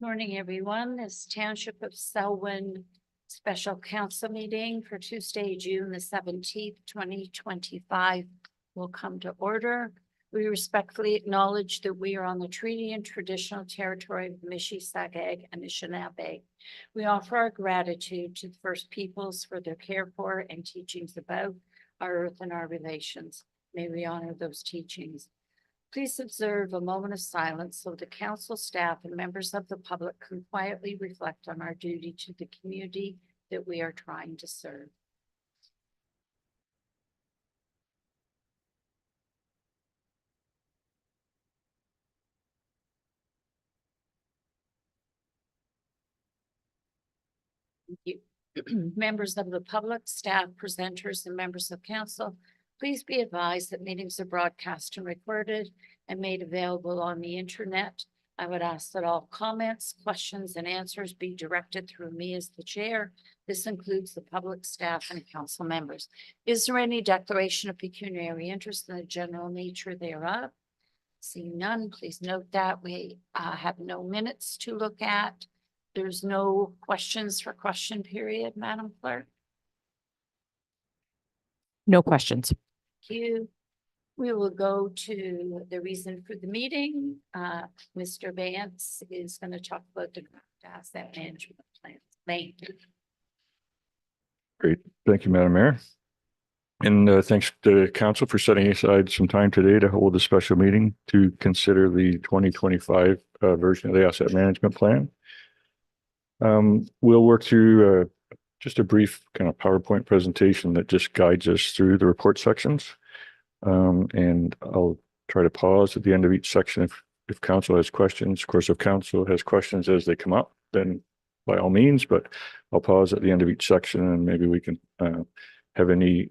Morning, everyone. This Township of Selwyn Special Council meeting for Tuesday, June the 17th, 2025 will come to order. We respectfully acknowledge that we are on the treaty and traditional territory of Mississauga and Anishinaabe. We offer our gratitude to the First Peoples for their care for and teachings about our earth and our relations. May we honor those teachings. Please observe a moment of silence so the council staff and members of the public can quietly reflect on our duty to the community that we are trying to serve. Thank you. Members of the public, staff, presenters, and members of council, please be advised that meetings are broadcast and recorded and made available on the internet. I would ask that all comments, questions, and answers be directed through me as the chair. This includes the public, staff, and council members. Is there any declaration of pecuniary interest in the general nature thereof? Seeing none, please note that we have no minutes to look at. There's no questions for question period, Madam Clerk. No questions. Thank you. We will go to the reason for the meeting. Mr. Vance is going to talk about the asset management plan. Thank you. Great. Thank you, Madam Mayor. And thanks to council for setting aside some time today to hold a special meeting to consider the 2025 version of the asset management plan. We'll work through just a brief kind of PowerPoint presentation that just guides us through the report sections. And I'll try to pause at the end of each section if council has questions. Of course, if council has questions as they come up, then by all means, but I'll pause at the end of each section and maybe we can have any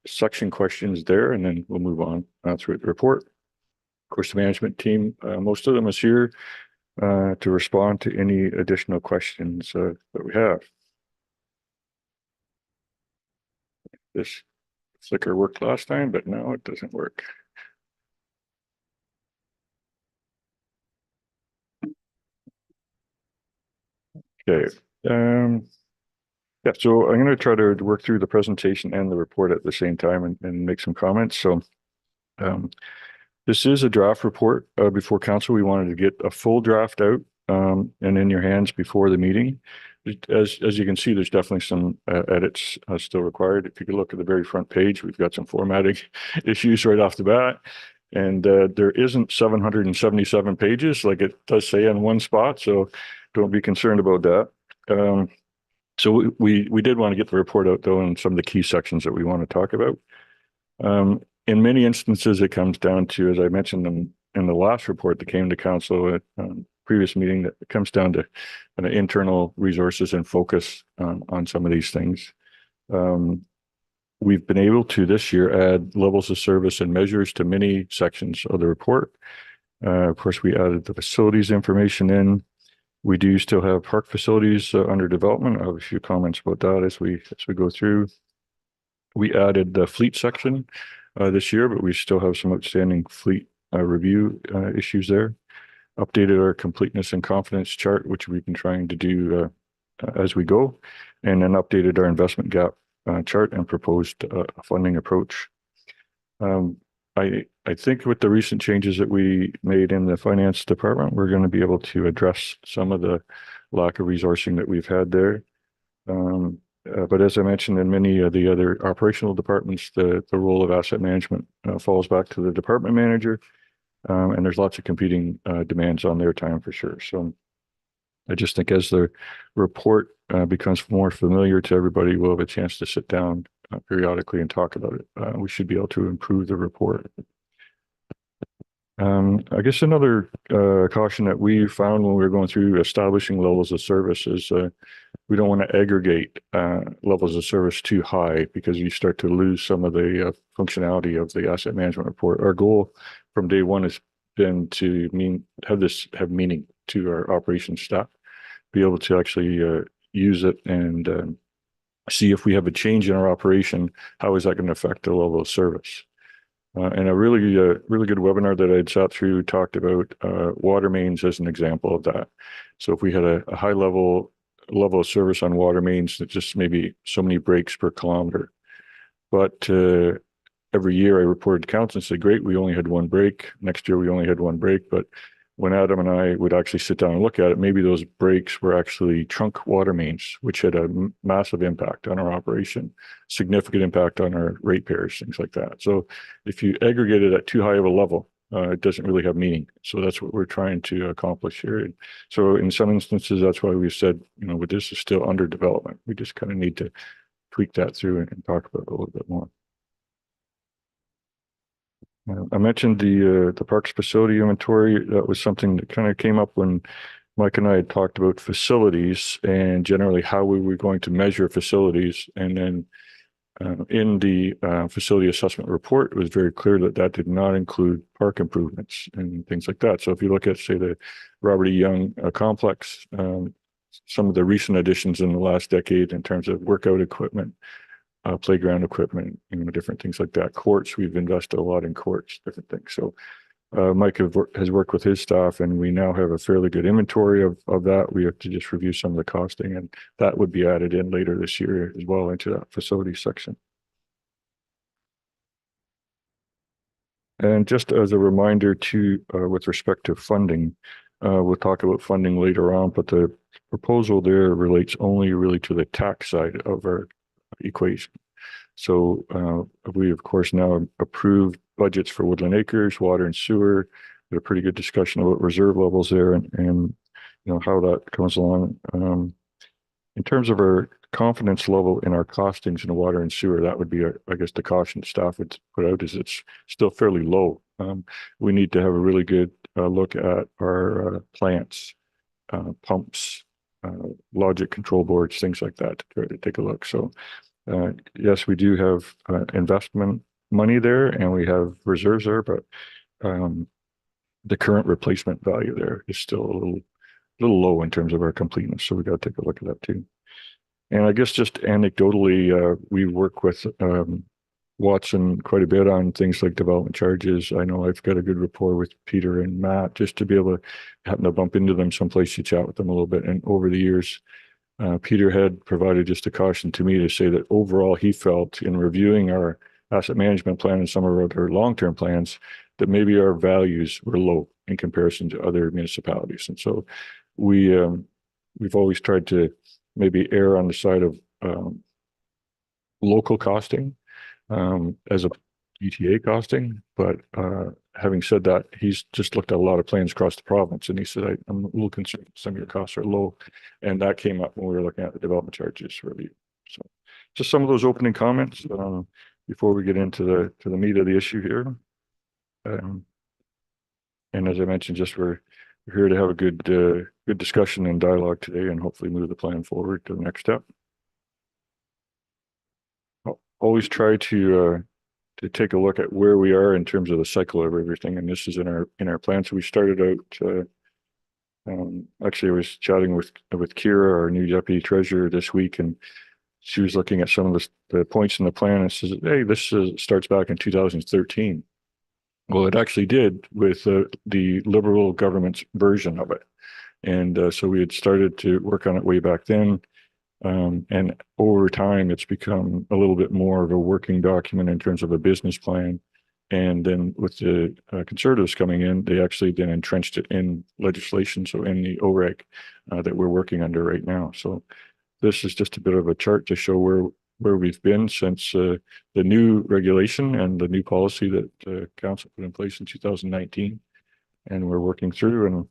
section questions there, and then we'll move on through the report. Of course, the management team, most of them is here to respond to any additional questions that we have. This clicker worked last time, but now it doesn't work. Okay. Yeah, so I'm going to try to work through the presentation and the report at the same time and make some comments. So this is a draft report before council. We wanted to get a full draft out and in your hands before the meeting. As you can see, there's definitely some edits still required. If you could look at the very front page, we've got some formatting issues right off the bat. And there isn't 777 pages like it does say on one spot, so don't be concerned about that. So we did want to get the report out, though, in some of the key sections that we want to talk about. In many instances, it comes down to, as I mentioned in the last report that came to council at previous meeting, that it comes down to kind of internal resources and focus on some of these things. We've been able to this year add levels of service and measures to many sections of the report. Of course, we added the facilities information in. We do still have park facilities under development. I have a few comments about that as we go through. We added the fleet section this year, but we still have some outstanding fleet review issues there. Updated our completeness and confidence chart, which we've been trying to do as we go, and then updated our investment gap chart and proposed a funding approach. I think with the recent changes that we made in the finance department, we're going to be able to address some of the lack of resourcing that we've had there. But as I mentioned, in many of the other operational departments, the role of asset management falls back to the department manager, and there's lots of competing demands on their time for sure. So I just think as the report becomes more familiar to everybody, we'll have a chance to sit down periodically and talk about it. We should be able to improve the report. I guess another caution that we found when we were going through establishing levels of service is we don't want to aggregate levels of service too high, because you start to lose some of the functionality of the asset management report. Our goal from day one has been to have meaning to our operations staff, be able to actually use it and see if we have a change in our operation, how is that going to affect the level of service. And a really good webinar that I had sat through talked about water mains as an example of that. So if we had a high level of service on water mains, that just maybe so many breaks per kilometer. But every year I reported to council and said, great, we only had one break. Next year we only had one break. But when Adam and I would actually sit down and look at it, maybe those breaks were actually trunk water mains, which had a massive impact on our operation, significant impact on our ratepayers, things like that. So if you aggregate it at too high of a level, it doesn't really have meaning. So that's what we're trying to accomplish here. And so in some instances, that's why we've said, with this is still under development. We just kind of need to tweak that through and talk about it a little bit more. I mentioned the parks facility inventory. That was something that kind of came up when Mike and I had talked about facilities and generally how we were going to measure facilities. And then in the facility assessment report, it was very clear that that did not include park improvements and things like that. So if you look at, say, the Robert E. Young complex, some of the recent additions in the last decade in terms of workout equipment, playground equipment, different things like that. Courts, we've invested a lot in courts, different things. So Mike has worked with his staff, and we now have a fairly good inventory of that. We have to just review some of the costing, and that would be added in later this year as well into that facility section. And just as a reminder to, with respect to funding, we'll talk about funding later on, but the proposal there relates only really to the tax side of our equation. So we, of course, now approved budgets for Woodland Acres, water and sewer. We had a pretty good discussion about reserve levels there and how that comes along. In terms of our confidence level in our costings in water and sewer, that would be, I guess, the caution staff would put out is it's still fairly low. We need to have a really good look at our plants, pumps, logic control boards, things like that to try to take a look. So yes, we do have investment money there and we have reserves there, but the current replacement value there is still a little low in terms of our completeness. So we got to take a look at that too. And I guess just anecdotally, we work with Watson quite a bit on things like development charges. I know I've got a good rapport with Peter and Matt just to be able to happen to bump into them someplace to chat with them a little bit. And over the years, Peter had provided just a caution to me to say that overall he felt in reviewing our asset management plan and some of our other long-term plans that maybe our values were low in comparison to other municipalities. And so we've always tried to maybe err on the side of local costing as a GTA costing. But having said that, he's just looked at a lot of plans across the province and he said, I'm a little concerned some of your costs are low. And that came up when we were looking at the development charges review. So just some of those opening comments before we get into the meat of the issue here. And as I mentioned, just we're here to have a good discussion and dialogue today and hopefully move the plan forward to the next step. I'll always try to take a look at where we are in terms of the cycle of everything. And this is in our plan. So we started out, actually I was chatting with Kira, our new deputy treasurer this week, and she was looking at some of the points in the plan and says, hey, this starts back in 2013. Well, it actually did with the Liberal government's version of it. And so we had started to work on it way back then. And over time, it's become a little bit more of a working document in terms of a business plan. And then with the Conservatives coming in, they actually then entrenched it in legislation, so in the OREG that we're working under right now. So this is just a bit of a chart to show where we've been since the new regulation and the new policy that council put in place in 2019. And we're working through, and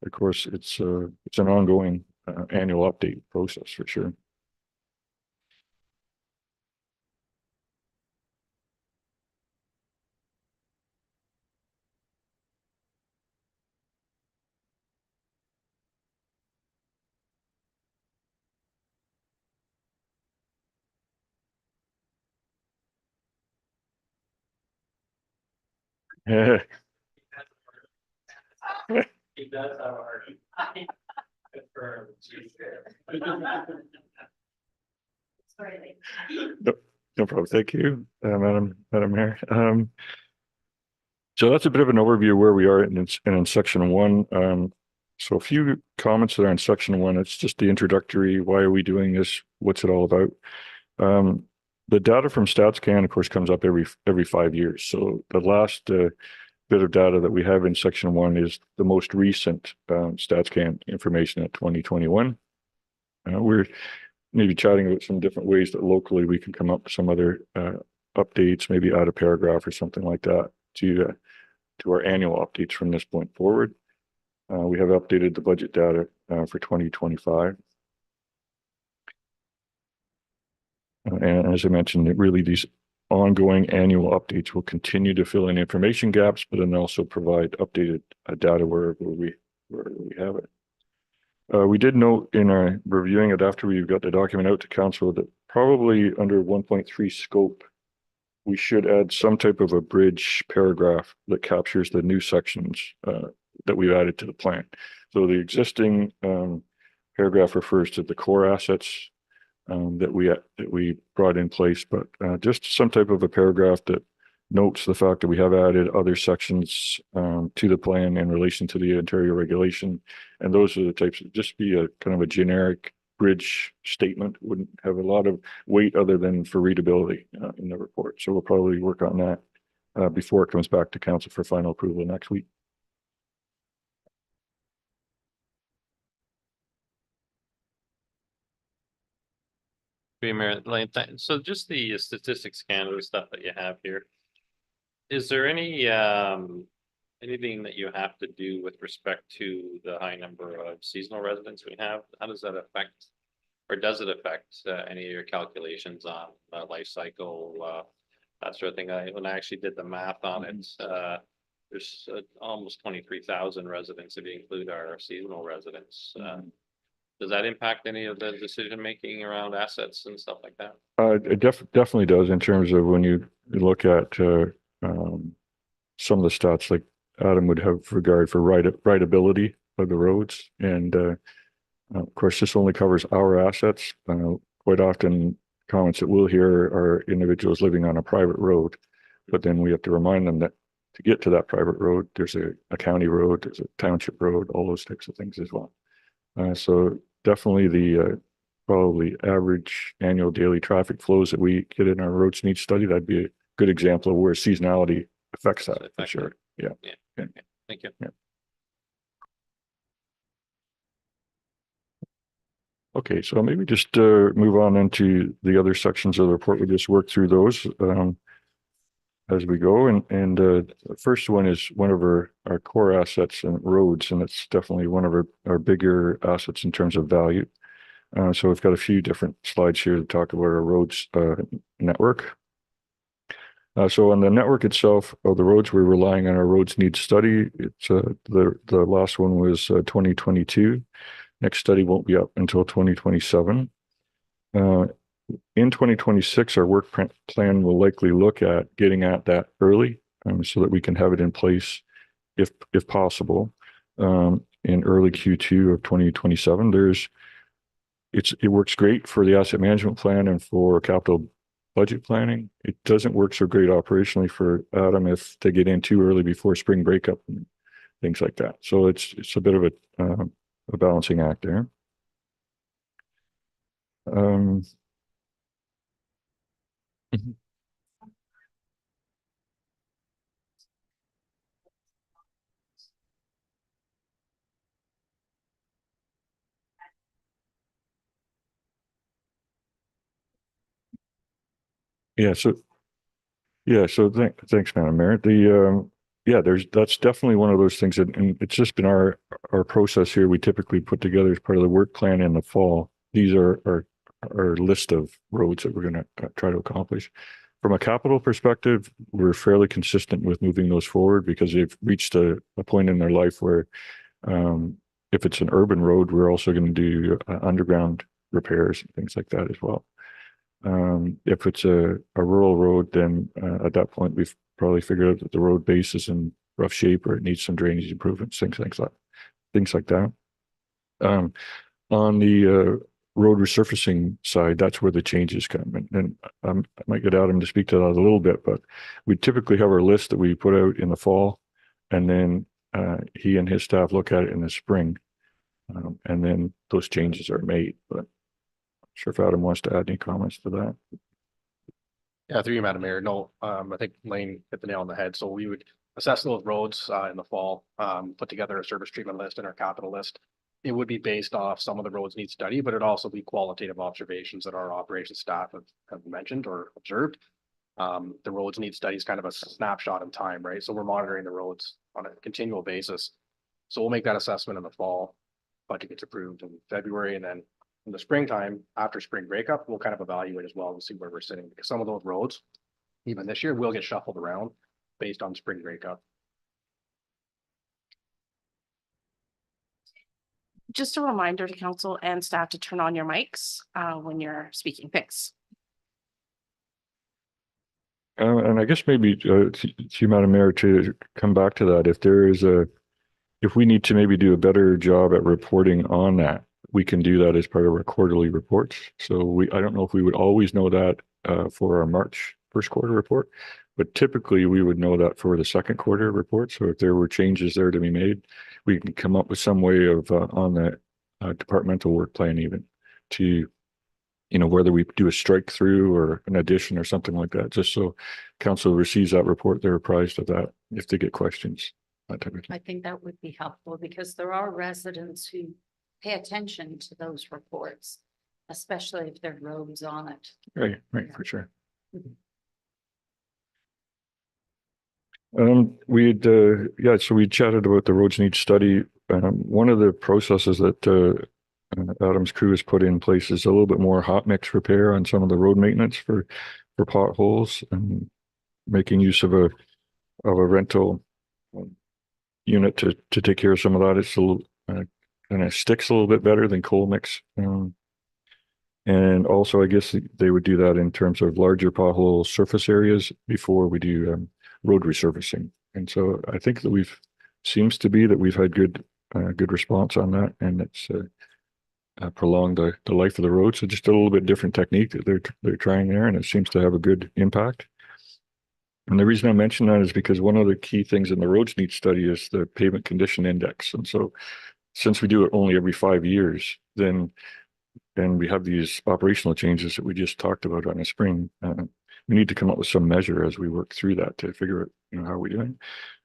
of course, it's an ongoing annual update process for sure. Yeah. He does have a heart. Confirmed. No problem. Thank you, Madam Mayor. So that's a bit of an overview of where we are in section one. So a few comments that are in section one. It's just the introductory. Why are we doing this? What's it all about? The data from StatsCan, of course, comes up every 5 years. So the last bit of data that we have in section one is the most recent StatsCan information at 2021. We're maybe chatting about some different ways that locally we can come up with some other updates, maybe add a paragraph or something like that to our annual updates from this point forward. We have updated the budget data for 2025. And as I mentioned, really these ongoing annual updates will continue to fill in information gaps, but then also provide updated data wherever we have it. We did note in our reviewing it after we got the document out to council that probably under 1.3 scope, we should add some type of a bridge paragraph that captures the new sections that we've added to the plan. So the existing paragraph refers to the core assets that we brought in place, but just some type of a paragraph that notes the fact that we have added other sections to the plan in relation to the Ontario regulation. And those are the types of, just be a kind of a generic bridge statement, wouldn't have a lot of weight other than for readability in the report. So we'll probably work on that before it comes back to council for final approval next week. Mayor, so just the statistics scanner stuff that you have here. Is there any anything that you have to do with respect to the high number of seasonal residents we have? How does that affect, or does it affect any of your calculations on life cycle, that sort of thing? When I actually did the math on it, there's almost 23,000 residents if you include our seasonal residents. Does that impact any of the decision making around assets and stuff like that? It definitely does in terms of when you look at some of the stats, like Adam would have regard for rideability of the roads. And of course, this only covers our assets. Quite often comments that we'll hear are individuals living on a private road, but then we have to remind them that to get to that private road, there's a county road, there's a township road, all those types of things as well. So definitely the probably average annual daily traffic flows that we get in our roads needs study, that'd be a good example of where seasonality affects that for sure. Yeah. Okay. Thank you. Yeah. Okay, so maybe just move on into the other sections of the report. We'll just work through those as we go. And the first one is one of our core assets and roads, and it's definitely one of our bigger assets in terms of value. So we've got a few different slides here to talk about our roads network. So on the network itself, of the roads, we're relying on our roads needs study. It's the last one was 2022. Next study won't be up until 2027. In 2026, our work plan will likely look at getting at that early so that we can have it in place if possible in early Q2 of 2027. It works great for the asset management plan and for capital budget planning. It doesn't work so great operationally for Adam if they get in too early before spring breakup and things like that. So it's a bit of a balancing act there. So thanks, Madam Mayor. That's definitely one of those things that, and it's just been our process here. We typically put together as part of the work plan in the fall. These are our list of roads that we're going to try to accomplish. From a capital perspective, we're fairly consistent with moving those forward because they've reached a point in their life where if it's an urban road, we're also going to do underground repairs and things like that as well. If it's a rural road, then at that point, we've probably figured out that the road base is in rough shape or it needs some drainage improvements, things like that. On the road resurfacing side, that's where the changes come. And I might get Adam to speak to that a little bit, but we typically have our list that we put out in the fall, and then he and his staff look at it in the spring. And then those changes are made, but I'm sure if Adam wants to add any comments to that. Yeah, through you, Madam Mayor. No, I think Lane hit the nail on the head. So we would assess those roads in the fall, put together a service treatment list and our capital list. It would be based off some of the roads need study, but it'd also be qualitative observations that our operations staff have mentioned or observed. The roads need studies, kind of a snapshot in time, right? So we're monitoring the roads on a continual basis. So we'll make that assessment in the fall. Budget gets approved in February, and then in the springtime, after spring breakup, we'll kind of evaluate as well and see where we're sitting, because some of those roads, even this year, will get shuffled around based on spring breakup. Just a reminder to council and staff to turn on your mics when you're speaking. Thanks. And I guess maybe to you, Madam Mayor, to come back to that, if we need to maybe do a better job at reporting on that, we can do that as part of our quarterly reports. So I don't know if we would always know that for our March first quarter report, but typically we would know that for the second quarter report. So if there were changes there to be made, we can come up with some way of on the departmental work plan even to, whether we do a strike through or an addition or something like that, just so council receives that report, they're apprised of that if they get questions, that type of thing. I think that would be helpful because there are residents who pay attention to those reports, especially if there are roads on it. Right, for sure. So we chatted about the roads need study. One of the processes that Adam's crew has put in place is a little bit more hot mix repair on some of the road maintenance for potholes, and making use of a rental unit to take care of some of that. It's a little kind of sticks a little bit better than coal mix. And also, I guess they would do that in terms of larger pothole surface areas before we do road resurfacing. And so I think that we've had good response on that, and it's prolonged the life of the road. So just a little bit different technique that they're trying there, and it seems to have a good impact. And the reason I mention that is because one of the key things in the roads need study is the pavement condition index. And so since we do it only every 5 years, then we have these operational changes that we just talked about on the spring. We need to come up with some measure as we work through that to figure out, how we're doing.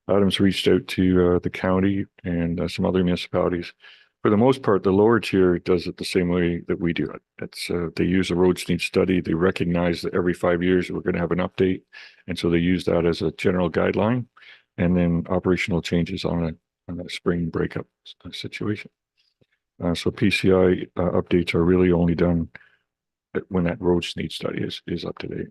Adam's reached out to the county and some other municipalities. For the most part, the lower tier does it the same way that we do it. It's they use a roads need study. They recognize that every 5 years we're going to have an update, and so they use that as a general guideline, and then operational changes on a spring breakup situation. So PCI updates are really only done when that roads need study is up to date.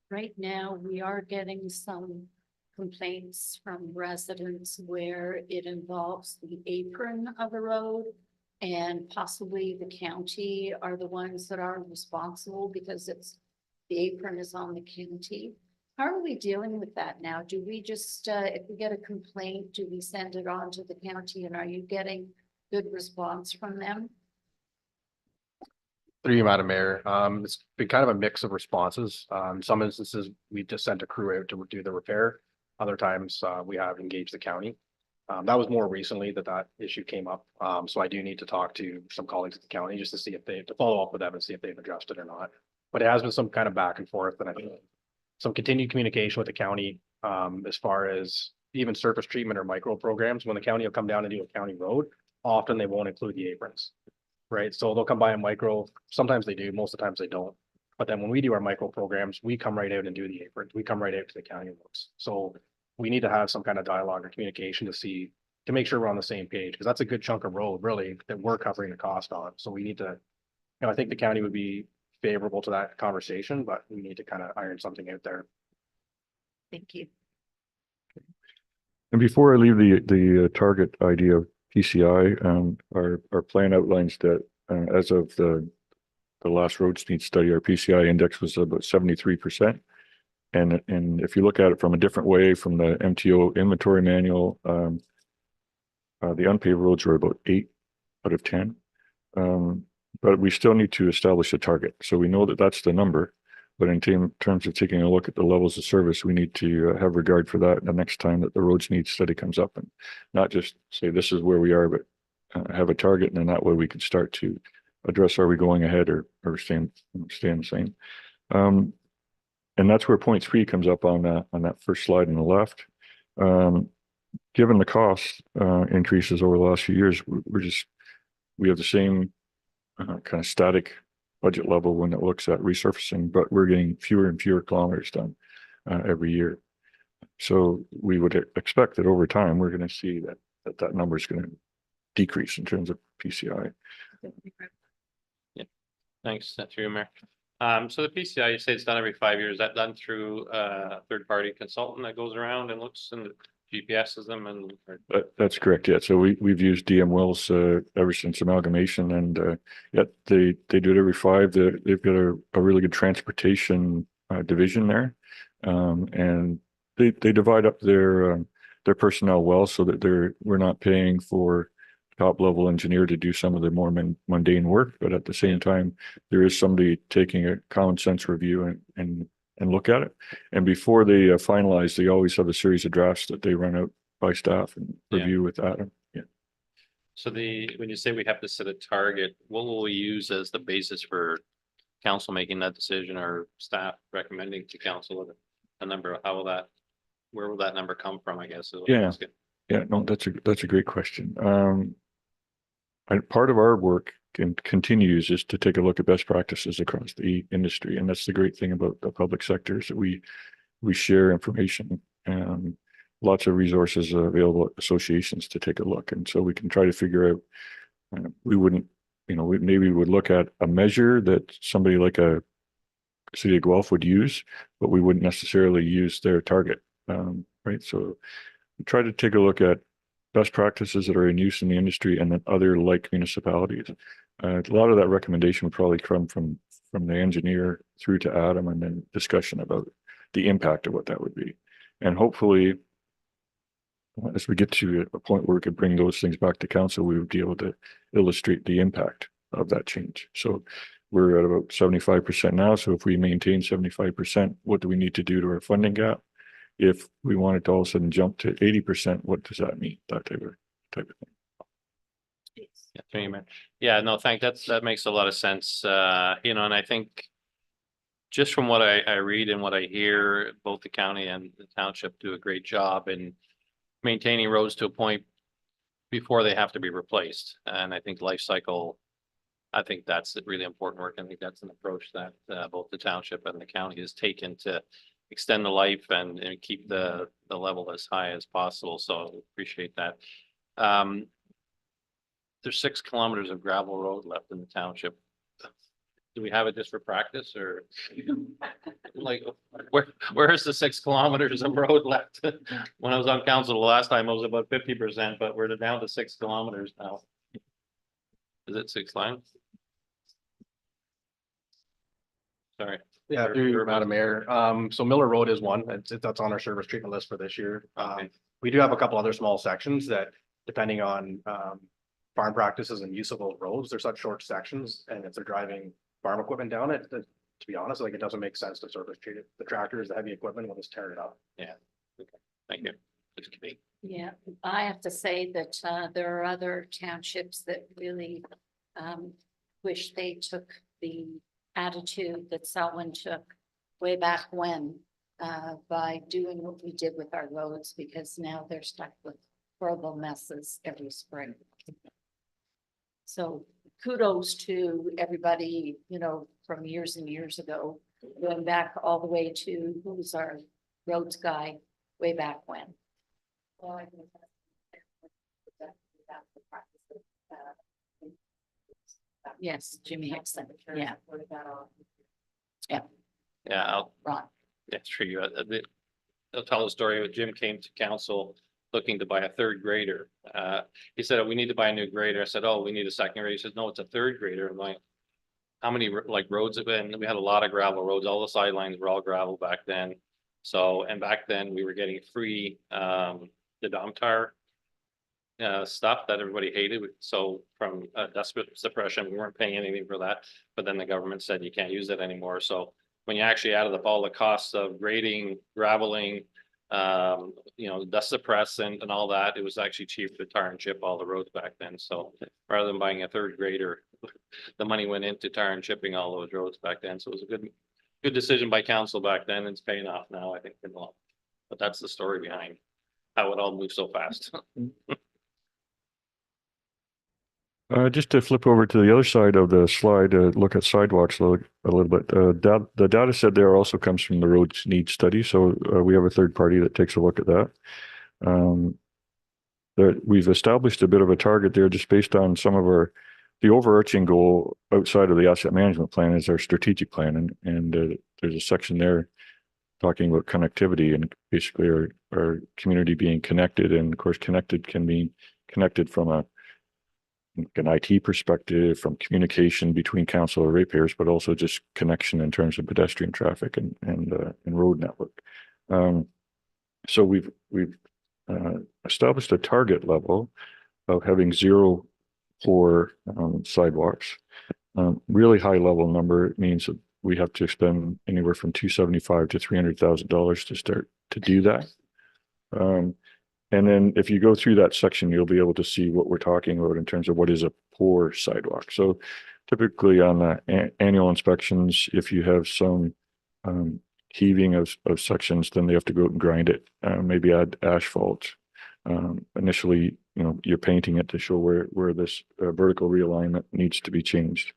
Right now, we are getting some complaints from residents where it involves the apron of a road, and possibly the county are the ones that are responsible because the apron is on the county. How are we dealing with that now? Do we just, if we get a complaint, do we send it on to the county, and are you getting good response from them? Through you, Madam Mayor. It's been kind of a mix of responses. In some instances, we just sent a crew out to do the repair. Other times, we have engaged the county. That was more recently that issue came up. So I do need to talk to some colleagues at the county just to see to follow up with them and see if they've addressed it or not. But it has been some kind of back and forth, and I think some continued communication with the county as far as even surface treatment or micro programs. When the county will come down and do a county road, often they won't include the aprons, right? So they'll come by a micro. Sometimes they do, most of the times they don't. But then when we do our micro programs, we come right out and do the aprons. We come right out to the county roads. So we need to have some kind of dialogue or communication to make sure we're on the same page, because that's a good chunk of road really that we're covering the cost on. So we need to, I think the county would be favorable to that conversation, but we need to kind of iron something out there. Thank you. And before I leave the target idea of PCI, our plan outlines that as of the last roads need study, our PCI index was about 73%. And if you look at it from a different way, from the MTO inventory manual, the unpaved roads are about 8 out of 10. But we still need to establish a target. So we know that that's the number. But in terms of taking a look at the levels of service, we need to have regard for that the next time that the roads need study comes up, and not just say this is where we are, but have a target, and then that way we can start to address, are we going ahead or staying the same. And that's where point 3 comes up on that first slide on the left. Given the cost increases over the last few years, we have the same kind of static budget level when it looks at resurfacing, but we're getting fewer and fewer kilometers done every year. So we would expect that over time, we're going to see that number is going to decrease in terms of PCI. Thanks, through you, Mayor. So the PCI, you say it's done every 5 years. Is that done through a third-party consultant that goes around and looks and GPSs them and? That's correct. Yeah. So we've used DM Wells ever since amalgamation, and yet they do it every 5. They've got a really good transportation division there, and they divide up their personnel well so that we're not paying for top level engineer to do some of the more mundane work, but at the same time, there is somebody taking a common sense review and look at it. And before they finalize, they always have a series of drafts that they run out by staff and review with Adam. Yeah. So when you say we have to set a target, what will we use as the basis for council making that decision, or staff recommending to council a number? Where will that number come from, I guess? Yeah. Yeah, no, that's a great question. And part of our work continues is to take a look at best practices across the industry. And that's the great thing about the public sector, is that we share information, and lots of resources available at associations to take a look. And so we can try to figure out, we wouldn't, maybe we would look at a measure that somebody like a City of Guelph would use, but we wouldn't necessarily use their target. Right. So we try to take a look at best practices that are in use in the industry, and then other like municipalities. A lot of that recommendation would probably come from the engineer through to Adam, and then discussion about the impact of what that would be. And hopefully, as we get to a point where we could bring those things back to council, we would be able to illustrate the impact of that change. So we're at about 75% now. So if we maintain 75%, what do we need to do to our funding gap? If we wanted to all of a sudden jump to 80%, what does that mean? That type of thing. Yeah, through you, Mayor. Yeah, no, that makes a lot of sense. And I think just from what I read and what I hear, both the county and the township do a great job in maintaining roads to a point before they have to be replaced. And I think life cycle, I think that's really important work. I think that's an approach that both the township and the county has taken to extend the life and keep the level as high as possible. So appreciate that. There's 6 kilometers of gravel road left in the township. Do we have it just for practice, or like where is the 6 kilometers of road left? When I was on council the last time, it was about 50%, but we're down to 6 kilometers now. Is it 6 lines? Sorry. Yeah, through you, Madam Mayor. So Miller Road is one, that's on our service treatment list for this year. Okay. We do have a couple other small sections that, depending on farm practices and use of those roads, they're such short sections, and if they're driving farm equipment down it, to be honest, like, it doesn't make sense to service treat it. The tractors, the heavy equipment will just tear it up. Yeah. Okay. Thank you. It's good. Yeah, I have to say that there are other townships that really wish they took the attitude that Selwyn took way back when by doing what we did with our roads, because now they're stuck with horrible messes every spring. So kudos to everybody, from years and years ago, going back all the way to who was our roads guy way back when. Well, I think yes, Jimmy Hickson. Yeah. Yeah. Yeah, Ron. that's true. I'll tell a story. Jim came to council looking to buy a 3rd grader. He said, we need to buy a new grader. I said, oh, we need a 2nd grader. He says, no, it's a 3rd grader. I'm like, how many roads have been? We had a lot of gravel roads. All the sidelines were all gravel back then. So, and back then we were getting free the Domtar stuff that everybody hated. So from dust suppression, we weren't paying anything for that. But then the government said you can't use it anymore. So when you actually added up all the costs of grading, graveling, dust suppress and all that, it was actually cheaper to tar and chip all the roads back then. So rather than buying a third grader, the money went into tar and chipping all those roads back then. So it was a good decision by council back then. It's paying off now, I think, in the long. But that's the story behind how it all moved so fast. Just to flip over to the other side of the slide, look at sidewalks a little bit. The data set there also comes from the roads need study. So we have a third party that takes a look at that. We've established a bit of a target there just based on the overarching goal outside of the asset management plan is our strategic plan. And there's a section there talking about connectivity and basically our community being connected. And of course, connected can mean connected from an IT perspective, from communication between council or ratepayers, but also just connection in terms of pedestrian traffic and road network. So we've established a target level of having 0 for sidewalks. Really high level number means that we have to spend anywhere from $275,000 to $300,000 to start to do that. And then if you go through that section, you'll be able to see what we're talking about in terms of what is a poor sidewalk. So typically on the annual inspections, if you have some heaving of sections, then they have to go out and grind it, maybe add asphalt. Initially, you're painting it to show where this vertical realignment needs to be changed.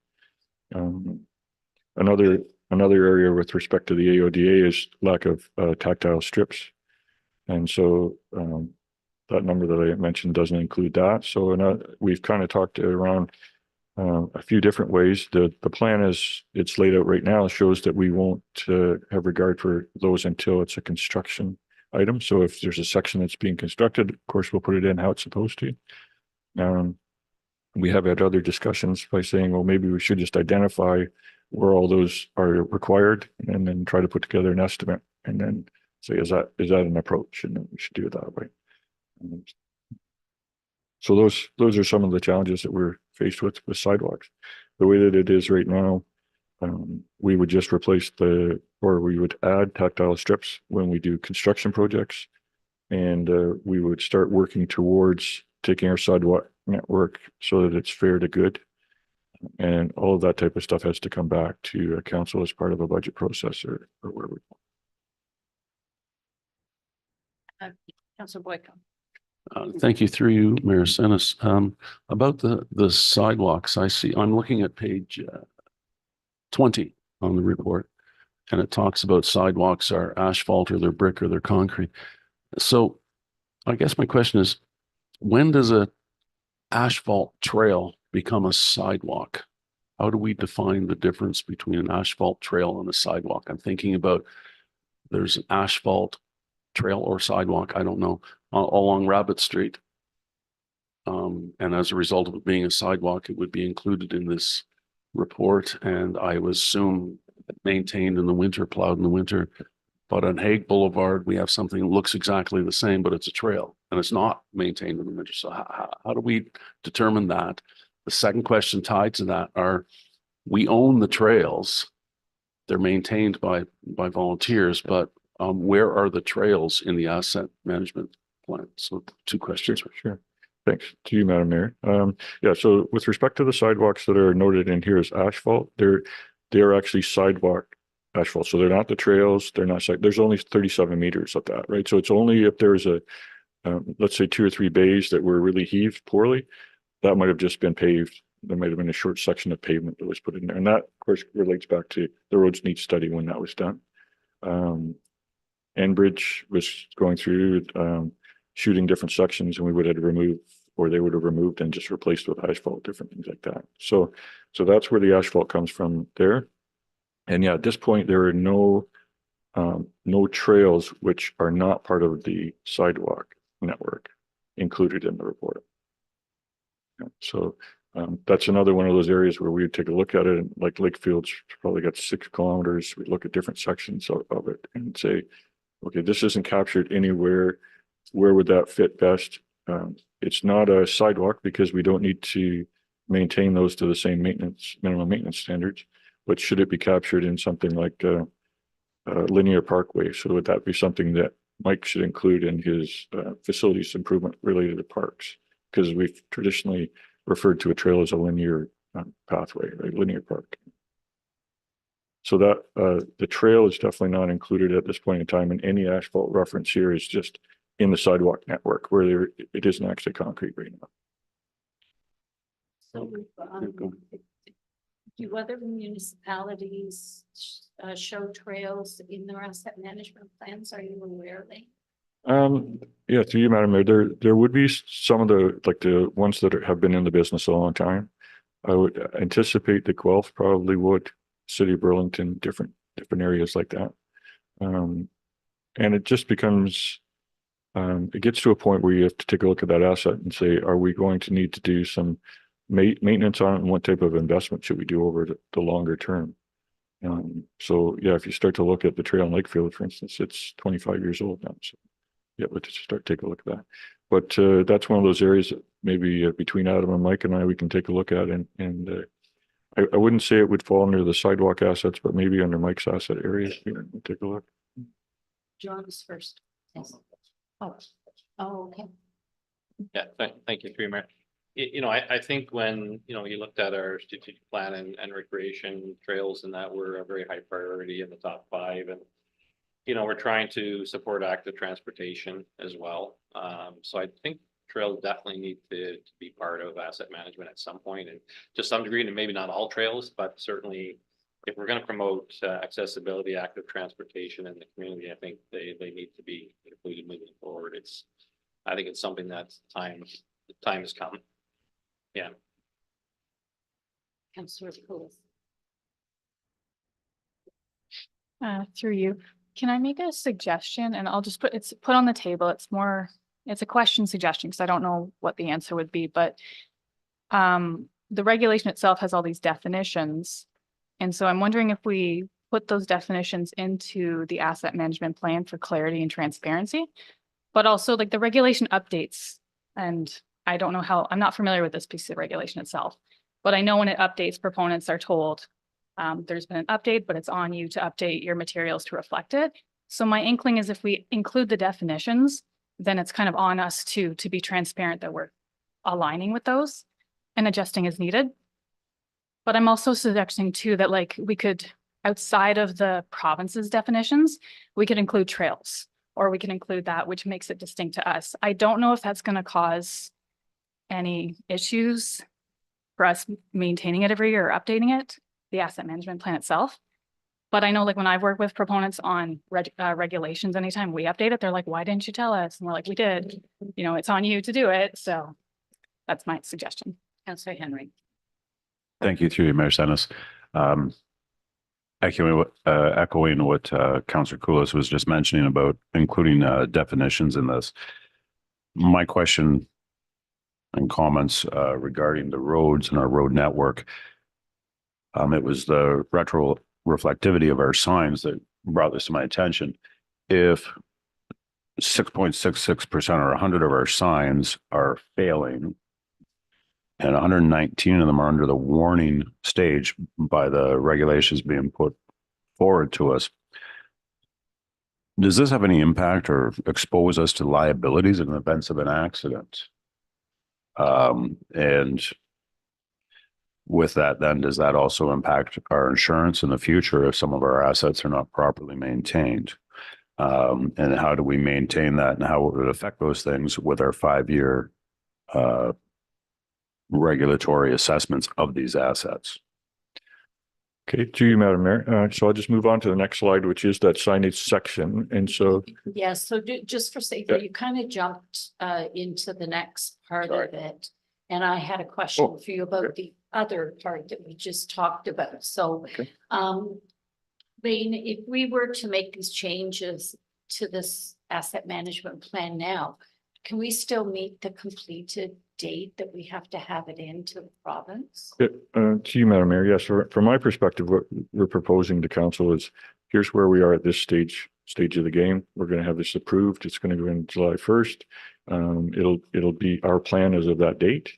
Another area with respect to the AODA is lack of tactile strips. And so that number that I mentioned doesn't include that. So we've kind of talked around a few different ways. The plan as it's laid out right now shows that we won't have regard for those until it's a construction item. So if there's a section that's being constructed, of course, we'll put it in how it's supposed to. We have had other discussions by saying, well, maybe we should just identify where all those are required and then try to put together an estimate and then say, is that an approach? And then we should do it that way. So those are some of the challenges that we're faced with sidewalks. The way that it is right now, we would just replace or we would add tactile strips when we do construction projects. And we would start working towards taking our sidewalk network so that it's fair to good. And all of that type of stuff has to come back to a council as part of a budget process or where we. Councilor Boyko. Thank you through you, Mayor Senes. About the sidewalks, I'm looking at page 20 on the report, and it talks about sidewalks are asphalt or they're brick or they're concrete. So I guess my question is, when does a asphalt trail become a sidewalk? How do we define the difference between an asphalt trail and a sidewalk? I'm thinking about there's an asphalt trail or sidewalk, I don't know, along Rabbit Street. And as a result of it being a sidewalk, it would be included in this report. And I would assume maintained in the winter, plowed in the winter. But on Hague Boulevard, we have something that looks exactly the same, but it's a trail and it's not maintained in the winter. So how do we determine that? The second question tied to that are, we own the trails. They're maintained by volunteers, but where are the trails in the asset management plan? So 2 questions. Sure. Thanks to you, Madam Mayor. Yeah, so with respect to the sidewalks that are noted in here as asphalt, they're actually sidewalk asphalt. So they're not the trails. They're not, there's only 37 meters of that, right? So it's only if there's let's say 2 or 3 bays that were really heaved poorly, that might have just been paved. There might have been a short section of pavement that was put in there. And that, of course, relates back to the roads need study when that was done. Enbridge was going through shooting different sections, and we would have removed, or they would have removed and just replaced with asphalt, different things like that. So that's where the asphalt comes from there. And yeah, at this point, there are no trails which are not part of the sidewalk network included in the report. Yeah, so that's another one of those areas where we would take a look at it, and like Lakefield's probably got 6 kilometers. We look at different sections of it and say, okay, this isn't captured anywhere. Where would that fit best? It's not a sidewalk because we don't need to maintain those to the same minimum maintenance standards. But should it be captured in something like linear parkway? So would that be something that Mike should include in his facilities improvement related to parks? Because we've traditionally referred to a trail as a linear pathway, right? Linear park. So that the trail is definitely not included at this point in time, and any asphalt reference here is just in the sidewalk network where it isn't actually concrete right now. So, do other municipalities show trails in their asset management plans? Are you aware of them? Yeah, through you, Madam Mayor, there would be some of the ones that have been in the business a long time. I would anticipate that Guelph probably would, City of Burlington, different areas like that. And it just becomes, it gets to a point where you have to take a look at that asset and say, are we going to need to do some maintenance on it, and what type of investment should we do over the longer term? So yeah, if you start to look at the trail in Lakefield, for instance, it's 25 years old now. So yeah, let's start take a look at that. But that's one of those areas that maybe between Adam and Mike and I, we can take a look at, and I wouldn't say it would fall under the sidewalk assets, but maybe under Mike's asset area. We'll take a look. John was first. Yes. Oh, okay. Yeah, thank you, Mayor. You know, I think when, you know, you looked at our strategic plan and recreation trails, and that were a very high priority in the top 5. And, you know, we're trying to support active transportation as well. So I think trails definitely need to be part of asset management at some point, and to some degree, and maybe not all trails, but certainly if we're going to promote accessibility, active transportation in the community, I think they need to be included moving forward. I think it's something that the time has come. Yeah. Councillor Cool. Through you, can I make a suggestion? And I'll just put on the table. It's a question suggestion because I don't know what the answer would be, but the regulation itself has all these definitions. And so I'm wondering if we put those definitions into the asset management plan for clarity and transparency, but also like the regulation updates. And I don't know how, I'm not familiar with this piece of regulation itself, but I know when it updates, proponents are told there's been an update, but it's on you to update your materials to reflect it. So my inkling is if we include the definitions, then it's kind of on us to be transparent that we're aligning with those and adjusting as needed. But I'm also suggesting too that like we could, outside of the province's definitions, we could include trails, or we can include that, which makes it distinct to us. I don't know if that's going to cause any issues for us maintaining it every year or updating it, the asset management plan itself. But I know like when I've worked with proponents on regulations, anytime we update it, they're like, why didn't you tell us? And we're like, we did, you know, it's on you to do it. So that's my suggestion. Councillor Henry. Thank you, through you, Mayor Senes. Echoing what Councillor Koulos was just mentioning about including definitions in this. My question and comments regarding the roads and our road network. It was the reflectivity of our signs that brought this to my attention. If 6.66% or 100 of our signs are failing, and 119 of them are under the warning stage by the regulations being put forward to us, does this have any impact or expose us to liabilities in events of an accident? And with that, then does that also impact our insurance in the future if some of our assets are not properly maintained? And how do we maintain that, and how would it affect those things with our 5-year regulatory assessments of these assets? Okay, to you, Madam Mayor. So I'll just move on to the next slide, which is that signage section. And so, Yes, so just for safety, you kind of jumped into the next part of it. And I had a question for you about the other part that we just talked about. So, Lane, if we were to make these changes to this asset management plan now, can we still meet the completed date that we have to have it into the province? to you, Madam Mayor, yes, from my perspective, what we're proposing to council is here's where we are at this stage stage of the game. We're going to have this approved. It's going to go in July 1st. It'll be our plan as of that date.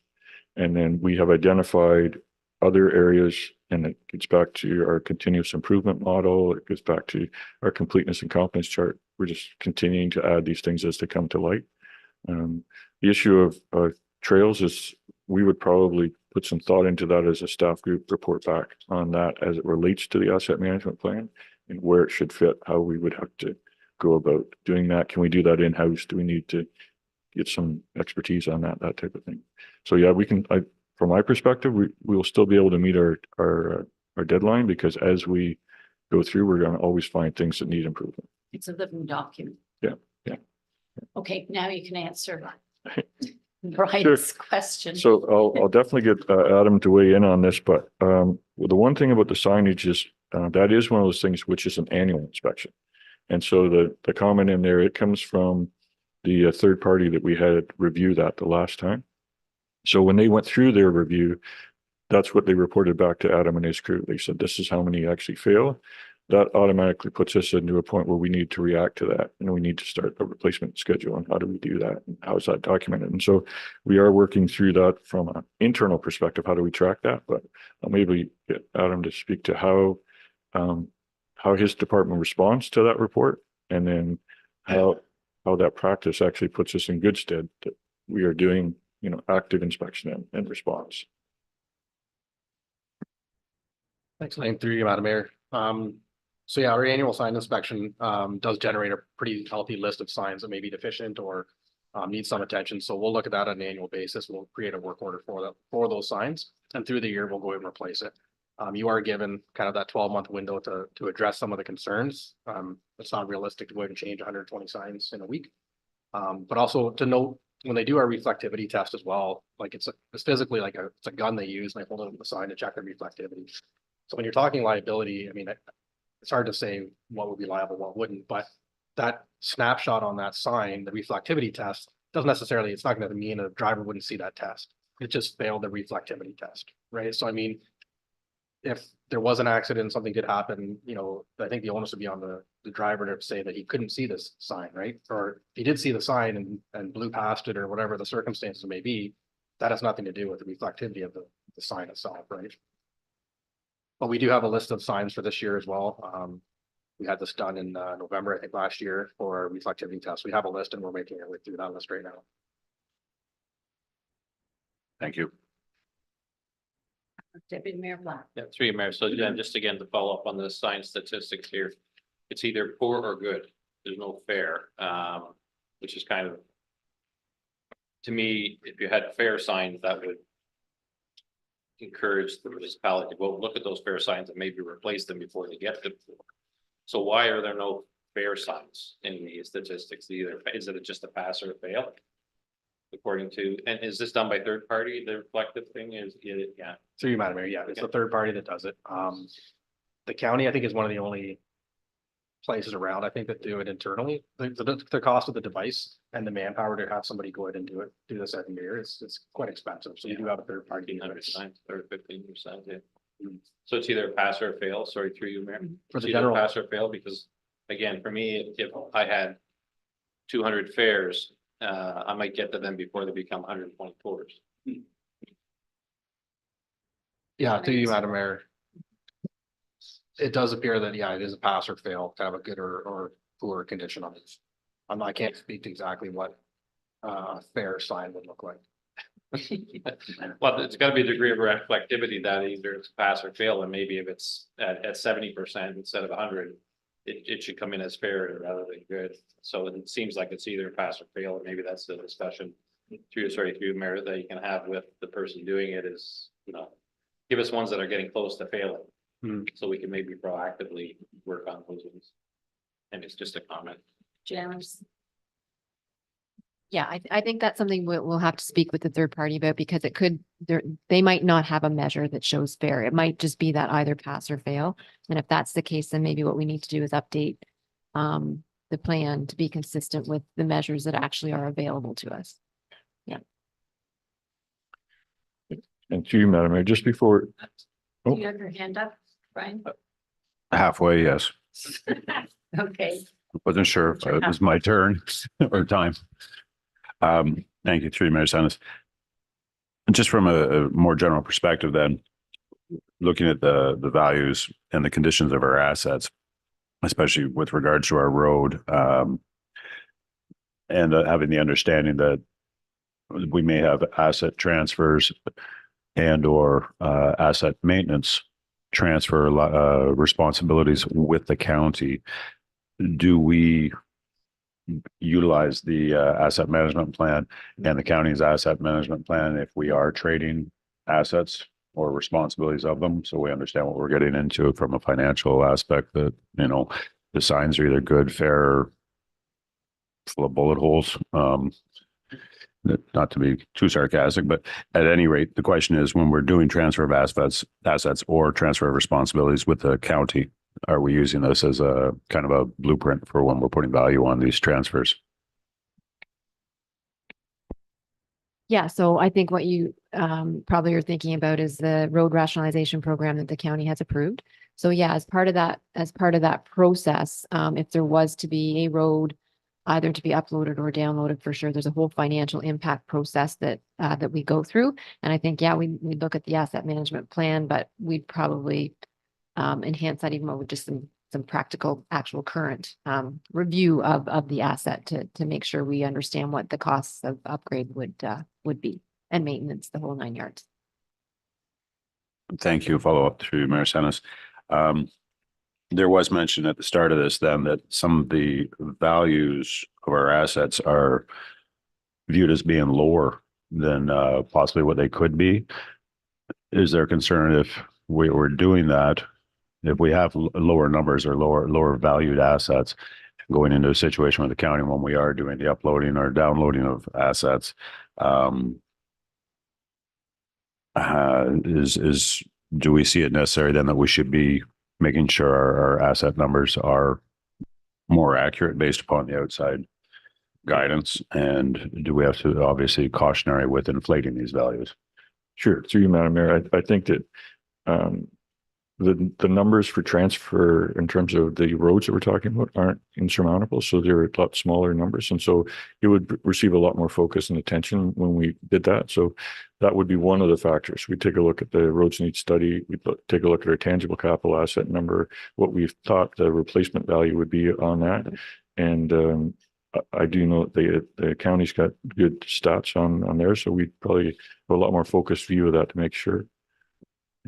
And then we have identified other areas, and it gets back to our continuous improvement model. It goes back to our completeness and competence chart. We're just continuing to add these things as they come to light. The issue of trails is we would probably put some thought into that as a staff group, report back on that as it relates to the asset management plan and where it should fit, how we would have to go about doing that. Can we do that in-house? Do we need to get some expertise on that type of thing? So yeah, we can, from my perspective, we will still be able to meet our deadline, because as we go through, we're going to always find things that need improvement. It's a living document. Yeah. Okay, now you can answer Brian's question. So I'll definitely get Adam to weigh in on this, but the one thing about the signage is that is one of those things which is an annual inspection. And so the comment in there, it comes from the third party that we had review that the last time. So when they went through their review, that's what they reported back to Adam and his crew. They said, this is how many actually fail. That automatically puts us into a point where we need to react to that, and we need to start a replacement schedule. And how do we do that? And how is that documented? And so we are working through that from an internal perspective. How do we track that? But I'll maybe get Adam to speak to how his department responds to that report, and then how that practice actually puts us in good stead that we are doing, active inspection and response. Thanks, Lane, through you, Madam Mayor. So yeah, our annual sign inspection does generate a pretty healthy list of signs that may be deficient or need some attention. So we'll look at that on an annual basis. We'll create a work order for those signs, and through the year we'll go and replace it. You are given kind of that 12-month window to address some of the concerns. It's not realistic to go ahead and change 120 signs in a week. But also to note, when they do our reflectivity test as well, like it's physically like it's a gun they use, and they hold it up the sign to check the reflectivity. So when you're talking liability, I mean, it's hard to say what would be liable, what wouldn't, but that snapshot on that sign, the reflectivity test, doesn't necessarily, it's not going to mean a driver wouldn't see that test. It just failed the reflectivity test, right? So I mean, if there was an accident, something did happen, I think the onus would be on the driver to say that he couldn't see this sign, right? Or if he did see the sign and blew past it, or whatever the circumstances may be, that has nothing to do with the reflectivity of the sign itself, right? But we do have a list of signs for this year as well. We had this done in November, I think, last year for our reflectivity test. We have a list, and we're making our way through that list right now. Thank you. Deputy Mayor Black. Yeah, through you, Mayor. So then just again, to follow up on the sign statistics here, it's either poor or good. There's no fair, which is kind of, to me, if you had fair signs, that would encourage the municipality to go look at those fair signs and maybe replace them before they get to poor. So why are there no fair signs in the statistics? Either is it just a pass or a fail? According to, and is this done by third party? The reflective thing is, yeah. Through you, Madam Mayor, yeah, it's a third party that does it. The county, I think, is one of the only places around, I think, that do it internally. The cost of the device and the manpower to have somebody go ahead and do this every year, it's quite expensive. So you do have a third party. 15% or 15%, yeah. So it's either a pass or a fail. Sorry, through you, Mayor. For It's the either general, pass or fail, because again, for me, if I had 200 fairs, I might get to them before they become 120 tours. yeah, to you, Madam Mayor. It does appear that, yeah, it is a pass or fail, kind of a good or poor condition on it. I can't speak to exactly what a fair sign would look like. Well, it's got to be a degree of reflectivity that either it's pass or fail, and maybe if it's at 70% instead of 100, it should come in as fair rather than good. So it seems like it's either pass or fail, and maybe that's the discussion through Mayor, that you can have with the person doing it is, give us ones that are getting close to failing. So we can maybe proactively work on those ones. And it's just a comment. Janice. Yeah, I think that's something we'll have to speak with the third party about, because they might not have a measure that shows fair. It might just be that either pass or fail. And if that's the case, then maybe what we need to do is update the plan to be consistent with the measures that actually are available to us. Yeah. And to you, Madam Mayor, just before, Do you have your hand up, Brian? Halfway, yes. Okay, Wasn't sure if it was my turn or time. Thank you, through you, Mayor Sennis. And just from a more general perspective then, looking at the values and the conditions of our assets, especially with regards to our road, and having the understanding that we may have asset transfers and or asset maintenance transfer responsibilities with the county. Do we utilize the asset management plan and the county's asset management plan if we are trading assets or responsibilities of them? So we understand what we're getting into from a financial aspect, that, you know, the signs are either good, fair, or full of bullet holes. Not to be too sarcastic, but at any rate, the question is, when we're doing transfer of assets or transfer of responsibilities with the county, are we using this as a kind of a blueprint for when we're putting value on these transfers? Yeah, so I think what you probably are thinking about is the road rationalization program that the county has approved. So yeah, as part of that process, if there was to be a road either to be uploaded or downloaded, for sure, there's a whole financial impact process that we go through. And I think, yeah, we look at the asset management plan, but we'd probably enhance that even more with just some practical, actual current review of the asset to make sure we understand what the costs of upgrade would be, and maintenance, the whole 9 yards. Thank you. Follow up through Mayor Sennis. There was mention at the start of this then that some of the values of our assets are viewed as being lower than possibly what they could be. Is there concern if we were doing that, if we have lower numbers or lower valued assets going into a situation with the county when we are doing the uploading or downloading of assets, do we see it necessary then that we should be making sure our asset numbers are more accurate based upon the outside guidance? And do we have to obviously cautionary with inflating these values? Sure, through you, Madam Mayor, I think that the numbers for transfer in terms of the roads that we're talking about aren't insurmountable. So they're a lot smaller numbers. And so it would receive a lot more focus and attention when we did that. So that would be one of the factors. We take a look at the roads need study. We take a look at our tangible capital asset number, what we've thought the replacement value would be on that. And I do know that the county's got good stats on there. So we'd probably have a lot more focused view of that to make sure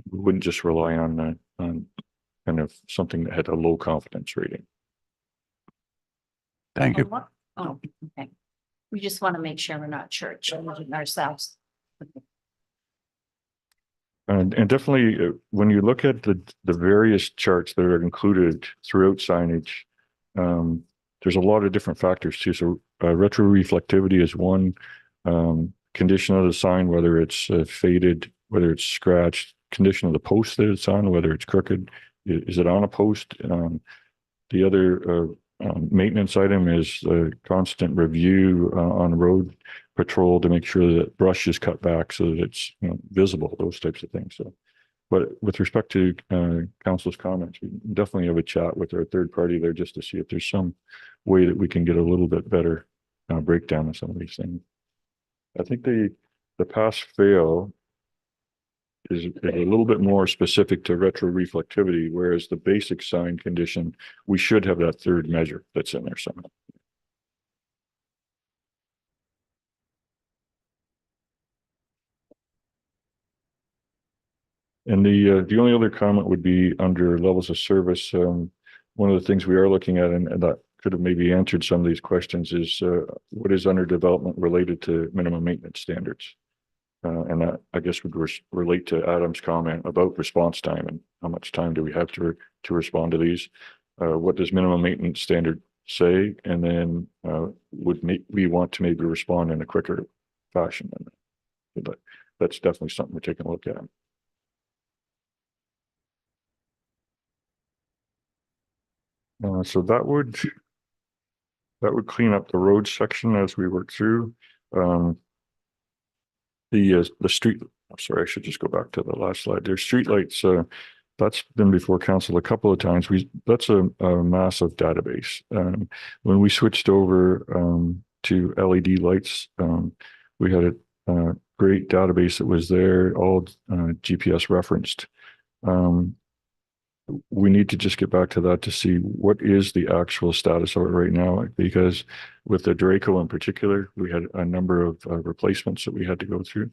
we wouldn't just rely on kind of something that had a low confidence rating. Thank you. Oh, okay. We just want to make sure we're not church ourselves. And definitely when you look at the various charts that are included throughout signage, there's a lot of different factors too. So retroreflectivity is one, condition of the sign, whether it's faded, whether it's scratched, condition of the post that it's on, whether it's crooked, is it on a post? The other maintenance item is the constant review on road patrol to make sure that brush is cut back so that it's visible, those types of things. So, but with respect to council's comments, we definitely have a chat with our third party there just to see if there's some way that we can get a little bit better breakdown of some of these things. I think the pass fail is a little bit more specific to retroreflectivity, whereas the basic sign condition, we should have that third measure that's in there somehow. And the only other comment would be under levels of service. One of the things we are looking at, and that could have maybe answered some of these questions, is what is under development related to minimum maintenance standards. And that, I guess, would relate to Adam's comment about response time and how much time do we have to respond to these. What does minimum maintenance standard say? And then we want to maybe respond in a quicker fashion than that. But that's definitely something we're taking a look at. So that would clean up the road section as we work through. The street, I'm sorry, I should just go back to the last slide. There's streetlights. that's been before council a couple of times. That's a massive database. When we switched over to LED lights, we had a great database that was there, all GPS referenced. We need to just get back to that to see what is the actual status of it right now, because with the Draco in particular, we had a number of replacements that we had to go through.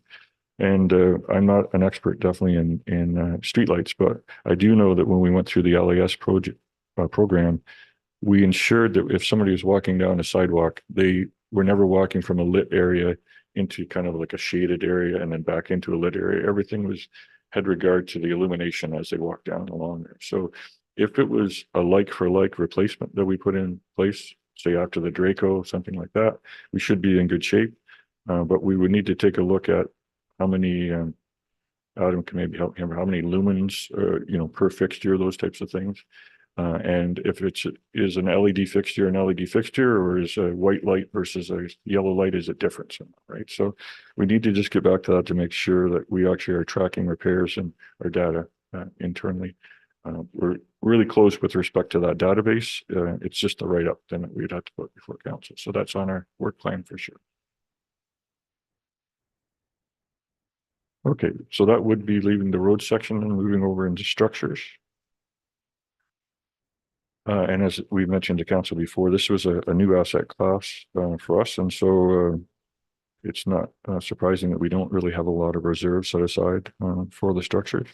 And I'm not an expert definitely in streetlights, but I do know that when we went through the LAS program, we ensured that if somebody was walking down a sidewalk, they were never walking from a lit area into kind of like a shaded area and then back into a lit area. Everything had regard to the illumination as they walked down along there. So if it was a like for like replacement that we put in place, say after the Draco, something like that, we should be in good shape. But we would need to take a look at how many, Adam can maybe help him, how many lumens, per fixture, those types of things. And if is an LED fixture an LED fixture, or is a white light versus a yellow light, is it different? Right. So we need to just get back to that to make sure that we actually are tracking repairs and our data internally. We're really close with respect to that database. It's just the write-up then that we'd have to put before council. So that's on our work plan for sure. Okay, so that would be leaving the road section and moving over into structures. And as we mentioned to council before, this was a new asset class for us. And so it's not surprising that we don't really have a lot of reserves set aside for the structures.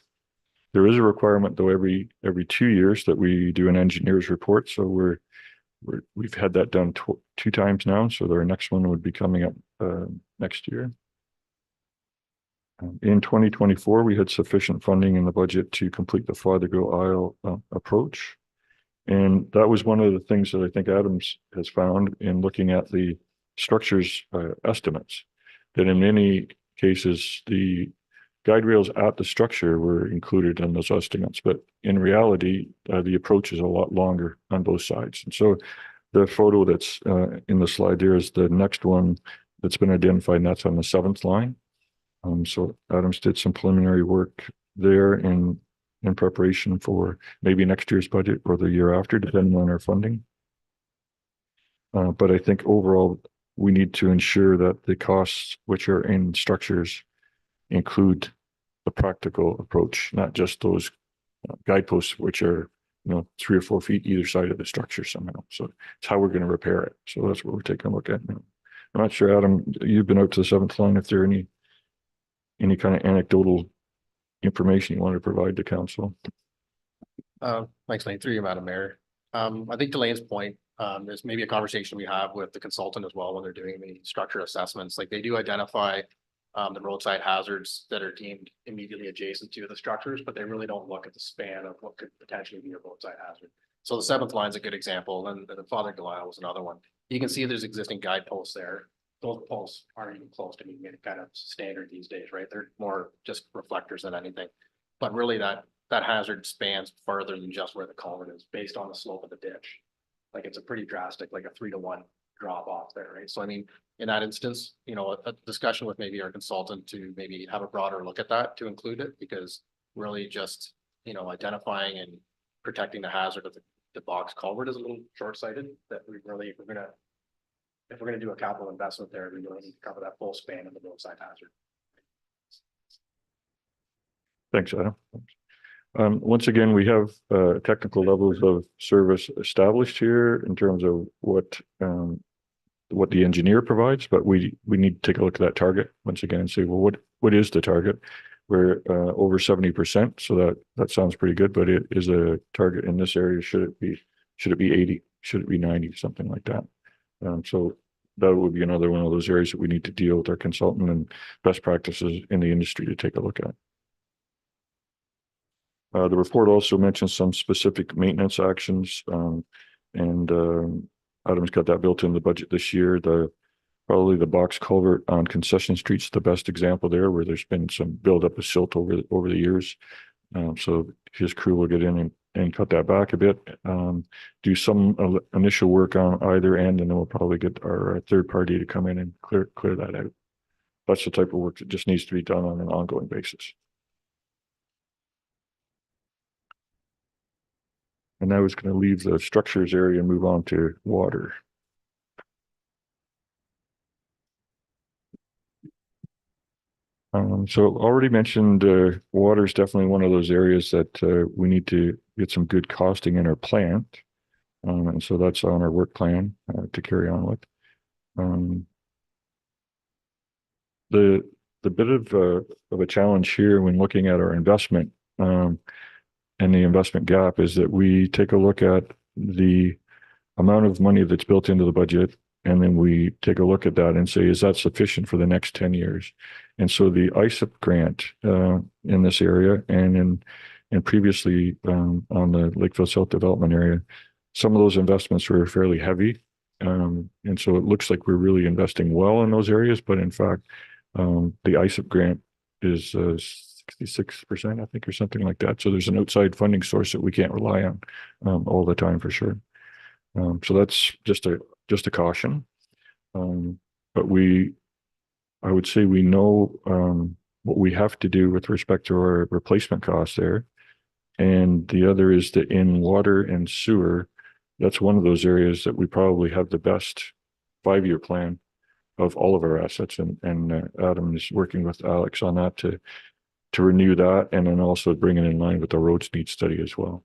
There is a requirement though every 2 years that we do an engineer's report. So we've had that done 2 times now. So our next one would be coming up next year. In 2024, we had sufficient funding in the budget to complete the Fothergill Isle approach. And that was one of the things that I think Adams has found in looking at the structures estimates, that in many cases, the guide rails at the structure were included in those estimates, but in reality, the approach is a lot longer on both sides. And so the photo that's in the slide there is the next one that's been identified, and that's on the 7th line. So Adams did some preliminary work there in preparation for maybe next year's budget or the year after, depending on our funding. But I think overall, we need to ensure that the costs which are in structures include the practical approach, not just those guideposts, which are 3 or 4 feet either side of the structure somehow. So it's how we're going to repair it. So that's what we're taking a look at now. I'm not sure, Adam, you've been out to the 7th line, if there are any kind of anecdotal information you want to provide to council. Thanks, Lane, through you, Madam Mayor. I think to Lane's point, there's maybe a conversation we have with the consultant as well when they're doing the structure assessments. Like they do identify the roadside hazards that are deemed immediately adjacent to the structures, but they really don't look at the span of what could potentially be a roadside hazard. So the 7th line is a good example, and the Fothergill Isle was another one. You can see there's existing guideposts there. Those posts aren't even close to being kind of standard these days, right? They're more just reflectors than anything. But really that hazard spans further than just where the culvert is based on the slope of the ditch. Like it's a pretty drastic, like a 3-to-1 drop off there, right? So I mean, in that instance, a discussion with maybe our consultant to maybe have a broader look at that to include it, because really just, identifying and protecting the hazard of the box culvert is a little short-sighted, that we really, if we're gonna do a capital investment there, we really need to cover that full span of the roadside hazard. Thanks, Adam. Once again, we have technical levels of service established here in terms of what the engineer provides, but we need to take a look at that target once again and say, well, what is the target? We're over 70%, so that sounds pretty good, but it is a target in this area. Should it be 80? Should it be 90? Something like that. So that would be another one of those areas that we need to deal with our consultant and best practices in the industry to take a look at. The report also mentions some specific maintenance actions, and Adam's got that built in the budget this year. Probably the box culvert on Concession Street's the best example there, where there's been some buildup of silt over the years. So his crew will get in and cut that back a bit, do some initial work on either end, and then we'll probably get our third party to come in and clear that out. That's the type of work that just needs to be done on an ongoing basis. And I was going to leave the structures area and move on to water. So already mentioned, water is definitely one of those areas that we need to get some good costing in our plant. And so that's on our work plan to carry on with. The bit of a challenge here when looking at our investment and the investment gap is that we take a look at the amount of money that's built into the budget, and then we take a look at that and say, is that sufficient for the next 10 years? And so the ISIP grant in this area and previously on the Lakeville South Development area, some of those investments were fairly heavy. And so it looks like we're really investing well in those areas, but in fact, the ISIP grant is 66%, I think, or something like that. So there's an outside funding source that we can't rely on all the time for sure. So that's just a caution. But I would say we know what we have to do with respect to our replacement costs there. And the other is that in water and sewer, that's one of those areas that we probably have the best 5-year plan of all of our assets. And Adam is working with Alex on that to renew that, and then also bring it in line with the roads need study as well.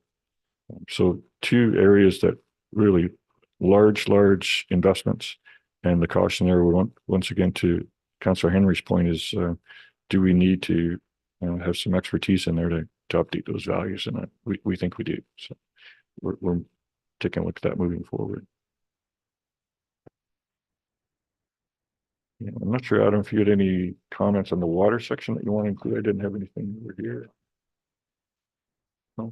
So 2 areas that really large investments, and the caution there, we want, once again, to Councillor Henry's point is, do we need to have some expertise in there to update those values? And we think we do. So we're taking a look at that moving forward. Yeah, I'm not sure, Adam, if you had any comments on the water section that you want to include. I didn't have anything over here. No.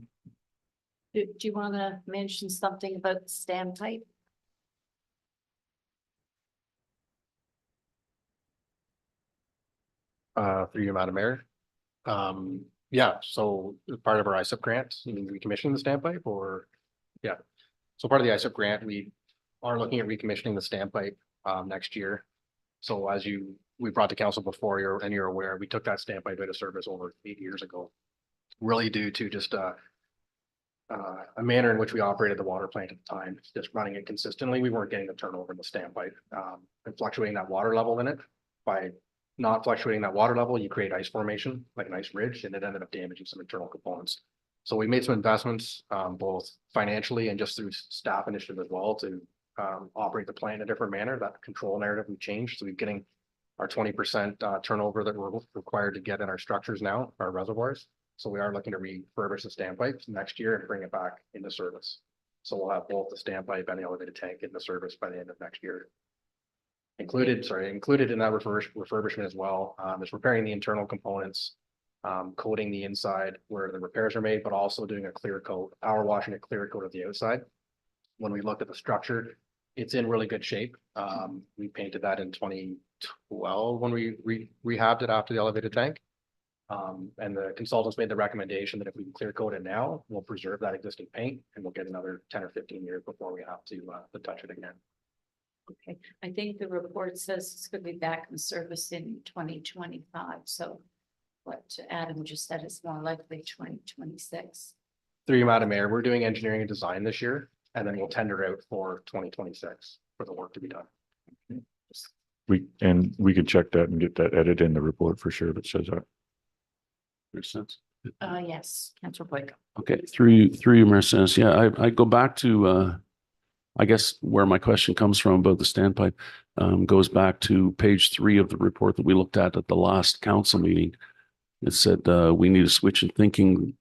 Do you want to mention something about the standpipe? Through you, Madam Mayor. Yeah, so as part of our ISIP grant, you mean recommissioning the standpipe or? Yeah, so part of the ISIP grant, we are looking at recommissioning the standpipe next year. So as we brought to council before, you're aware, we took that standpipe out of service over 8 years ago. Really due to just a manner in which we operated the water plant at the time, just running it consistently. We weren't getting the turnover in the standpipe and fluctuating that water level in it. By not fluctuating that water level, you create ice formation, like an ice ridge, and it ended up damaging some internal components. So we made some investments, both financially and just through staff initiative as well, to operate the plant in a different manner. That control narrative we changed. So we're getting our 20% turnover that we're required to get in our structures now, our reservoirs. So we are looking to refurbish the standpipes next year and bring it back into service. So we'll have both the standpipe and the elevated tank into service by the end of next year. Included in that refurbishment as well is repairing the internal components, coating the inside where the repairs are made, but also doing a clear coat, power washing a clear coat of the outside. When we looked at the structure, it's in really good shape. We painted that in 2012 when we rehabbed it after the elevated tank. And the consultants made the recommendation that if we can clear coat it now, we'll preserve that existing paint and we'll get another 10 or 15 years before we have to touch it again. Okay, I think the report says it's going to be back in service in 2025. So what Adam just said is more likely 2026. Through you, Madam Mayor, we're doing engineering and design this year, and then we'll tender out for 2026 for the work to be done. We could check that and get that edited in the report for sure that says that. Makes sense. Yes, Councillor Boyko. Okay, through you, Mayor Sennis. Yeah, I go back to, I guess where my question comes from about the standpipe goes back to page 3 of the report that we looked at the last council meeting. It said we need a switch in thinking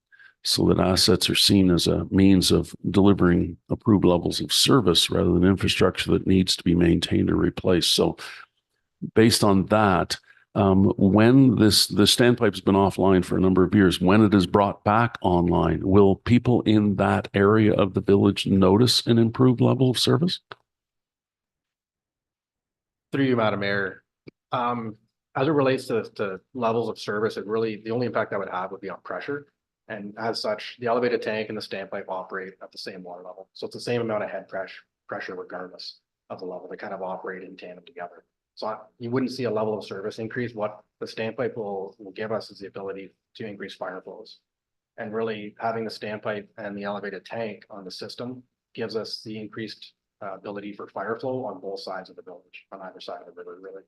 so that assets are seen as a means of delivering approved levels of service rather than infrastructure that needs to be maintained or replaced. So based on that, when the standpipe has been offline for a number of years, when it is brought back online, will people in that area of the village notice an improved level of service? Through you, Madam Mayor, as it relates to levels of service, it really, the only impact that would have would be on pressure. And as such, the elevated tank and the standpipe operate at the same water level. So it's the same amount of head pressure regardless of the level. They kind of operate in tandem together. So you wouldn't see a level of service increase. What the standpipe will give us is the ability to increase fire flows And really having the standpipe and the elevated tank on the system gives us the increased ability for fire flow on both sides of the village, on either side of the river, really.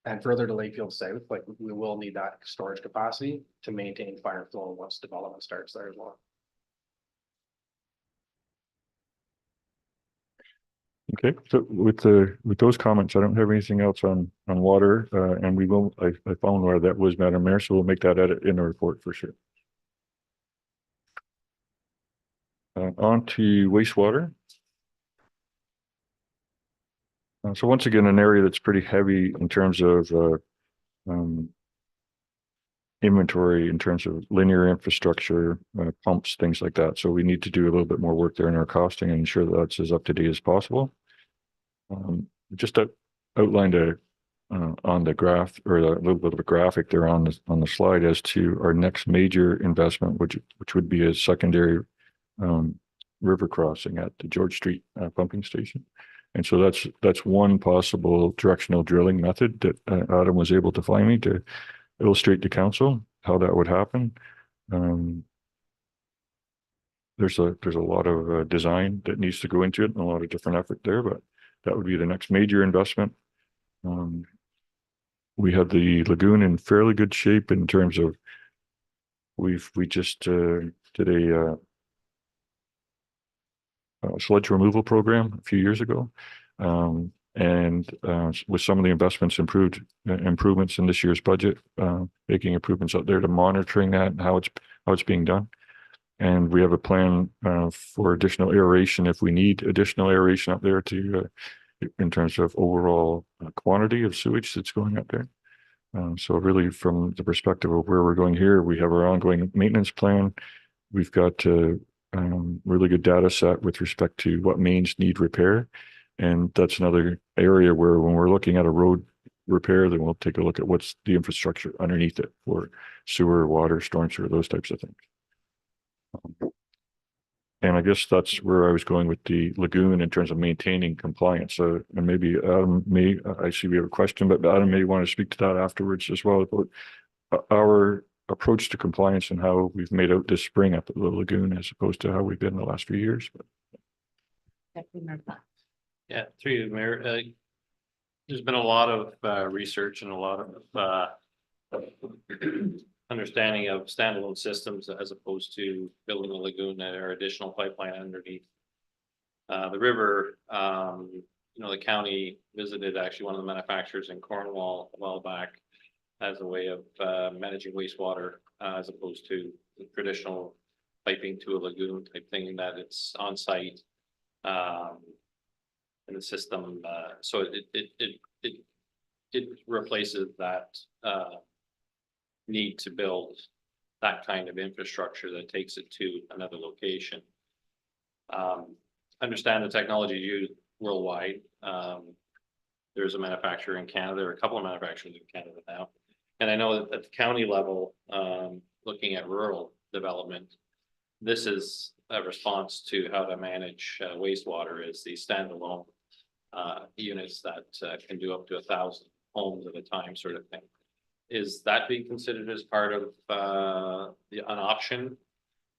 And further to Lakefield South, like we will need that storage capacity to maintain fire flow once development starts there as well. Okay, so with those comments, I don't have anything else on water, and we will, I found where that was, Madam Mayor, so we'll make that edit in the report for sure. On to wastewater. So once again, an area that's pretty heavy in terms of inventory, in terms of linear infrastructure, pumps, things like that. So we need to do a little bit more work there in our costing and ensure that that's as up to date as possible. Just outlined on the graph, or a little bit of a graphic there on the slide as to our next major investment, which would be a secondary river crossing at the George Street pumping station. And so that's one possible directional drilling method that Adam was able to find me to illustrate to council how that would happen. There's a lot of design that needs to go into it and a lot of different effort there, but that would be the next major investment. We have the lagoon in fairly good shape in terms of we just did a sludge removal program a few years ago. And with some of the improvements in this year's budget, making improvements out there to monitoring that and how it's being done. And we have a plan for additional aeration if we need additional aeration up there to in terms of overall quantity of sewage that's going up there. So really from the perspective of where we're going here, we have our ongoing maintenance plan. We've got really good data set with respect to what mains need repair. And that's another area where when we're looking at a road repair, then we'll take a look at what's the infrastructure underneath it for sewer, water, storm sewer, those types of things. And I guess that's where I was going with the lagoon in terms of maintaining compliance. So, and maybe Adam I see we have a question, but Adam may want to speak to that afterwards as well about our approach to compliance and how we've made out this spring up at the lagoon as opposed to how we've been the last few years. Yeah, through you, Mayor. There's been a lot of research and a lot of understanding of standalone systems as opposed to building a lagoon or additional pipeline underneath the river. The county visited actually one of the manufacturers in Cornwall a while back as a way of managing wastewater as opposed to the traditional piping to a lagoon type thing, that it's on site in the system. So it replaces that need to build that kind of infrastructure that takes it to another location. Understand the technology used worldwide. There's a manufacturer in Canada, or a couple of manufacturers in Canada now. And I know that at the county level, looking at rural development, this is a response to how to manage wastewater, is the standalone units that can do up to 1,000 homes at a time, sort of thing. Is that being considered as part of an option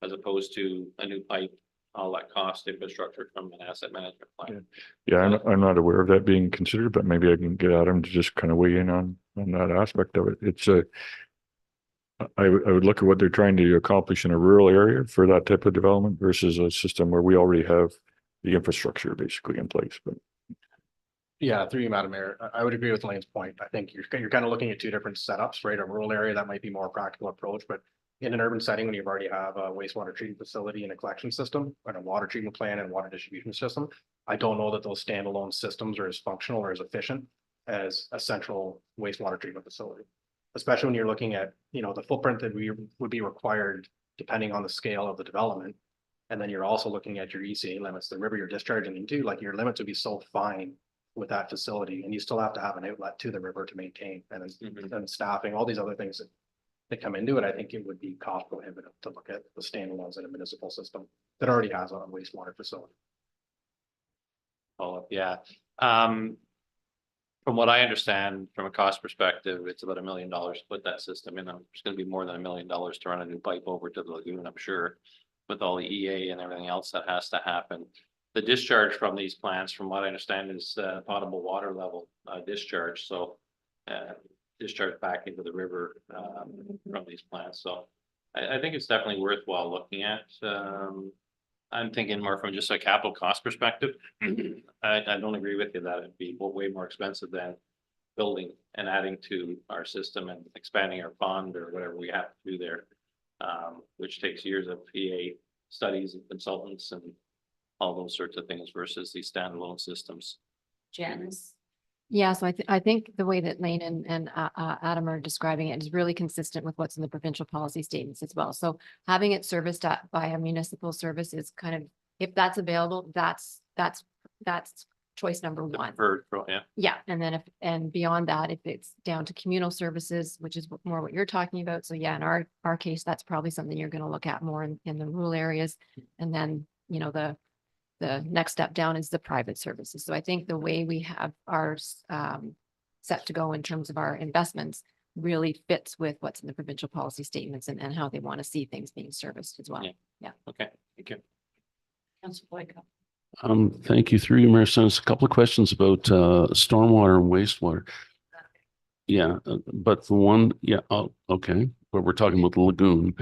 as opposed to a new pipe, all that cost infrastructure from an asset management plan? Yeah, I'm not aware of that being considered, but maybe I can get Adam to just kind of weigh in on that aspect of it. It's I would look at what they're trying to accomplish in a rural area for that type of development versus a system where we already have the infrastructure basically in place. But yeah, through you, Madam Mayor, I would agree with Lane's point. I think you're kind of looking at two different setups, right? A rural area that might be more practical approach, but in an urban setting, when you already have a wastewater treatment facility and a collection system and a water treatment plant and water distribution system, I don't know that those standalone systems are as functional or as efficient as a central wastewater treatment facility. Especially when you're looking at, the footprint that would be required depending on the scale of the development. And then you're also looking at your ECA limits, the river you're discharging into, like your limits would be so fine with that facility, and you still have to have an outlet to the river to maintain, and then staffing, all these other things that come into it. I think it would be cost prohibitive to look at the standalones in a municipal system that already has a wastewater facility. Oh, yeah. From what I understand, from a cost perspective, it's about $1 million to put that system in. It's gonna be more than $1 million to run a new pipe over to the lagoon, I'm sure. With all the EA and everything else that has to happen. The discharge from these plants, from what I understand, is potable water level discharge, so. Discharge back into the river from these plants, so. I think it's definitely worthwhile looking at. I'm thinking more from just a capital cost perspective. I don't agree with you that it'd be way more expensive than building and adding to our system and expanding our pond or whatever we have to do there. Which takes years of PA studies and consultants and all those sorts of things versus these standalone systems. Janice? Yeah, so I think the way that Lane and Adam are describing it is really consistent with what's in the provincial policy statements as well. So having it serviced by a municipal service is kind of, if that's available, that's choice number one. Yeah. Yeah, and then and beyond that, if it's down to communal services, which is more what you're talking about. So yeah, in our case, that's probably something you're going to look at more in the rural areas. And then, the next step down is the private services. So I think the way we have ours set to go in terms of our investments really fits with what's in the provincial policy statements and how they want to see things being serviced as well. Yeah. Okay, thank you. Council Boyko? Thank you. Through you, Mayor Sennis, a couple of questions about stormwater and wastewater. Yeah, but the one, okay, but we're talking about the lagoon.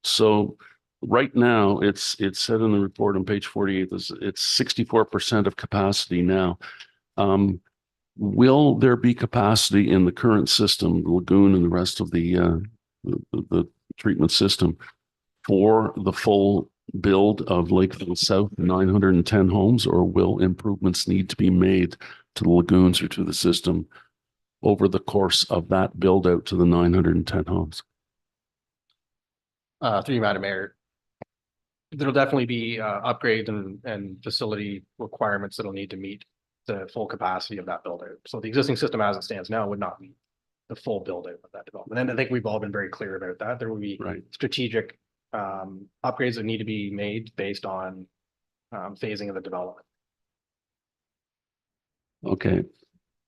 So right now, it's said in the report on page 48, it's 64% of capacity now. Will there be capacity in the current system, the lagoon and the rest of the treatment system for the full build of Lakeville South, 910 homes, or will improvements need to be made to the lagoons or to the system over the course of that build out to the 910 homes? Through you, Madam Mayor. There'll definitely be upgrades and facility requirements that'll need to meet the full capacity of that build out. So the existing system as it stands now would not meet the full build out of that development. And I think we've all been very clear about that. There will be strategic upgrades that need to be made based on phasing of the development. Okay,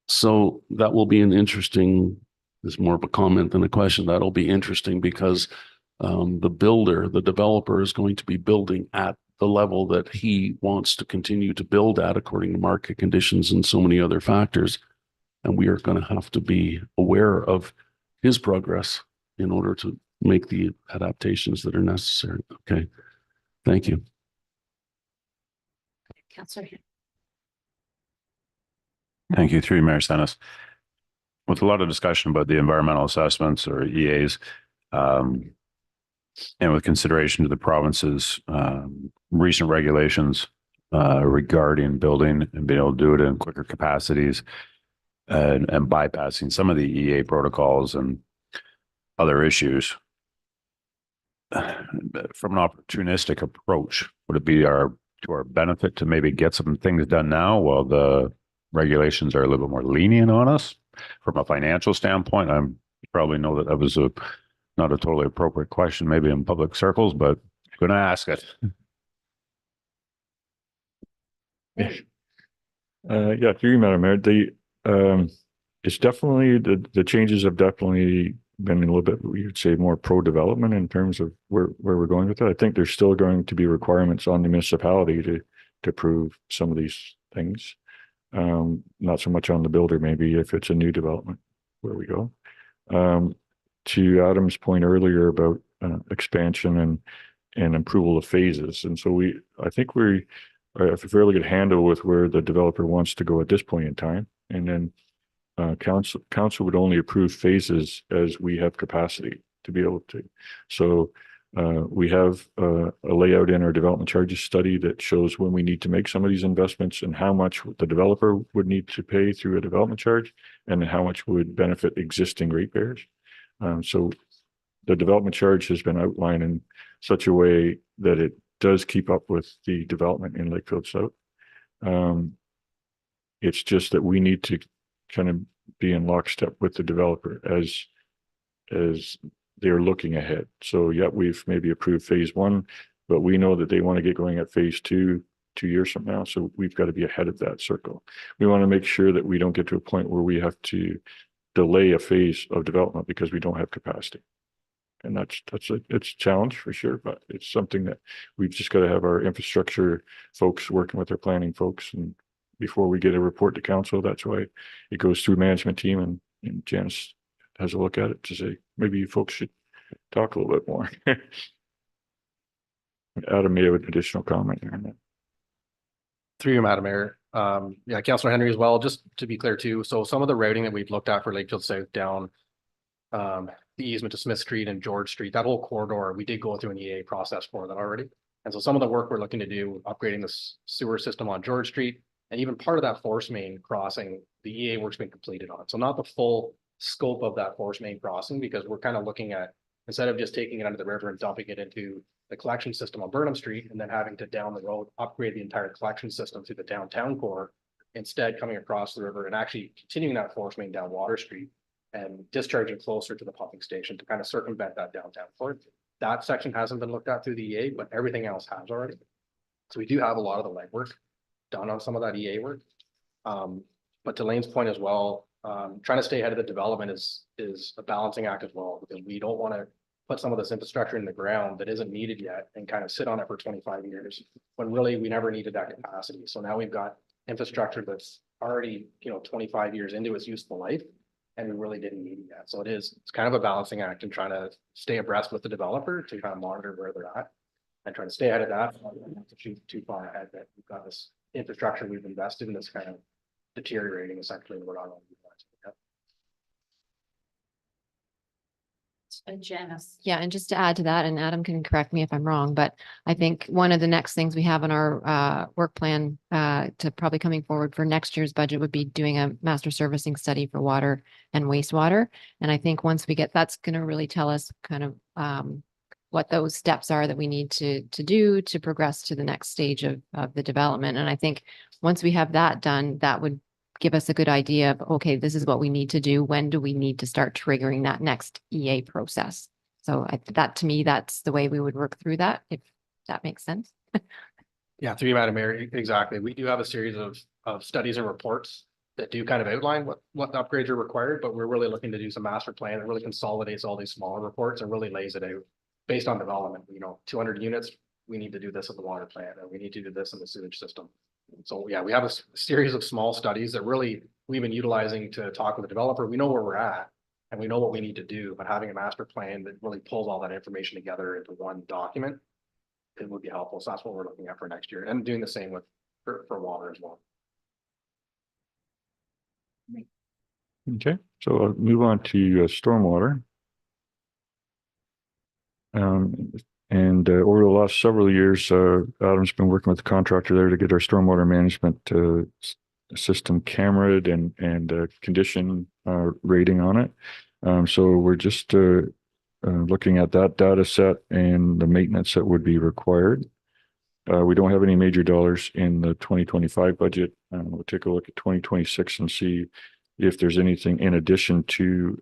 so that will be an interesting, it's more of a comment than a question. That'll be interesting because the developer is going to be building at the level that he wants to continue to build at according to market conditions and so many other factors. And we are going to have to be aware of his progress in order to make the adaptations that are necessary. Okay, thank you. Councillor. Thank you. Through you, Mayor Sennis. With a lot of discussion about the environmental assessments or EAs, and with consideration to the province's recent regulations regarding building and being able to do it in quicker capacities and bypassing some of the EA protocols and other issues, from an opportunistic approach, would it be to our benefit to maybe get some things done now while the regulations are a little bit more lenient on us? From a financial standpoint, you probably know that was not a totally appropriate question, maybe in public circles, but I'm going to ask it. Yeah, through you, Madam Mayor, it's definitely, the changes have definitely been a little bit, we would say, more pro-development in terms of where we're going with it. I think there's still going to be requirements on the municipality to prove some of these things. Not so much on the builder, maybe if it's a new development, where we go. To Adam's point earlier about expansion and approval of phases. And so I think we have a fairly good handle with where the developer wants to go at this point in time. And then council would only approve phases as we have capacity to be able to. So we have a layout in our development charges study that shows when we need to make some of these investments and how much the developer would need to pay through a development charge and how much would benefit existing ratepayers. So the development charge has been outlined in such a way that it does keep up with the development in Lakefield South. It's just that we need to kind of be in lockstep with the developer as they're looking ahead. So yeah, we've maybe approved phase one, but we know that they want to get going at phase two 2 years from now. So we've got to be ahead of that circle. We want to make sure that we don't get to a point where we have to delay a phase of development because we don't have capacity. And it's a challenge for sure, but it's something that we've just got to have our infrastructure folks working with our planning folks. And before we get a report to council, that's why it goes through management team and Janice has a look at it to say, maybe you folks should talk a little bit more. Adam may have an additional comment on that. Through you, Madam Mayor. Yeah, Councillor Henry as well, just to be clear too. So some of the routing that we've looked at for Lakefield South down the easement to Smith Street and George Street, that whole corridor, we did go through an EA process for that already. And so some of the work we're looking to do, upgrading the sewer system on George Street, and even part of that force main crossing, the EA work's been completed on. So not the full scope of that force main crossing, because we're kind of looking at, instead of just taking it under the river and dumping it into the collection system on Burnham Street and then having to down the road, upgrade the entire collection system through the downtown core, instead coming across the river and actually continuing that force main down Water Street and discharging closer to the pumping station to kind of circumvent that downtown core. That section hasn't been looked at through the EA, but everything else has already. So we do have a lot of the legwork done on some of that EA work. But to Lane's point as well, trying to stay ahead of the development is a balancing act as well, because we don't want to put some of this infrastructure in the ground that isn't needed yet and kind of sit on it for 25 years when really we never needed that capacity. So now we've got infrastructure that's already, 25 years into its useful life, and we really didn't need it yet. So it's kind of a balancing act and trying to stay abreast with the developer to kind of monitor where they're at and trying to stay ahead of that. Not to shoot too far ahead that we've got this infrastructure we've invested in that's kind of deteriorating essentially. We're not on. Janice. Yeah, and just to add to that, and Adam can correct me if I'm wrong, but I think one of the next things we have on our work plan to probably coming forward for next year's budget would be doing a master servicing study for water and wastewater. And I think once we get, that's going to really tell us kind of what those steps are that we need to do to progress to the next stage of the development. And I think once we have that done, that would give us a good idea of, okay, this is what we need to do. When do we need to start triggering that next EA process? So that to me, that's the way we would work through that, if that makes sense. Yeah, through you, Madam Mayor, exactly. We do have a series of studies and reports that do kind of outline what upgrades are required, but we're really looking to do some master plan that really consolidates all these smaller reports and really lays it out based on development. 200 units, we need to do this at the water plant, and we need to do this in the sewage system. So yeah, we have a series of small studies that really we've been utilizing to talk with the developer. We know where we're at and we know what we need to do, but having a master plan that really pulls all that information together into one document, it would be helpful. So that's what we're looking at for next year, and doing the same for water as well. Okay, so I'll move on to stormwater. And over the last several years, Adam's been working with the contractor there to get our stormwater management system cameraed and condition rating on it. So we're just looking at that data set and the maintenance that would be required. We don't have any major dollars in the 2025 budget. We'll take a look at 2026 and see if there's anything in addition to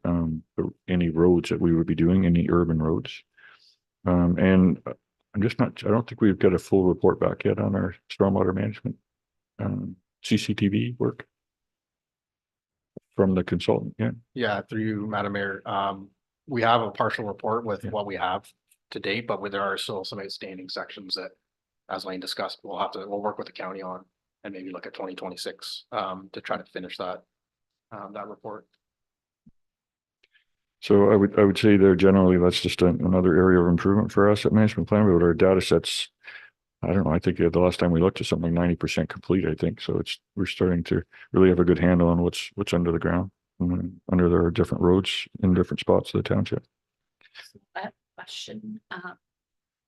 any roads that we would be doing, any urban roads. And I don't think we've got a full report back yet on our stormwater management CCTV work from the consultant. Yeah. Yeah, through you, Madam Mayor. We have a partial report with what we have to date, but there are still some outstanding sections that, as Lane discussed, we'll work with the county on and maybe look at 2026 to try to finish that report. So I would say there generally that's just another area of improvement for us at management plan. But our data sets, I don't know. I think the last time we looked at something like 90% complete. I think so. We're starting to really have a good handle on what's under the ground, under their different roads in different spots of the township. That question.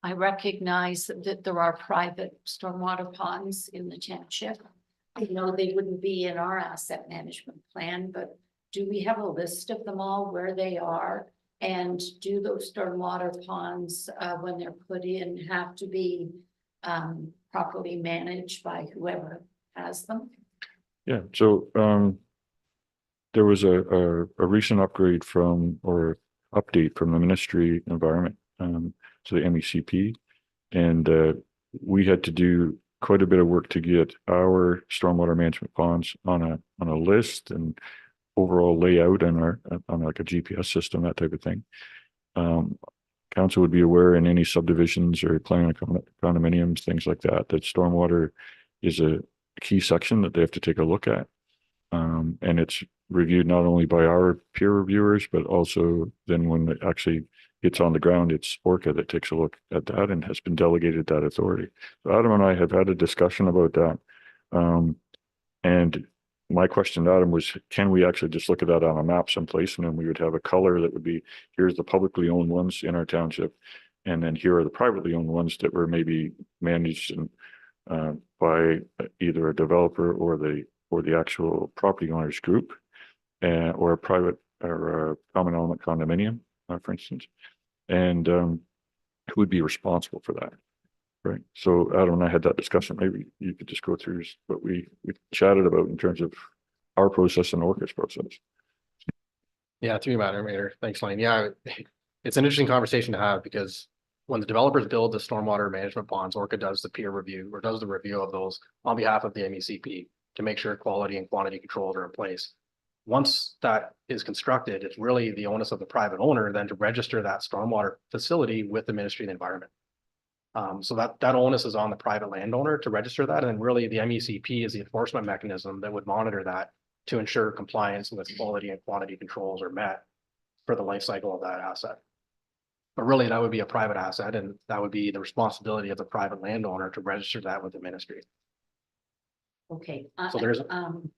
I recognize that there are private stormwater ponds in the township. I know they wouldn't be in our asset management plan, but do we have a list of them all, where they are? And do those stormwater ponds, when they're put in, have to be properly managed by whoever has them? Yeah. So there was a recent upgrade or update from the Ministry of Environment to the MECP, and we had to do quite a bit of work to get our stormwater management ponds on a list and overall layout and on like a GPS system, that type of thing. Council would be aware in any subdivisions or planning condominiums, things like that, that stormwater is a key section that they have to take a look at. And it's reviewed not only by our peer reviewers, but also then when it actually gets on the ground, it's Orca that takes a look at that and has been delegated that authority. So Adam and I have had a discussion about that. And my question to Adam was, can we actually just look at that on a map someplace, and then we would have a color that would be, here's the publicly owned ones in our township, and then here are the privately owned ones that were maybe managed and by either a developer or the actual property owners group, or a private or a common element condominium, for instance, and who would be responsible for that. Right. So Adam and I had that discussion. Maybe you could just go through what we chatted about in terms of our process and Orca's process. Yeah, through you, Madam Mayor. Thanks, Lane. Yeah, it's an interesting conversation to have because when the developers build the stormwater management ponds, Orca does the peer review or does the review of those on behalf of the MECP to make sure quality and quantity controls are in place. Once that is constructed, it's really the onus of the private owner then to register that stormwater facility with the Ministry of the Environment. So that onus is on the private landowner to register that, and really the MECP is the enforcement mechanism that would monitor that to ensure compliance with quality and quantity controls are met for the life cycle of that asset. But really, that would be a private asset, and that would be the responsibility of the private landowner to register that with the ministry. Okay. So there's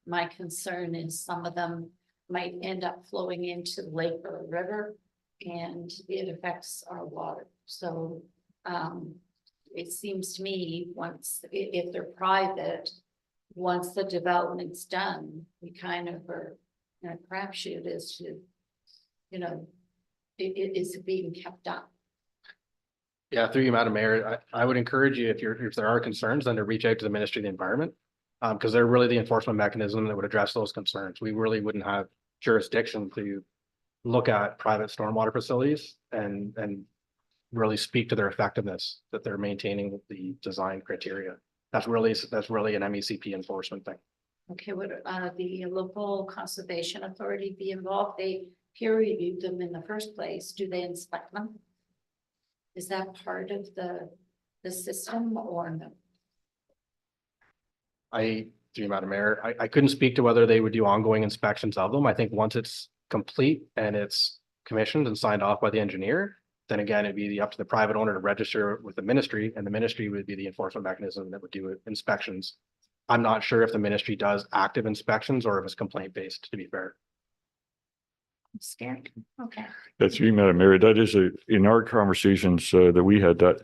my concern is some of them might end up flowing into the lake or the river, and it affects our water. So it seems to me if they're private, once the development's done, we kind of are in a crapshoot as to, is it being kept up? Yeah, through you, Madam Mayor, I would encourage you, if there are concerns, then to reach out to the Ministry of the Environment. Because they're really the enforcement mechanism that would address those concerns. We really wouldn't have jurisdiction to look at private stormwater facilities and really speak to their effectiveness, that they're maintaining the design criteria. That's really an MECP enforcement thing. Okay, would the local conservation authority be involved? They peer reviewed them in the first place. Do they inspect them? Is that part of the system or no? Through you, Madam Mayor, I couldn't speak to whether they would do ongoing inspections of them. I think once it's complete and it's commissioned and signed off by the engineer, then again, it'd be up to the private owner to register with the ministry, and the ministry would be the enforcement mechanism that would do inspections. I'm not sure if the ministry does active inspections or if it's complaint based, to be fair. I'm scared. Okay. That's you, Madam Mayor. That is in our conversations that we had, that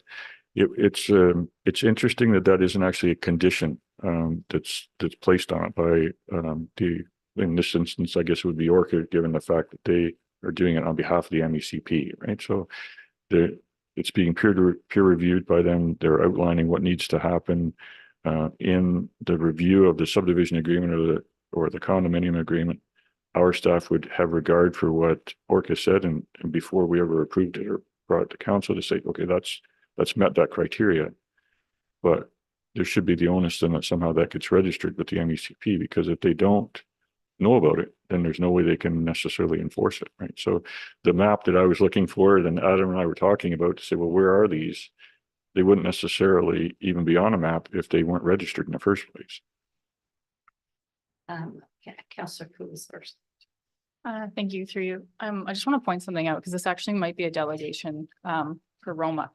it's interesting that isn't actually a condition that's placed on it by in this instance, I guess it would be Orca, given the fact that they are doing it on behalf of the MECP, right? So it's being peer reviewed by them. They're outlining what needs to happen in the review of the subdivision agreement or the condominium agreement. Our staff would have regard for what Orca said, and before we ever approved it or brought it to council to say, okay, that's met that criteria. But there should be the onus then that somehow that gets registered with the MECP, because if they don't know about it, then there's no way they can necessarily enforce it, right? So the map that I was looking for, then Adam and I were talking about to say, well, where are these? They wouldn't necessarily even be on a map if they weren't registered in the first place. Councillor Cool's first. Thank you, through you. I just want to point something out because this actually might be a delegation for Roma.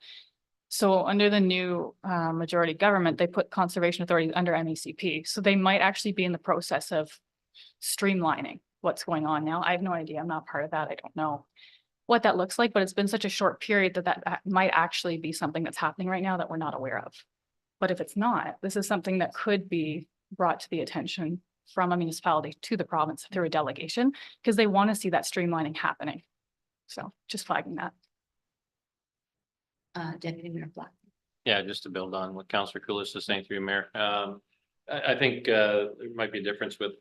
So under the new majority government, they put conservation authorities under MECP. So they might actually be in the process of streamlining what's going on now. I have no idea. I'm not part of that. I don't know what that looks like, but it's been such a short period that might actually be something that's happening right now that we're not aware of. But if it's not, this is something that could be brought to the attention from a municipality to the province through a delegation, because they want to see that streamlining happening. So just flagging that. Deputy Mayor Black. Yeah, just to build on what Councillor Coolidge is saying through Mayor. I think there might be a difference with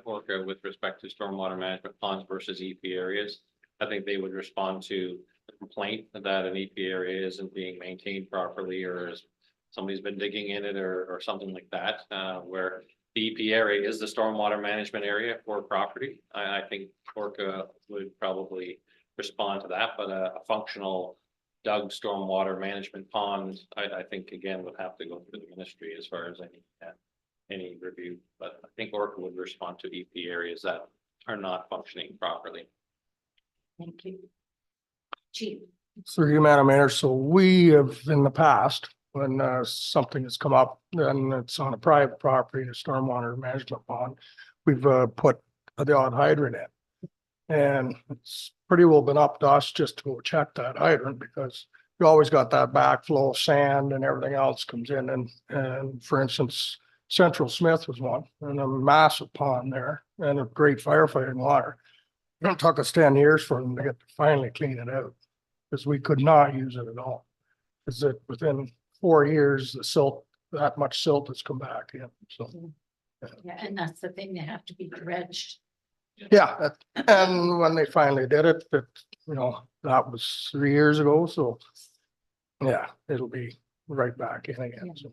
Orca with respect to stormwater management ponds versus EP areas. I think they would respond to a complaint that an EP area isn't being maintained properly or is somebody's been digging in it or something like that, where the EP area is the stormwater management area for property. I think Orca would probably respond to that, but a functional dug stormwater management pond, I think again would have to go through the ministry as far as any review, but I think Orca would respond to EP areas that are not functioning properly. Thank you. Chief. Through you, Madam Mayor. So we have in the past, when something has come up, then it's on a private property, a stormwater management pond, we've put the odd hydrant in. And it's pretty well been up to us just to go check that hydrant because you always got that backflow of sand and everything else comes in. And for instance, Central Smith was one, and a massive pond there and a great firefighting water. It took us 10 years for them to get to finally clean it out because we could not use it at all. Is that within 4 years, the silt, that much silt has come back in, so. Yeah, and that's the thing, they have to be dredged. Yeah, and when they finally did it, that was 3 years ago, so. Yeah, it'll be right back in again, so.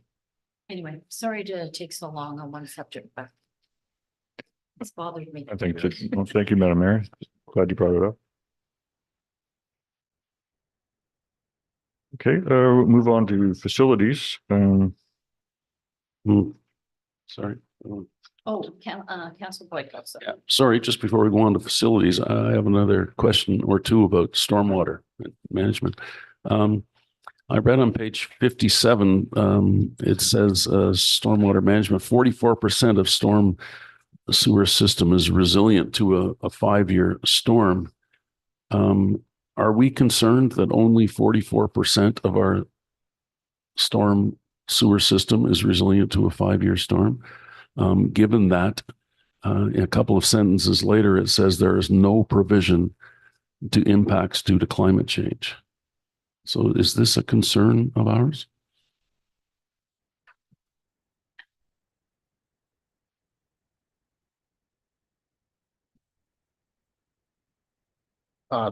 Anyway, sorry to take so long on one subject, but it's bothered me. I think, well, thank you, Madam Mayor. Glad you brought it up. Okay, we'll move on to facilities. Sorry. Oh, Council Boyko, sorry. Yeah, sorry, just before we go on to facilities, I have another question or two about stormwater management. I read on page 57, it says stormwater management, 44% of storm sewer system is resilient to a 5-year storm. Are we concerned that only 44% of our storm sewer system is resilient to a 5-year storm? Given that a couple of sentences later, it says there is no provision to impacts due to climate change. So is this a concern of ours?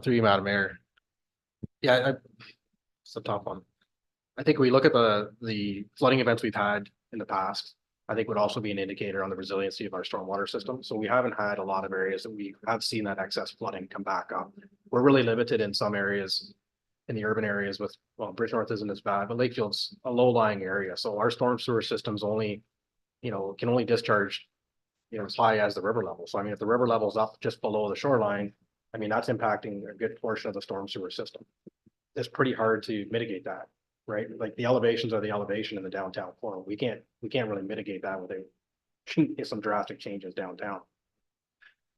Through you, Madam Mayor. Yeah, it's a tough one. I think we look at the flooding events we've had in the past, I think would also be an indicator on the resiliency of our stormwater system. So we haven't had a lot of areas that we have seen that excess flooding come back up. We're really limited in some areas, in the urban areas with, well, Bridgenorth isn't as bad, but Lakefield's a low-lying area. So our storm sewer systems only, can only discharge, as high as the river level. So I mean, if the river level's up just below the shoreline, I mean, that's impacting a good portion of the storm sewer system. It's pretty hard to mitigate that, right? Like the elevations are the elevation in the downtown core. We can't really mitigate that without some drastic changes downtown.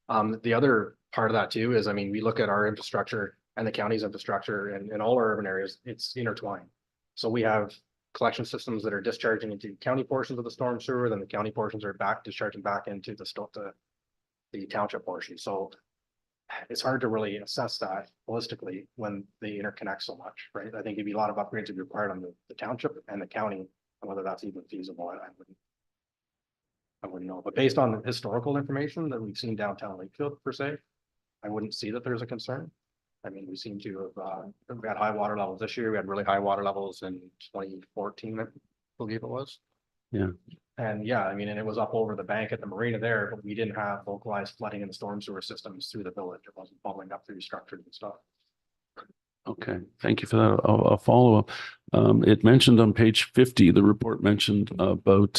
The other part of that too is, I mean, we look at our infrastructure and the county's infrastructure and in all our urban areas, it's intertwined. So we have collection systems that are discharging into county portions of the storm sewer, then the county portions are discharging back into the township portion. So it's hard to really assess that holistically when they interconnect so much, right? I think it'd be a lot of upgrades to be required on the township and the county, and whether that's even feasible, I wouldn't know. But based on the historical information that we've seen downtown Lakefield per se, I wouldn't see that there's a concern. I mean, we seem to have, we had high water levels this year. We had really high water levels in 2014, I believe it was. Yeah. And yeah, I mean, and it was up over the bank at the marina there, but we didn't have localized flooding in the storm sewer systems through the village. It wasn't bubbling up through structures and stuff. Okay, thank you for that. I'll follow up. It mentioned on page 50, the report mentioned about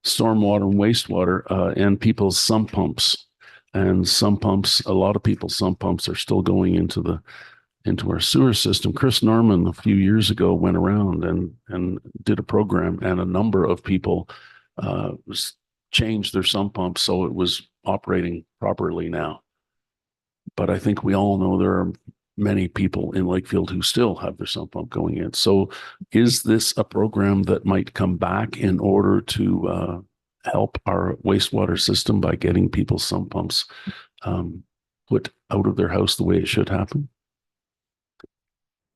stormwater and wastewater and people's sump pumps. And sump pumps, a lot of people's sump pumps are still going into our sewer system. Chris Norman a few years ago went around and did a program, and a number of people changed their sump pumps so it was operating properly now. But I think we all know there are many people in Lakefield who still have their sump pump going in. So is this a program that might come back in order to help our wastewater system by getting people's sump pumps put out of their house the way it should happen?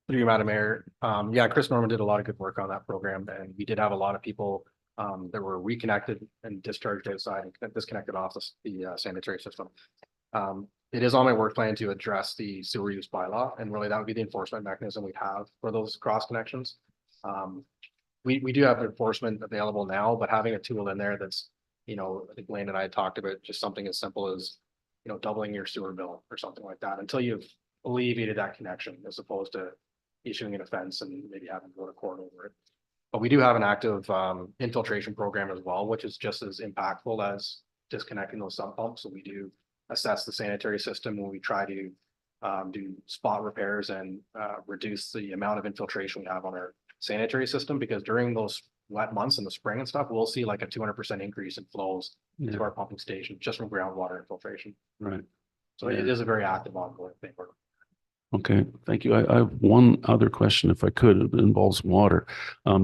Through you, Madam Mayor. Yeah, Chris Norman did a lot of good work on that program, and we did have a lot of people that were reconnected and discharged outside and disconnected off the sanitary system. It is on my work plan to address the sewer use bylaw, and really that would be the enforcement mechanism we have for those cross connections. we do have enforcement available now, but having a tool in there that's, I think Lane and I talked about just something as simple as, doubling your sewer bill or something like that, until you've alleviated that connection, as opposed to issuing an offense and maybe having to go to court over it. But we do have an active infiltration program as well, which is just as impactful as disconnecting those sump pumps. So we do assess the sanitary system when we try to do spot repairs and reduce the amount of infiltration we have on our sanitary system, because during those wet months in the spring and stuff, we'll see like a 200% increase in flows Yeah. to our pumping station just from groundwater infiltration. Right. So it is a very active ongoing thing. Okay, thank you. I have one other question, if I could. It involves water,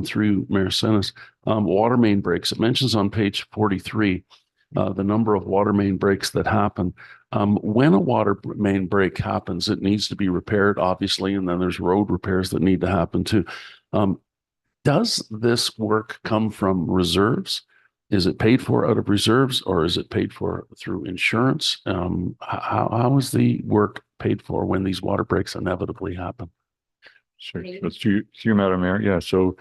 through Mayor Senes. Water main breaks. It mentions on page 43, the number of water main breaks that happen. When a water main break happens, it needs to be repaired, obviously, and then there's road repairs that need to happen too. Does this work come from reserves? Is it paid for out of reserves, or is it paid for through insurance? How is the work paid for when these water breaks inevitably happen? Sure. That's to you, Madam Mayor. Yeah, so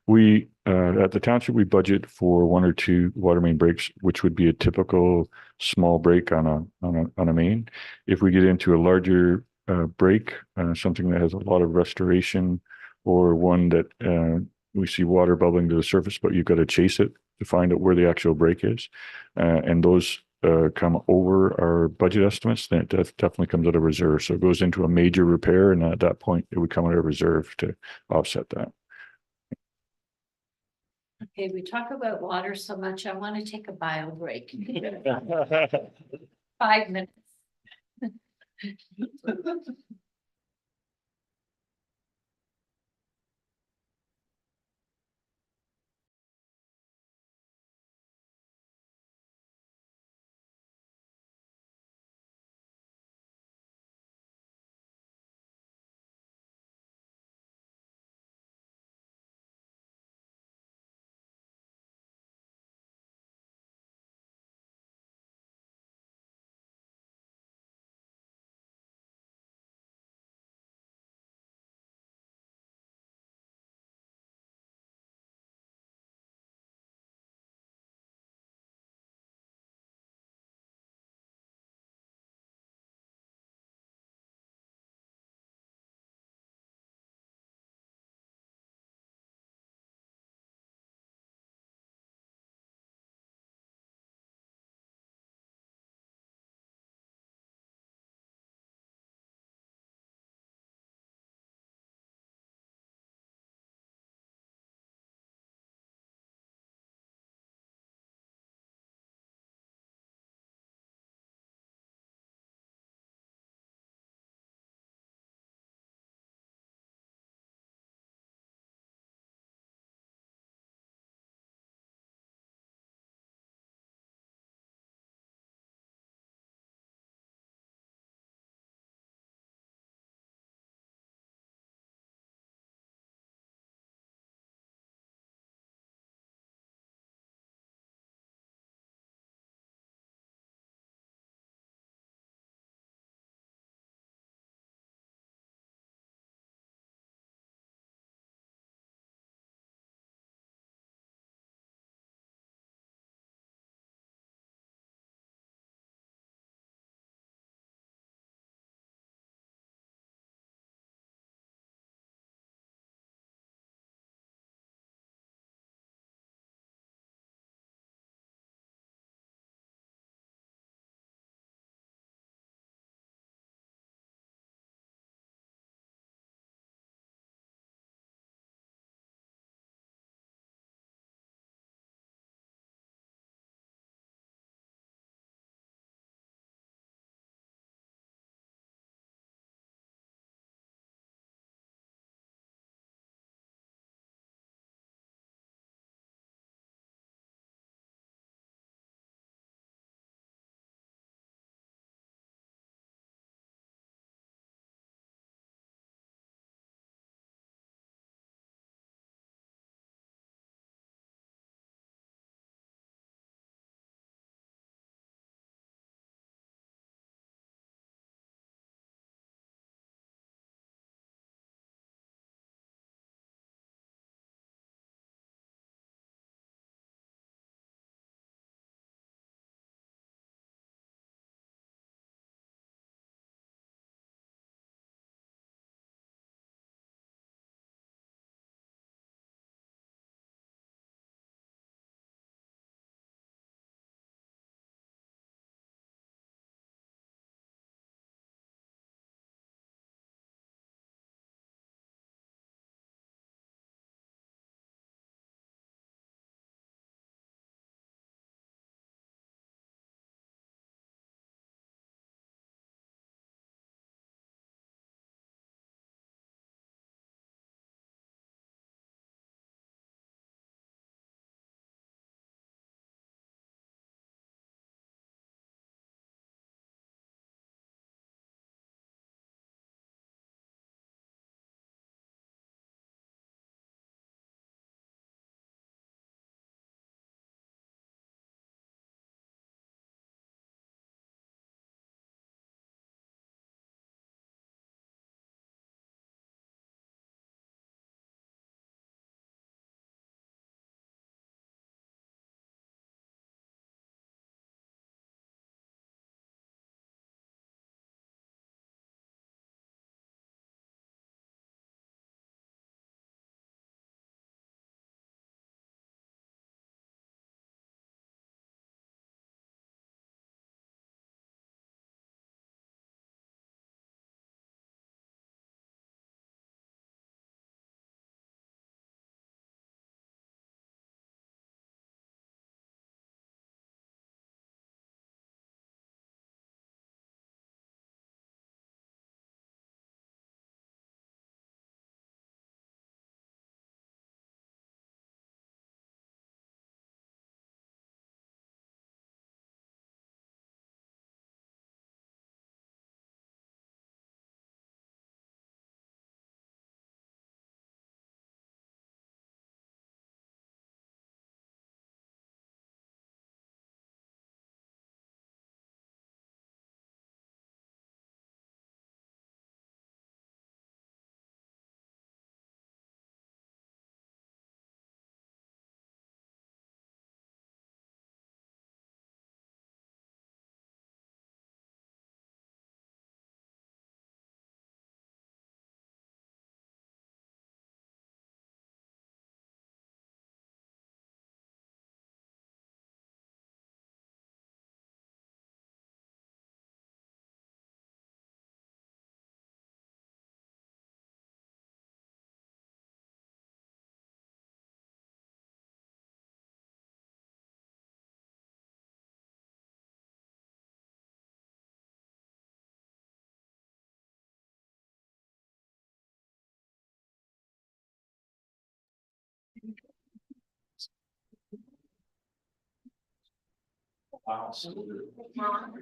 we, at the township, we budget for 1 or 2 water main breaks, which would be a typical small break on a main. If we get into a larger break, something that has a lot of restoration, or one that we see water bubbling to the surface, but you've got to chase it to find out where the actual break is, and those come over our budget estimates, then it definitely comes out of reserve. So it goes into a major repair, and at that point, it would come out of reserve to offset that. Okay, we talk about water so much, I want to take a bio break. 5 minutes.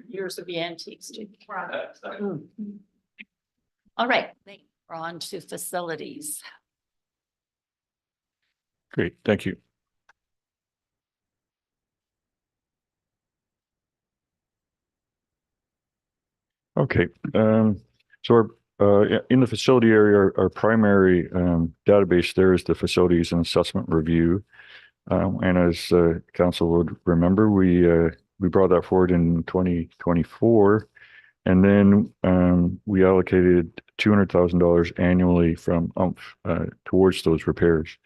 Years of the antiques too. That's like- All right, we're on to facilities. Great, thank you. Okay, so in the facility area, our primary database there is the Facilities and Assessment Review. And as council would remember, we brought that forward in 2024. And then we allocated $200,000 annually from towards those repairs.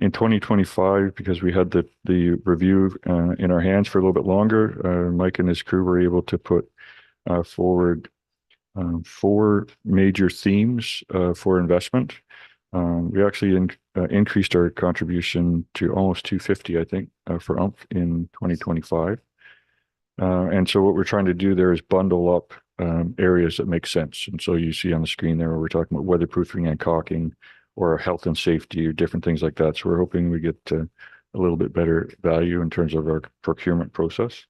In 2025, because we had the review in our hands for a little bit longer, Mike and his crew were able to put forward 4 major themes for investment. We actually increased our contribution to almost 250, I think, for in 2025. And so what we're trying to do there is bundle up areas that make sense. And so you see on the screen there, we're talking about weatherproofing and caulking or health and safety or different things like that. So we're hoping we get a little bit better value in terms of our procurement process.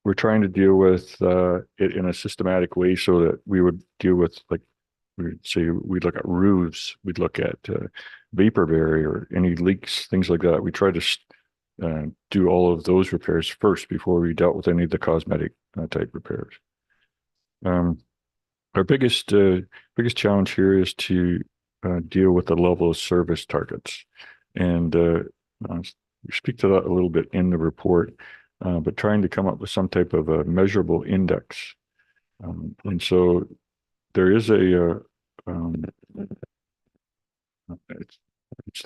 We're trying to deal with it in a systematic way so that we would deal with, like, we'd say we'd look at roofs, we'd look at vapor barrier, any leaks, things like that. We try to do all of those repairs first before we dealt with any of the cosmetic type repairs. Our biggest challenge here is to deal with the level of service targets, and we speak to that a little bit in the report, but trying to come up with some type of a measurable index. And so there is instead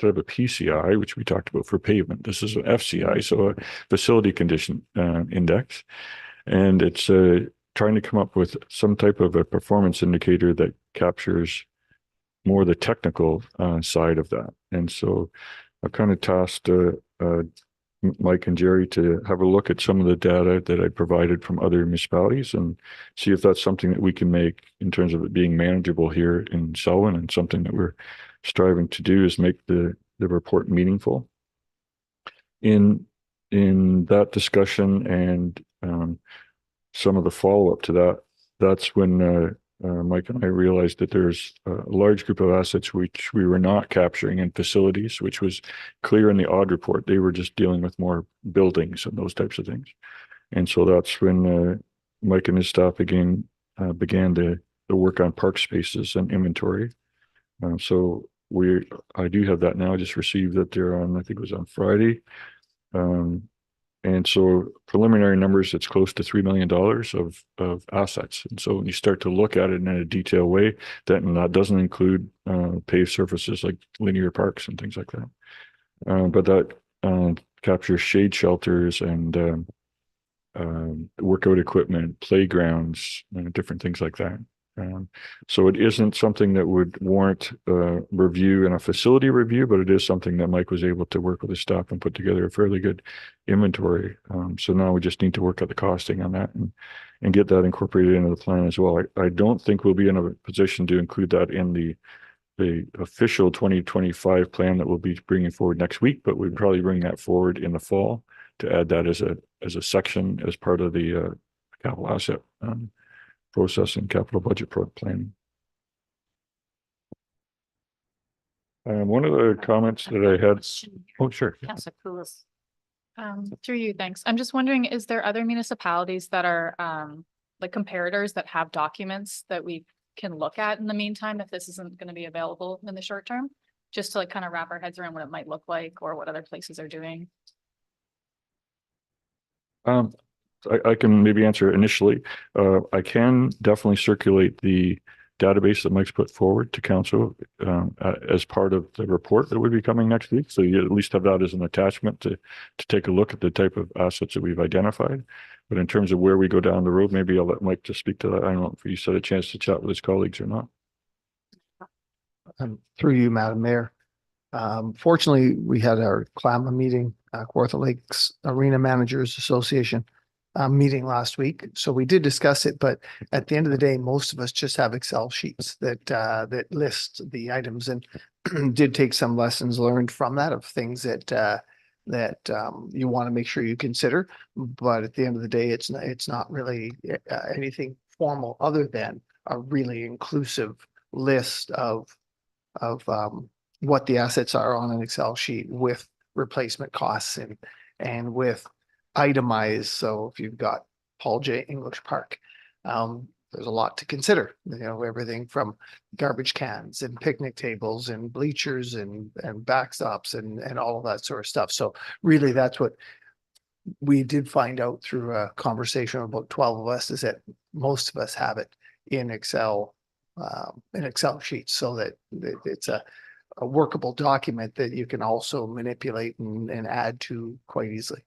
of a PCI, which we talked about for pavement, this is an FCI, so a facility condition index. And it's trying to come up with some type of a performance indicator that captures more the technical side of that. And so I've kind of tasked Mike and Jerry to have a look at some of the data that I provided from other municipalities and see if that's something that we can make in terms of it being manageable here in Selwyn, and something that we're striving to do is make the report meaningful. In that discussion and some of the follow-up to that, that's when Mike and I realized that there's a large group of assets which we were not capturing in facilities, which was clear in the audit report. They were just dealing with more buildings and those types of things. And so that's when Mike and his staff began the work on park spaces and inventory. So I do have that now. I just received that there on, I think it was on Friday. And so preliminary numbers, it's close to $3 million of assets. And so when you start to look at it in a detailed way, that doesn't include paved surfaces like linear parks and things like that. But that captures shade shelters and workout equipment, playgrounds, different things like that. So it isn't something that would warrant review in a facility review, but it is something that Mike was able to work with his staff and put together a fairly good inventory. So now we just need to work out the costing on that and get that incorporated into the plan as well. I don't think we'll be in a position to include that in the official 2025 plan that we'll be bringing forward next week, but we'd probably bring that forward in the fall to add that as a section as part of the capital asset process and capital budget planning. One of the comments that I had. Oh, sure. Councilor Coulis. Through you, thanks. I'm just wondering, is there other municipalities that are like comparators that have documents that we can look at in the meantime, if this isn't going to be available in the short term? Just to like kind of wrap our heads around what it might look like or what other places are doing. I can maybe answer initially. I can definitely circulate the database that Mike's put forward to council as part of the report that would be coming next week. So you at least have that as an attachment to take a look at the type of assets that we've identified. But in terms of where we go down the road, maybe I'll let Mike just speak to that. I don't know if he's had a chance to chat with his colleagues or not. Through you, Madam Mayor. Fortunately, we had our CLAMA meeting, Kawartha Lakes Arena Managers Association meeting last week. So we did discuss it, but at the end of the day, most of us just have Excel sheets that list the items, and did take some lessons learned from that of things that that you want to make sure you consider. But at the end of the day, it's not really anything formal other than a really inclusive list of what the assets are on an Excel sheet with replacement costs and with itemized. So if you've got Paul J. English Park, there's a lot to consider, everything from garbage cans and picnic tables and bleachers and backstops and all of that sort of stuff. So really that's what we did find out through a conversation of about 12 of us, is that most of us have it in Excel sheets, so that it's a workable document that you can also manipulate and add to quite easily.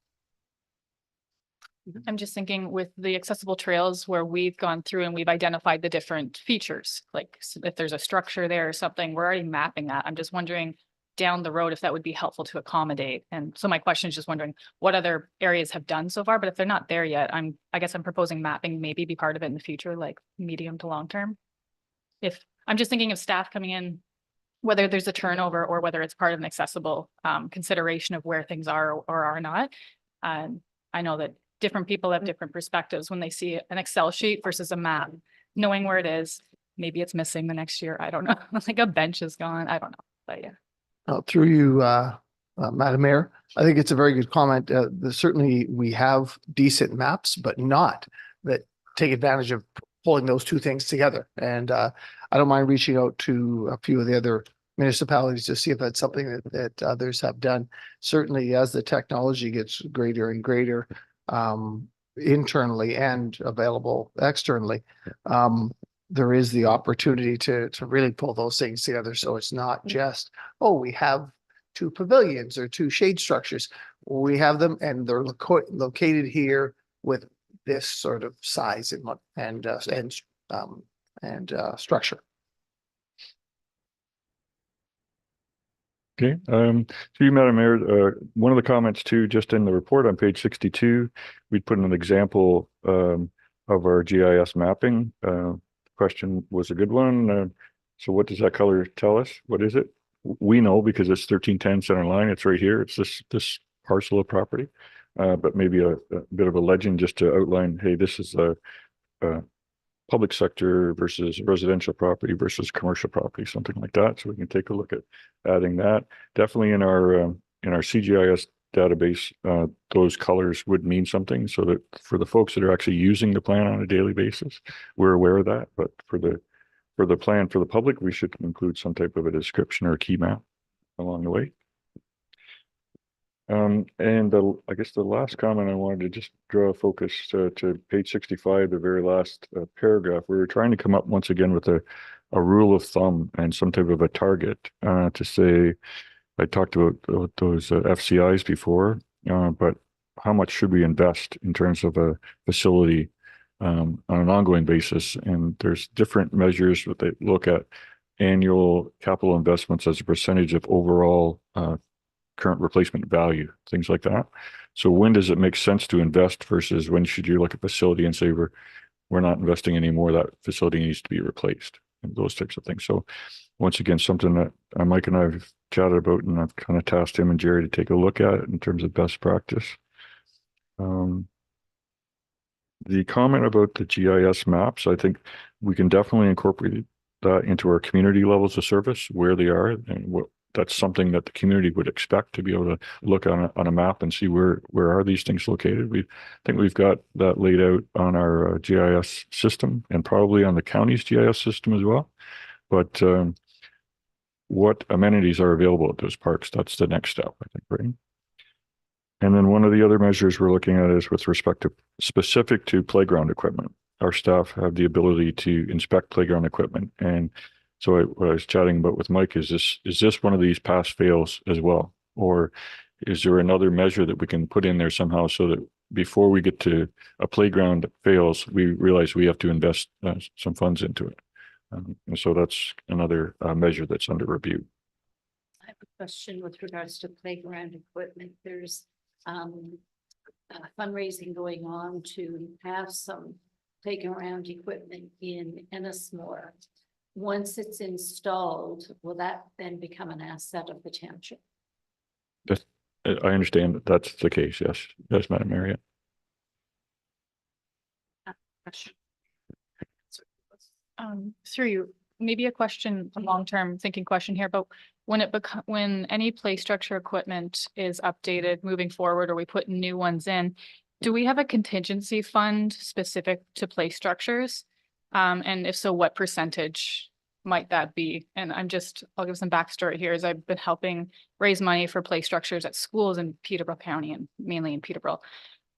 I'm just thinking with the accessible trails where we've gone through and we've identified the different features, like if there's a structure there or something, we're already mapping that. I'm just wondering down the road if that would be helpful to accommodate. And so my question is just wondering what other areas have done so far, but if they're not there yet, I guess I'm proposing mapping maybe be part of it in the future, like medium to long term. If I'm just thinking of staff coming in, whether there's a turnover or whether it's part of an accessible consideration of where things are or are not. I know that different people have different perspectives when they see an Excel sheet versus a map, knowing where it is. Maybe it's missing the next year. I don't know. Like a bench is gone. I don't know, but yeah. Through you, Madam Mayor, I think it's a very good comment. Certainly we have decent maps, but not that take advantage of pulling those two things together. And I don't mind reaching out to a few of the other municipalities to see if that's something that others have done. Certainly as the technology gets greater and greater, internally and available externally, there is the opportunity to really pull those things together. So it's not just, oh, we have 2 pavilions or 2 shade structures. We have them and they're located here with this sort of size and structure. Okay, to you, Madam Mayor, one of the comments too, just in the report on page 62, we put in an example of our GIS mapping. Question was a good one. So what does that color tell us? What is it? We know because it's 1310 center line. It's right here. It's this parcel of property. But maybe a bit of a legend just to outline, hey, this is a public sector versus residential property versus commercial property, something like that. So we can take a look at adding that. Definitely in our CGIS database, those colors would mean something, so that for the folks that are actually using the plan on a daily basis, we're aware of that. But for the plan for the public, we should include some type of a description or a key map along the way. I guess the last comment I wanted to just draw focus to page 65, the very last paragraph. We were trying to come up once again with a rule of thumb and some type of a target to say, I talked about those FCIs before, but how much should we invest in terms of a facility on an ongoing basis? And there's different measures that they look at annual capital investments as a percentage of overall current replacement value, things like that. So when does it make sense to invest versus when should you look at facility and say we're not investing anymore, that facility needs to be replaced, and those types of things. So once again, something that Mike and I have chatted about, and I've kind of tasked him and Jerry to take a look at it in terms of best practice. The comment about the GIS maps, I think we can definitely incorporate that into our community levels of service, where they are, and what that's something that the community would expect to be able to look on a map and see where are these things located. I think we've got that laid out on our GIS system and probably on the county's GIS system as well. But what amenities are available at those parks? That's the next step, I think, right? And then one of the other measures we're looking at is with respect to specific to playground equipment. Our staff have the ability to inspect playground equipment. And so what I was chatting about with Mike is this one of these pass fails as well? Or is there another measure that we can put in there somehow so that before we get to a playground that fails, we realize we have to invest some funds into it? And so that's another measure that's under review. I have a question with regards to playground equipment. There's fundraising going on to have some playground equipment in Ennismore. Once it's installed, will that then become an asset of the township? I understand that that's the case. Yes, yes, Madam Mayor. Through you, maybe a question, a long-term thinking question here, but when any play structure equipment is updated moving forward, or we put new ones in, do we have a contingency fund specific to play structures? And if so, what percentage might that be? And I'll give some backstory here, as I've been helping raise money for play structures at schools in Peterborough County and mainly in Peterborough.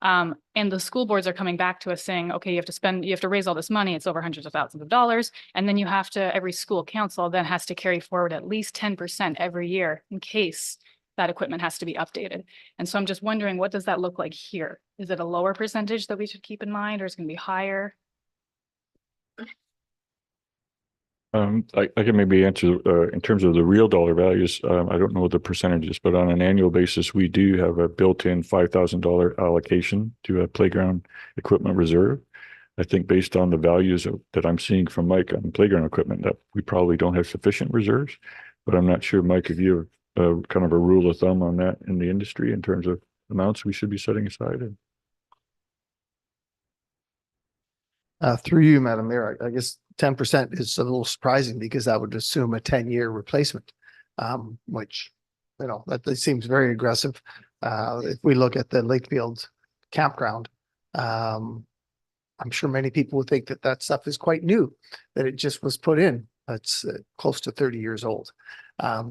And the school boards are coming back to us saying, okay, you have to raise all this money. It's over hundreds of thousands of dollars. And then every school council then has to carry forward at least 10% every year in case that equipment has to be updated. And so I'm just wondering, what does that look like here? Is it a lower percentage that we should keep in mind, or is it going to be higher? I can maybe answer in terms of the real dollar values. I don't know the percentages, but on an annual basis, we do have a built-in $5,000 allocation to a playground equipment reserve. I think based on the values that I'm seeing from Mike on playground equipment, that we probably don't have sufficient reserves. But I'm not sure, Mike, if you have kind of a rule of thumb on that in the industry in terms of amounts we should be setting aside. Through you, Madam Mayor, I guess 10% is a little surprising because that would assume a 10-year replacement, which, that seems very aggressive. If we look at the Lakefield campground, I'm sure many people would think that stuff is quite new, that it just was put in. It's close to 30 years old,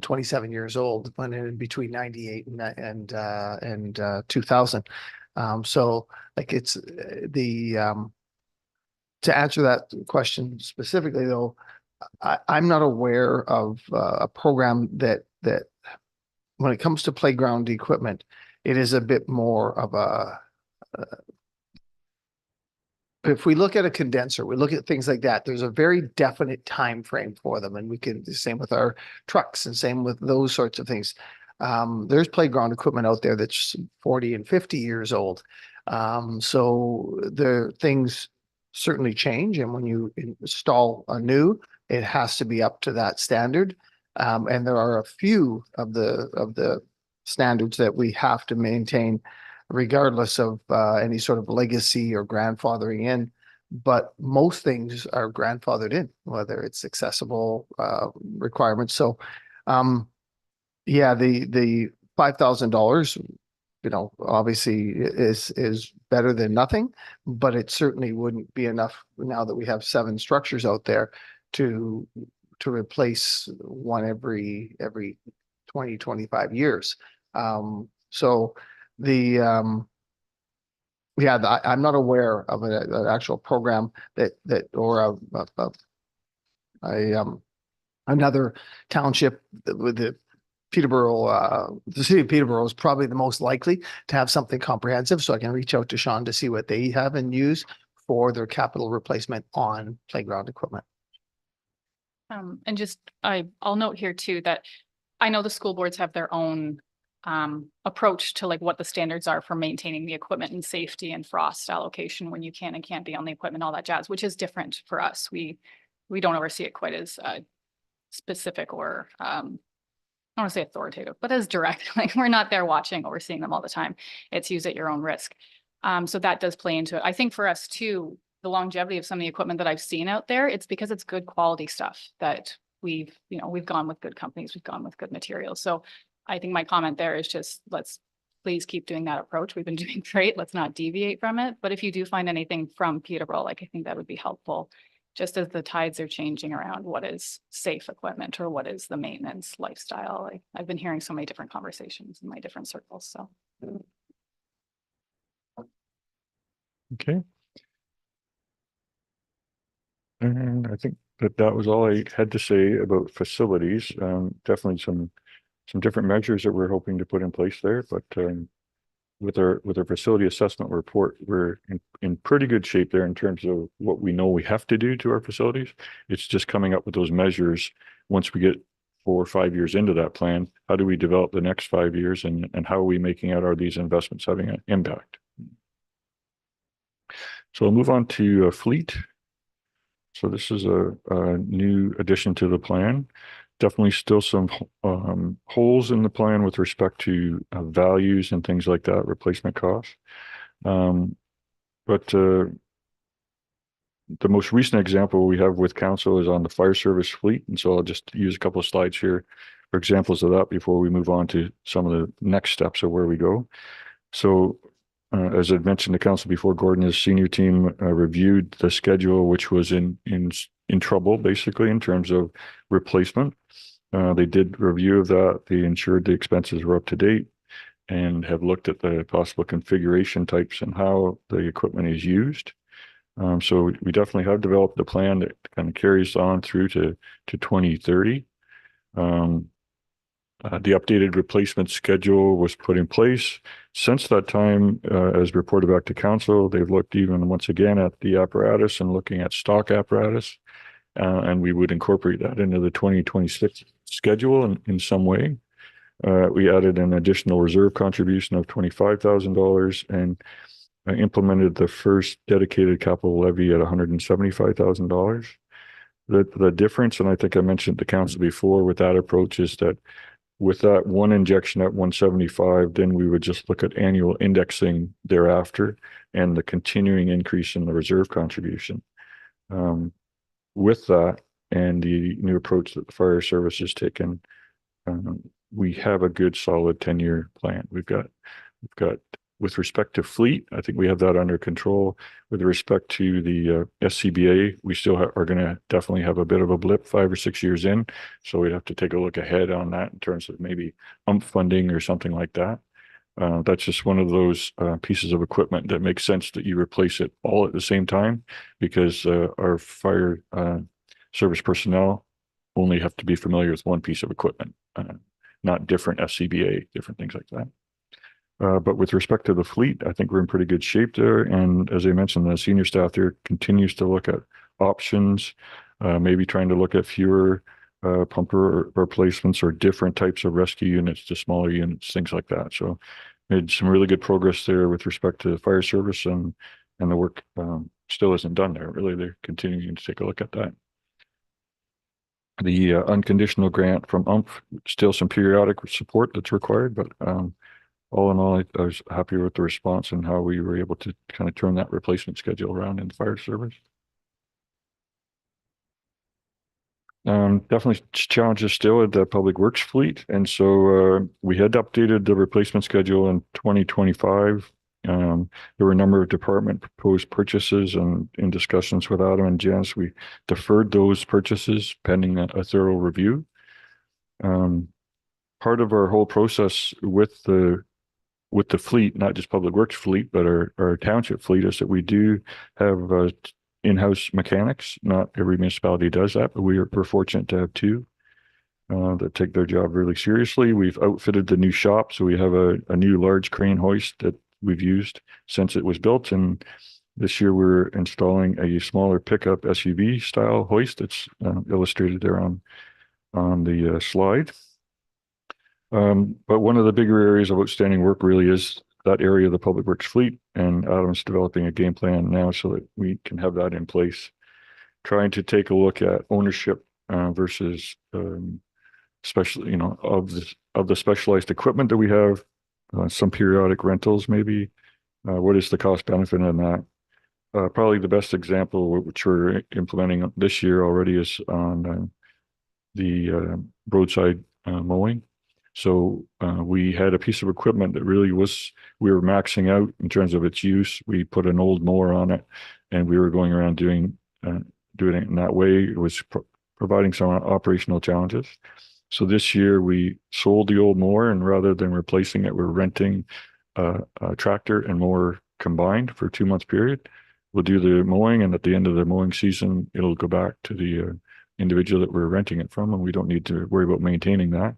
27 years old, when in between 98 and 2000. So like it's to answer that question specifically, though, I'm not aware of a program that when it comes to playground equipment, it is a bit more of a. If we look at a condenser, we look at things like that, there's a very definite time frame for them, and we can the same with our trucks and same with those sorts of things. There's playground equipment out there that's 40 and 50 years old. So the things certainly change, and when you install a new, it has to be up to that standard. And there are a few of the standards that we have to maintain regardless of any sort of legacy or grandfathering in. But most things are grandfathered in, whether it's accessible requirements. So yeah, the $5,000, obviously is better than nothing, but it certainly wouldn't be enough now that we have 7 structures out there to replace one every 20, 25 years. So I'm not aware of an actual program that or another township with the Peterborough, the city of Peterborough is probably the most likely to have something comprehensive. So I can reach out to Sean to see what they have and use for their capital replacement on playground equipment. And just, I'll note here too, that I know the school boards have their own approach to like what the standards are for maintaining the equipment and safety and frost allocation when you can and can't be on the equipment, all that jazz, which is different for us. We don't oversee it quite as specific or I don't want to say authoritative, but as direct. Like we're not there watching, overseeing them all the time. It's use at your own risk. So that does play into it. I think for us too, the longevity of some of the equipment that I've seen out there, it's because it's good quality stuff that we've gone with good companies, we've gone with good materials. So I think my comment there is just, let's please keep doing that approach. We've been doing great. Let's not deviate from it. But if you do find anything from Peterborough, I think that would be helpful. Just as the tides are changing around what is safe equipment or what is the maintenance lifestyle. I've been hearing so many different conversations in my different circles, so. Okay. And I think that was all I had to say about facilities. Definitely some different measures that we're hoping to put in place there, but with our facility assessment report, we're in pretty good shape there in terms of what we know we have to do to our facilities. It's just coming up with those measures. Once we get 4 or 5 years into that plan, how do we develop the next 5 years, and how are we making out, are these investments having an impact? So we'll move on to fleet. So this is a new addition to the plan. definitely still some holes in the plan with respect to values and things like that, replacement costs. But the most recent example we have with council is on the fire service fleet. And so I'll just use a couple of slides here for examples of that before we move on to some of the next steps of where we go. So as I'd mentioned to council before, Gordon, his senior team reviewed the schedule, which was in trouble basically in terms of replacement. They did review of that. They ensured the expenses were up to date and have looked at the possible configuration types and how the equipment is used. So we definitely have developed a plan that kind of carries on through to 2030. The updated replacement schedule was put in place. Since that time, as reported back to council, they've looked even once again at the apparatus and looking at stock apparatus. And we would incorporate that into the 2026 schedule in some way. We added an additional reserve contribution of $25,000 and implemented the first dedicated capital levy at $175,000. The difference, and I think I mentioned to council before with that approach, is that with that one injection at 175, then we would just look at annual indexing thereafter and the continuing increase in the reserve contribution. With that and the new approach that the fire service has taken, we have a good solid 10-year plan. We've got with respect to fleet, I think we have that under control. With respect to the SCBA, we still are going to definitely have a bit of a blip 5 or 6 years in. So we'd have to take a look ahead on that in terms of maybe funding or something like that. That's just one of those pieces of equipment that makes sense that you replace it all at the same time, because our fire service personnel only have to be familiar with one piece of equipment, not different SCBA, different things like that. But with respect to the fleet, I think we're in pretty good shape there. And as I mentioned, the senior staff there continues to look at options, maybe trying to look at fewer pumper replacements or different types of rescue units to smaller units, things like that. So made some really good progress there with respect to the fire service, and the work still isn't done there. Really, they're continuing to take a look at that. The unconditional grant from UMP, still some periodic support that's required, but all in all, I was happy with the response and how we were able to kind of turn that replacement schedule around in the fire service. Definitely challenges still at the public works fleet. And so we had updated the replacement schedule in 2025. There were a number of department proposed purchases, and in discussions with Adam and Janice, we deferred those purchases pending a thorough review. Part of our whole process with the fleet, not just public works fleet, but our township fleet, is that we do have in-house mechanics. Not every municipality does that, but we're fortunate to have two that take their job really seriously. We've outfitted the new shop, so we have a new large crane hoist that we've used since it was built. And this year we're installing a smaller pickup SUV style hoist that's illustrated there on the slide. But one of the bigger areas of outstanding work really is that area of the public works fleet, and Adam's developing a game plan now so that we can have that in place, trying to take a look at ownership versus especially, of the specialized equipment that we have, some periodic rentals maybe. What is the cost benefit in that? Probably the best example, which we're implementing this year already, is on the roadside mowing. So we had a piece of equipment that really we were maxing out in terms of its use. We put an old mower on it, and we were going around doing it in that way. It was providing some operational challenges. So this year we sold the old mower, and rather than replacing it, we're renting a tractor and mower combined for a 2-month period. We'll do the mowing, and at the end of the mowing season, it'll go back to the individual that we're renting it from, and we don't need to worry about maintaining that.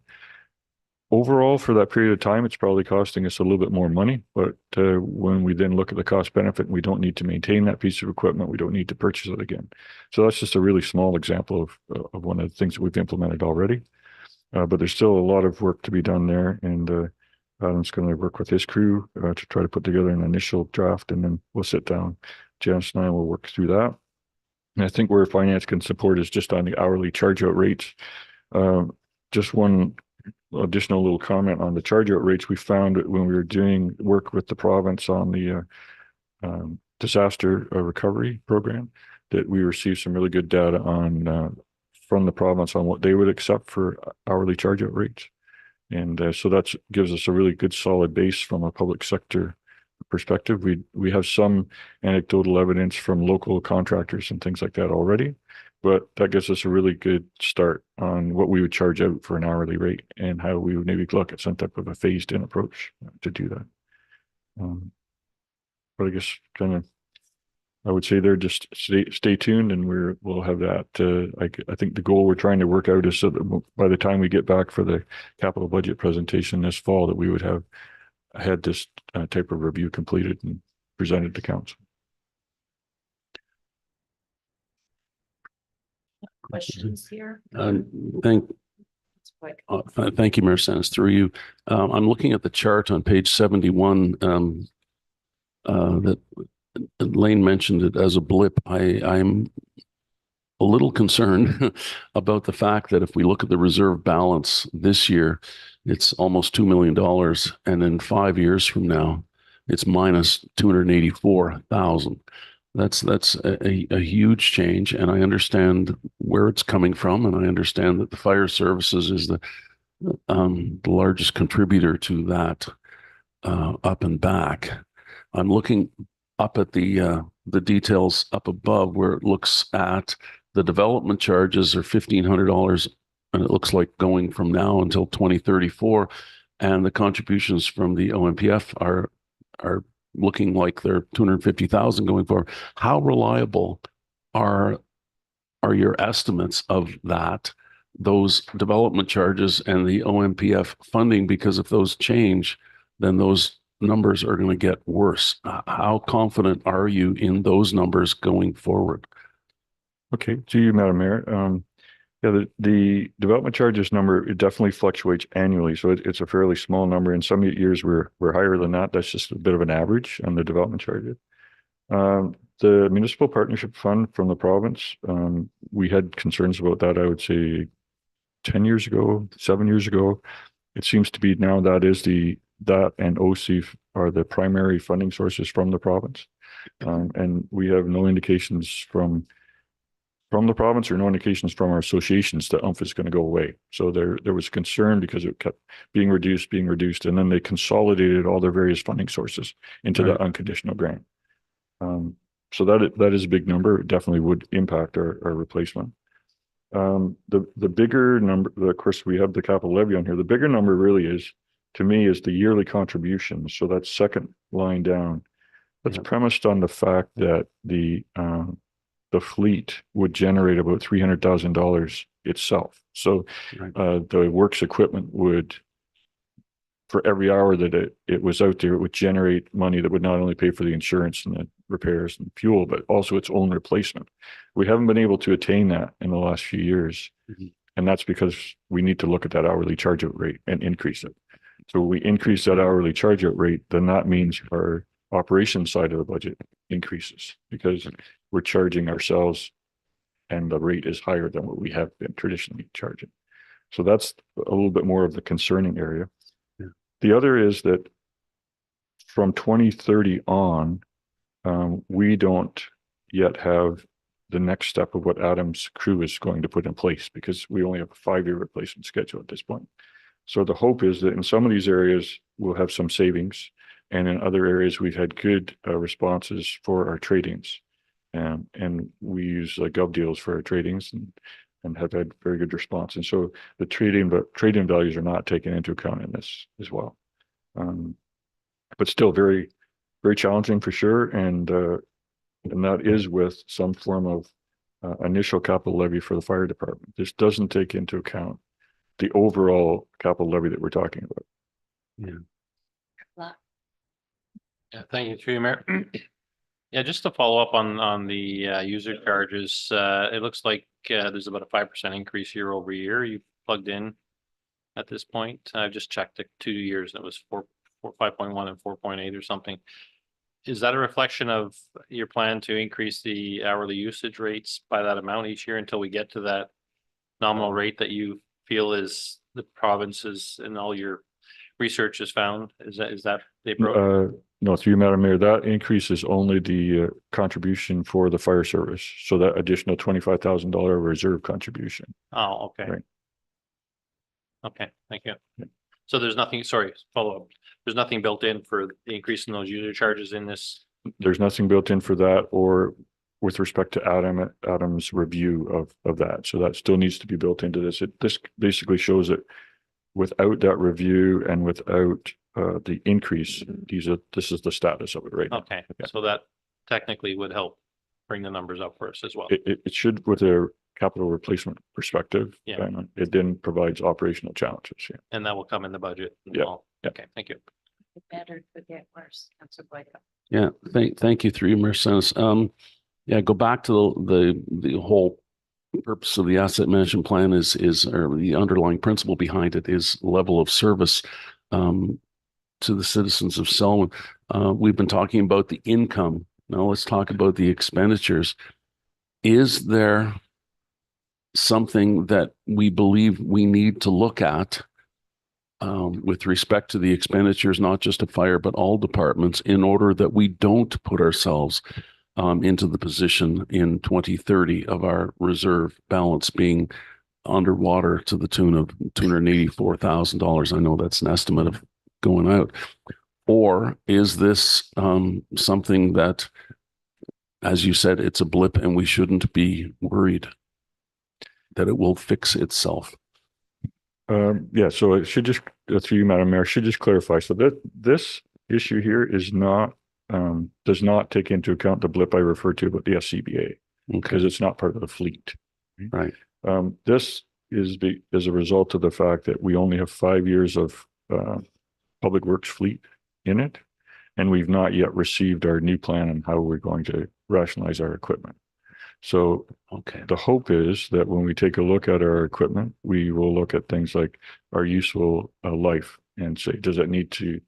Overall, for that period of time, it's probably costing us a little bit more money, but when we then look at the cost benefit, we don't need to maintain that piece of equipment. We don't need to purchase it again. So that's just a really small example of one of the things that we've implemented already. But there's still a lot of work to be done there, and Adam's going to work with his crew to try to put together an initial draft, and then we'll sit down. Janice and I will work through that. And I think where finance can support is just on the hourly charge out rates. Just one additional little comment on the charge out rates. We found that when we were doing work with the province on the disaster recovery program, that we received some really good data on from the province on what they would accept for hourly charge out rates. And so that gives us a really good solid base from a public sector perspective. We have some anecdotal evidence from local contractors and things like that already, but that gives us a really good start on what we would charge out for an hourly rate and how we would maybe look at some type of a phased in approach to do that. But I guess kind of, I would say they're just stay tuned, and we'll have that. I think the goal we're trying to work out is so that by the time we get back for the capital budget presentation this fall, that we would have had this type of review completed and presented to council. Questions here? Thank It's quick. Thank you, Mayor Sanis, through you. I'm looking at the chart on page 71 that Lane mentioned it as a blip. I'm a little concerned about the fact that if we look at the reserve balance this year, it's almost $2 million. And in 5 years from now, it's minus 284,000. That's a huge change. And I understand where it's coming from. And I understand that the fire services is the largest contributor to that up and back. I'm looking up at the details up above where it looks at the development charges are $1,500, and it looks like going from now until 2034, and the contributions from the OMPF are looking like they're 250,000 going forward. How reliable are your estimates of that, those development charges and the OMPF funding? Because if those change, then those numbers are going to get worse. How confident are you in those numbers going forward? Okay, to you, Madam Mayor. Yeah, the development charges number, it definitely fluctuates annually. So it's a fairly small number. In some years we're higher than that. That's just a bit of an average on the development charges. The municipal partnership fund from the province, we had concerns about that, I would say 10 years ago, 7 years ago. It seems to be now that and OCF are the primary funding sources from the province. And we have no indications from the province or no indications from our associations that UMF is going to go away. So there was concern because it kept being reduced, and then they consolidated all their various funding sources into that unconditional grant. So that is a big number. It definitely would impact our replacement. The bigger number, of course, we have the capital levy on here. The bigger number really is, to me, is the yearly contributions. So that second line down, that's premised on the fact that the fleet would generate about $300,000 itself. So the works equipment would, for every hour that it was out there, it would generate money that would not only pay for the insurance and the repairs and fuel, but also its own replacement. We haven't been able to attain that in the last few years. And that's because we need to look at that hourly charge out rate and increase it. So we increase that hourly charge out rate, then that means our operations side of the budget increases because we're charging ourselves and the rate is higher than what we have been traditionally charging. So that's a little bit more of the concerning area. The other is that from 2030 on, we don't yet have the next step of what Adam's crew is going to put in place because we only have a 5-year replacement schedule at this point. So the hope is that in some of these areas, we'll have some savings. And in other areas, we've had good responses for our tradings. And we use GovDeals for our tradings and have had very good response. And so the trading values are not taken into account in this as well. But still very, very challenging for sure. And that is with some form of initial capital levy for the fire department. This doesn't take into account the overall capital levy that we're talking about. Yeah, thank you, through you, Mayor. Yeah, just to follow up on the user charges, it looks like there's about a 5% increase year over year. You plugged in at this point. I've just checked the 2 years. It was 5.1 and 4.8 or something. Is that a reflection of your plan to increase the hourly usage rates by that amount each year until we get to that nominal rate that you feel is the provinces and all your research has found? Is that they broke? No, through you, Madam Mayor, that increase is only the contribution for the fire service. So that additional $25,000 reserve contribution. Oh, okay. Right. Okay, thank you. So there's nothing, sorry, follow up. There's nothing built in for the increase in those user charges in this. There's nothing built in for that or with respect to Adam's review of that. So that still needs to be built into this. This basically shows that without that review and without the increase, this is the status of it right now. Okay, Yeah. so that technically would help bring the numbers up for us as well. It should with a capital replacement perspective. Yeah. And it then provides operational challenges. Yeah. And that will come in the budget. and Yeah, all. yeah. Okay, thank you. Better could get worse. Councilor Boyd. Yeah, thank you through you, Mayor Sennis. Yeah, go back to the whole purpose of the asset management plan is or the underlying principle behind it is level of service to the citizens of Selwyn. We've been talking about the income. Now let's talk about the expenditures. Is there something that we believe we need to look at with respect to the expenditures, not just of fire, but all departments, in order that we don't put ourselves into the position in 2030 of our reserve balance being underwater to the tune of $284,000. I know that's an estimate of going out. Or is this something that, as you said, it's a blip and we shouldn't be worried that it will fix itself? Yeah, so it should just, through you, Madam Mayor, should just clarify. So that this issue here is not, does not take into account the blip I referred to about the SCBA, because it's not part of the fleet. Right. This is as a result of the fact that we only have 5 years of public works fleet in it, and we've not yet received our new plan on how we're going to rationalize our equipment. So the hope is that when we take a look at our equipment, we will look at things like our useful life and say, does it need to,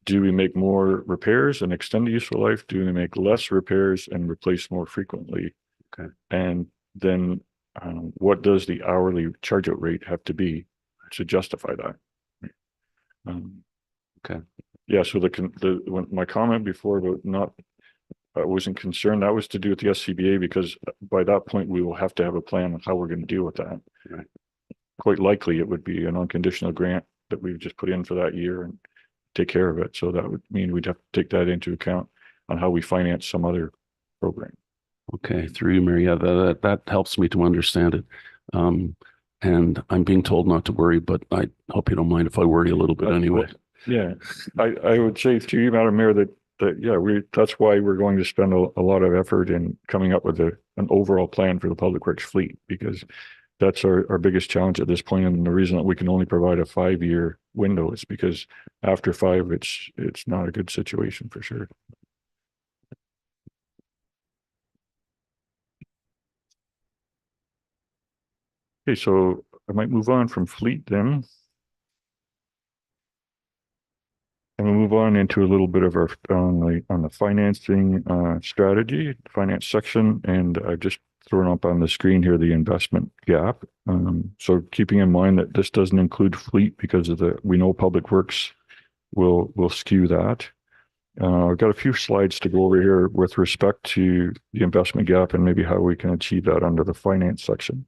do we make more repairs and extend the useful life? Do we make less repairs and replace more frequently? Okay. And then what does the hourly charge out rate have to be to justify that? Okay. Yeah, so when my comment before about not, I wasn't concerned, that was to do with the SCBA, because by that point we will have to have a plan on how we're going to deal with that. Right. Quite likely it would be an unconditional grant that we've just put in for that year and take care of it. So that would mean we'd have to take that into account on how we finance some other program. Okay, through you, Mary. Yeah, that helps me to understand it. And I'm being told not to worry, but I hope you don't mind if I worry a little bit anyway. Yeah, I would say to you, Madam Mayor, that yeah, that's why we're going to spend a lot of effort in coming up with an overall plan for the public works fleet, because that's our biggest challenge at this point. And the reason that we can only provide a 5-year window is because after 5, it's not a good situation for sure. Okay, so I might move on from fleet then. And we'll move on into a little bit of our on the financing strategy, finance section, and I've just thrown up on the screen here the investment gap. So keeping in mind that this doesn't include fleet, because of we know public works will skew that. I've got a few slides to go over here with respect to the investment gap and maybe how we can achieve that under the finance section.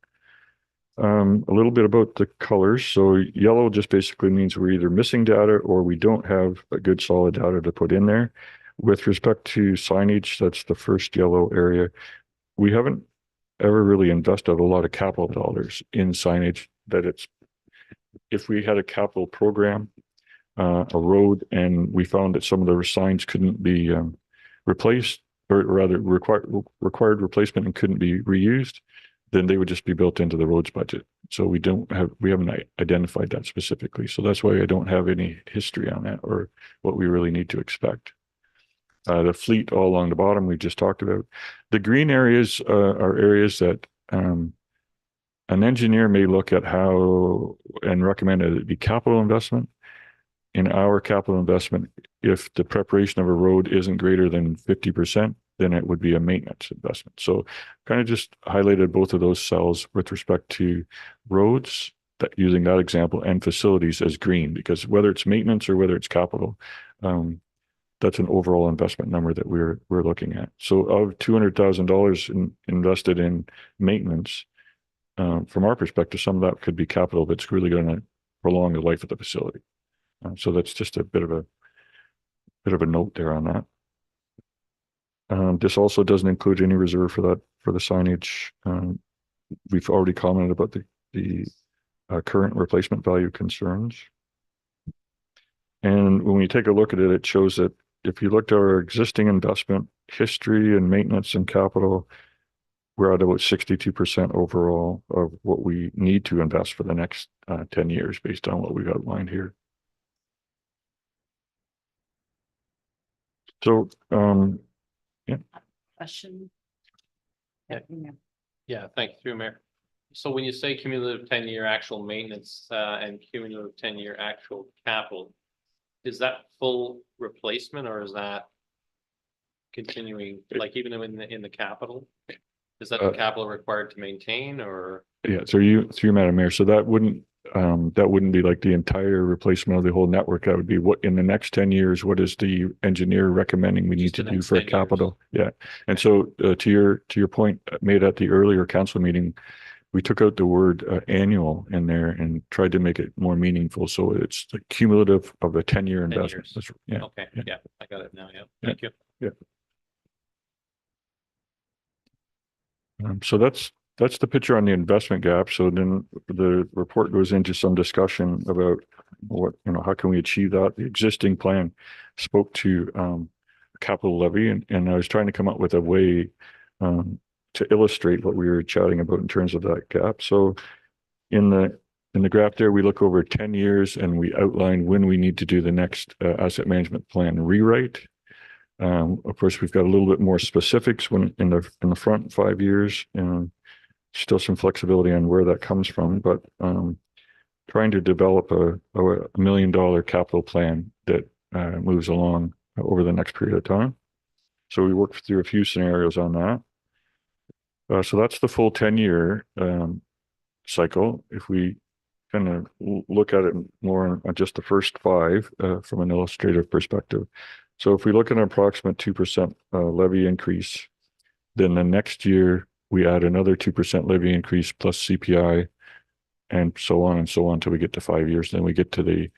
A little bit about the colors. So yellow just basically means we're either missing data or we don't have a good solid data to put in there. With respect to signage, that's the first yellow area. We haven't ever really invested a lot of capital dollars in signage. If we had a capital program, a road, and we found that some of the signs couldn't be replaced, or rather required replacement and couldn't be reused, then they would just be built into the roads budget. So we haven't identified that specifically. So that's why I don't have any history on that or what we really need to expect. The fleet all along the bottom, we just talked about. The green areas are areas that an engineer may look at how and recommend that it be capital investment. In our capital investment, if the preparation of a road isn't greater than 50%, then it would be a maintenance investment. So kind of just highlighted both of those cells with respect to roads that using that example and facilities as green, because whether it's maintenance or whether it's capital, that's an overall investment number that we're looking at. So of $200,000 invested in maintenance, from our perspective, some of that could be capital that's really going to prolong the life of the facility. So that's just a bit of a note there on that. This also doesn't include any reserve for the signage. We've already commented about the current replacement value concerns. And when we take a look at it, it shows that if you looked at our existing investment history and maintenance and capital, we're at about 62% overall of what we need to invest for the next 10 years based on what we've outlined here. So, Question. Yeah, thank you, through Mayor. So when you say cumulative 10-year actual maintenance and cumulative 10-year actual capital, is that full replacement or is that continuing, like even in the capital? Is that the capital required to maintain or? Yeah, so through Madam Mayor, so that wouldn't be like the entire replacement of the whole network. That would be what in the next 10 years, what is the engineer recommending we need to do for capital? Yeah. And so to your point made at the earlier council meeting, we took out the word annual in there and tried to make it more meaningful. So it's the cumulative of the 10-year investment. Yeah. Okay, yeah, I got it now. Yeah, Yeah. thank you. Yeah. So that's the picture on the investment gap. So then the report goes into some discussion about what, how can we achieve that? The existing plan spoke to capital levy, and I was trying to come up with a way to illustrate what we were chatting about in terms of that gap. So in the graph there, we look over 10 years and we outline when we need to do the next asset management plan rewrite. Of course, we've got a little bit more specifics when in the front 5 years, and still some flexibility on where that comes from, but trying to develop a $1 million capital plan that moves along over the next period of time. So we worked through a few scenarios on that. So that's the full 10-year cycle. If we kind of look at it more on just the first 5 from an illustrative perspective. So if we look at an approximate 2% levy increase, then the next year we add another 2% levy increase plus CPI and so on until we get to 5 years. Then we get to the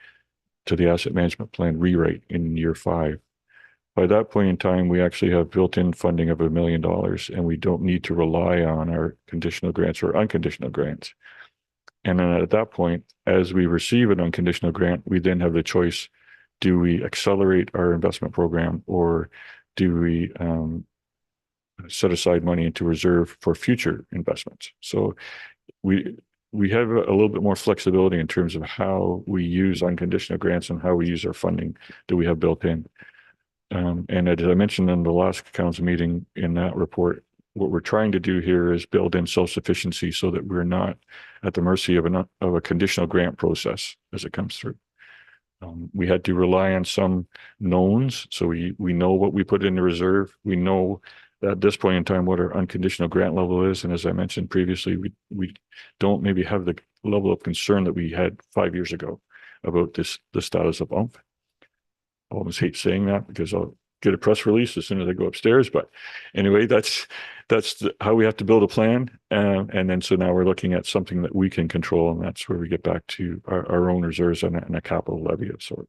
asset management plan rewrite in year 5. By that point in time, we actually have built-in funding of $1 million, and we don't need to rely on our conditional grants or unconditional grants. And then at that point, as we receive an unconditional grant, we then have the choice: do we accelerate our investment program, or do we set aside money into reserve for future investments? So we have a little bit more flexibility in terms of how we use unconditional grants and how we use our funding that we have built in. And as I mentioned in the last council meeting in that report, what we're trying to do here is build in self-sufficiency so that we're not at the mercy of a conditional grant process as it comes through. We had to rely on some knowns, so we know what we put in the reserve. We know at this point in time what our unconditional grant level is, and as I mentioned previously, we don't maybe have the level of concern that we had 5 years ago about the status of UMP. I always hate saying that because I'll get a press release as soon as I go upstairs. But anyway, that's how we have to build a plan. And then so now we're looking at something that we can control, and that's where we get back to our own reserves and a capital levy of sort.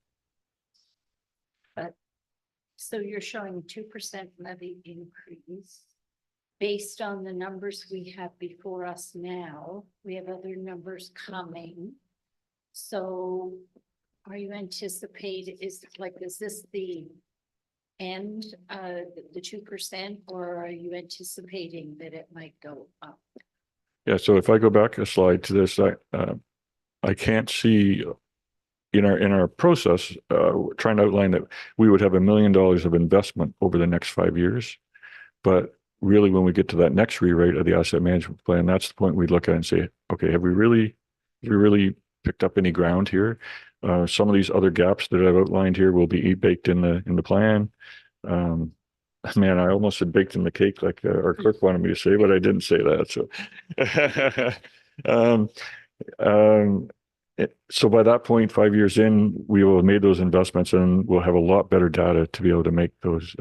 So you're showing 2% levy increase. Based on the numbers we have before us now, we have other numbers coming. So are you anticipating, is this the end, the 2%, or are you anticipating that it might go up? Yeah, so if I go back a slide to this, I can't see in our process, trying to outline that we would have $1 million of investment over the next 5 years. But really, when we get to that next rewrite of the asset management plan, that's the point we'd look at and say, okay, have we really picked up any ground here? Some of these other gaps that I've outlined here will be baked in the plan. Man, I almost said baked in the cake, like our clerk wanted me to say, but I didn't say that. So, So by that point, 5 years in, we will have made those investments and we'll have a lot better data to be able to make those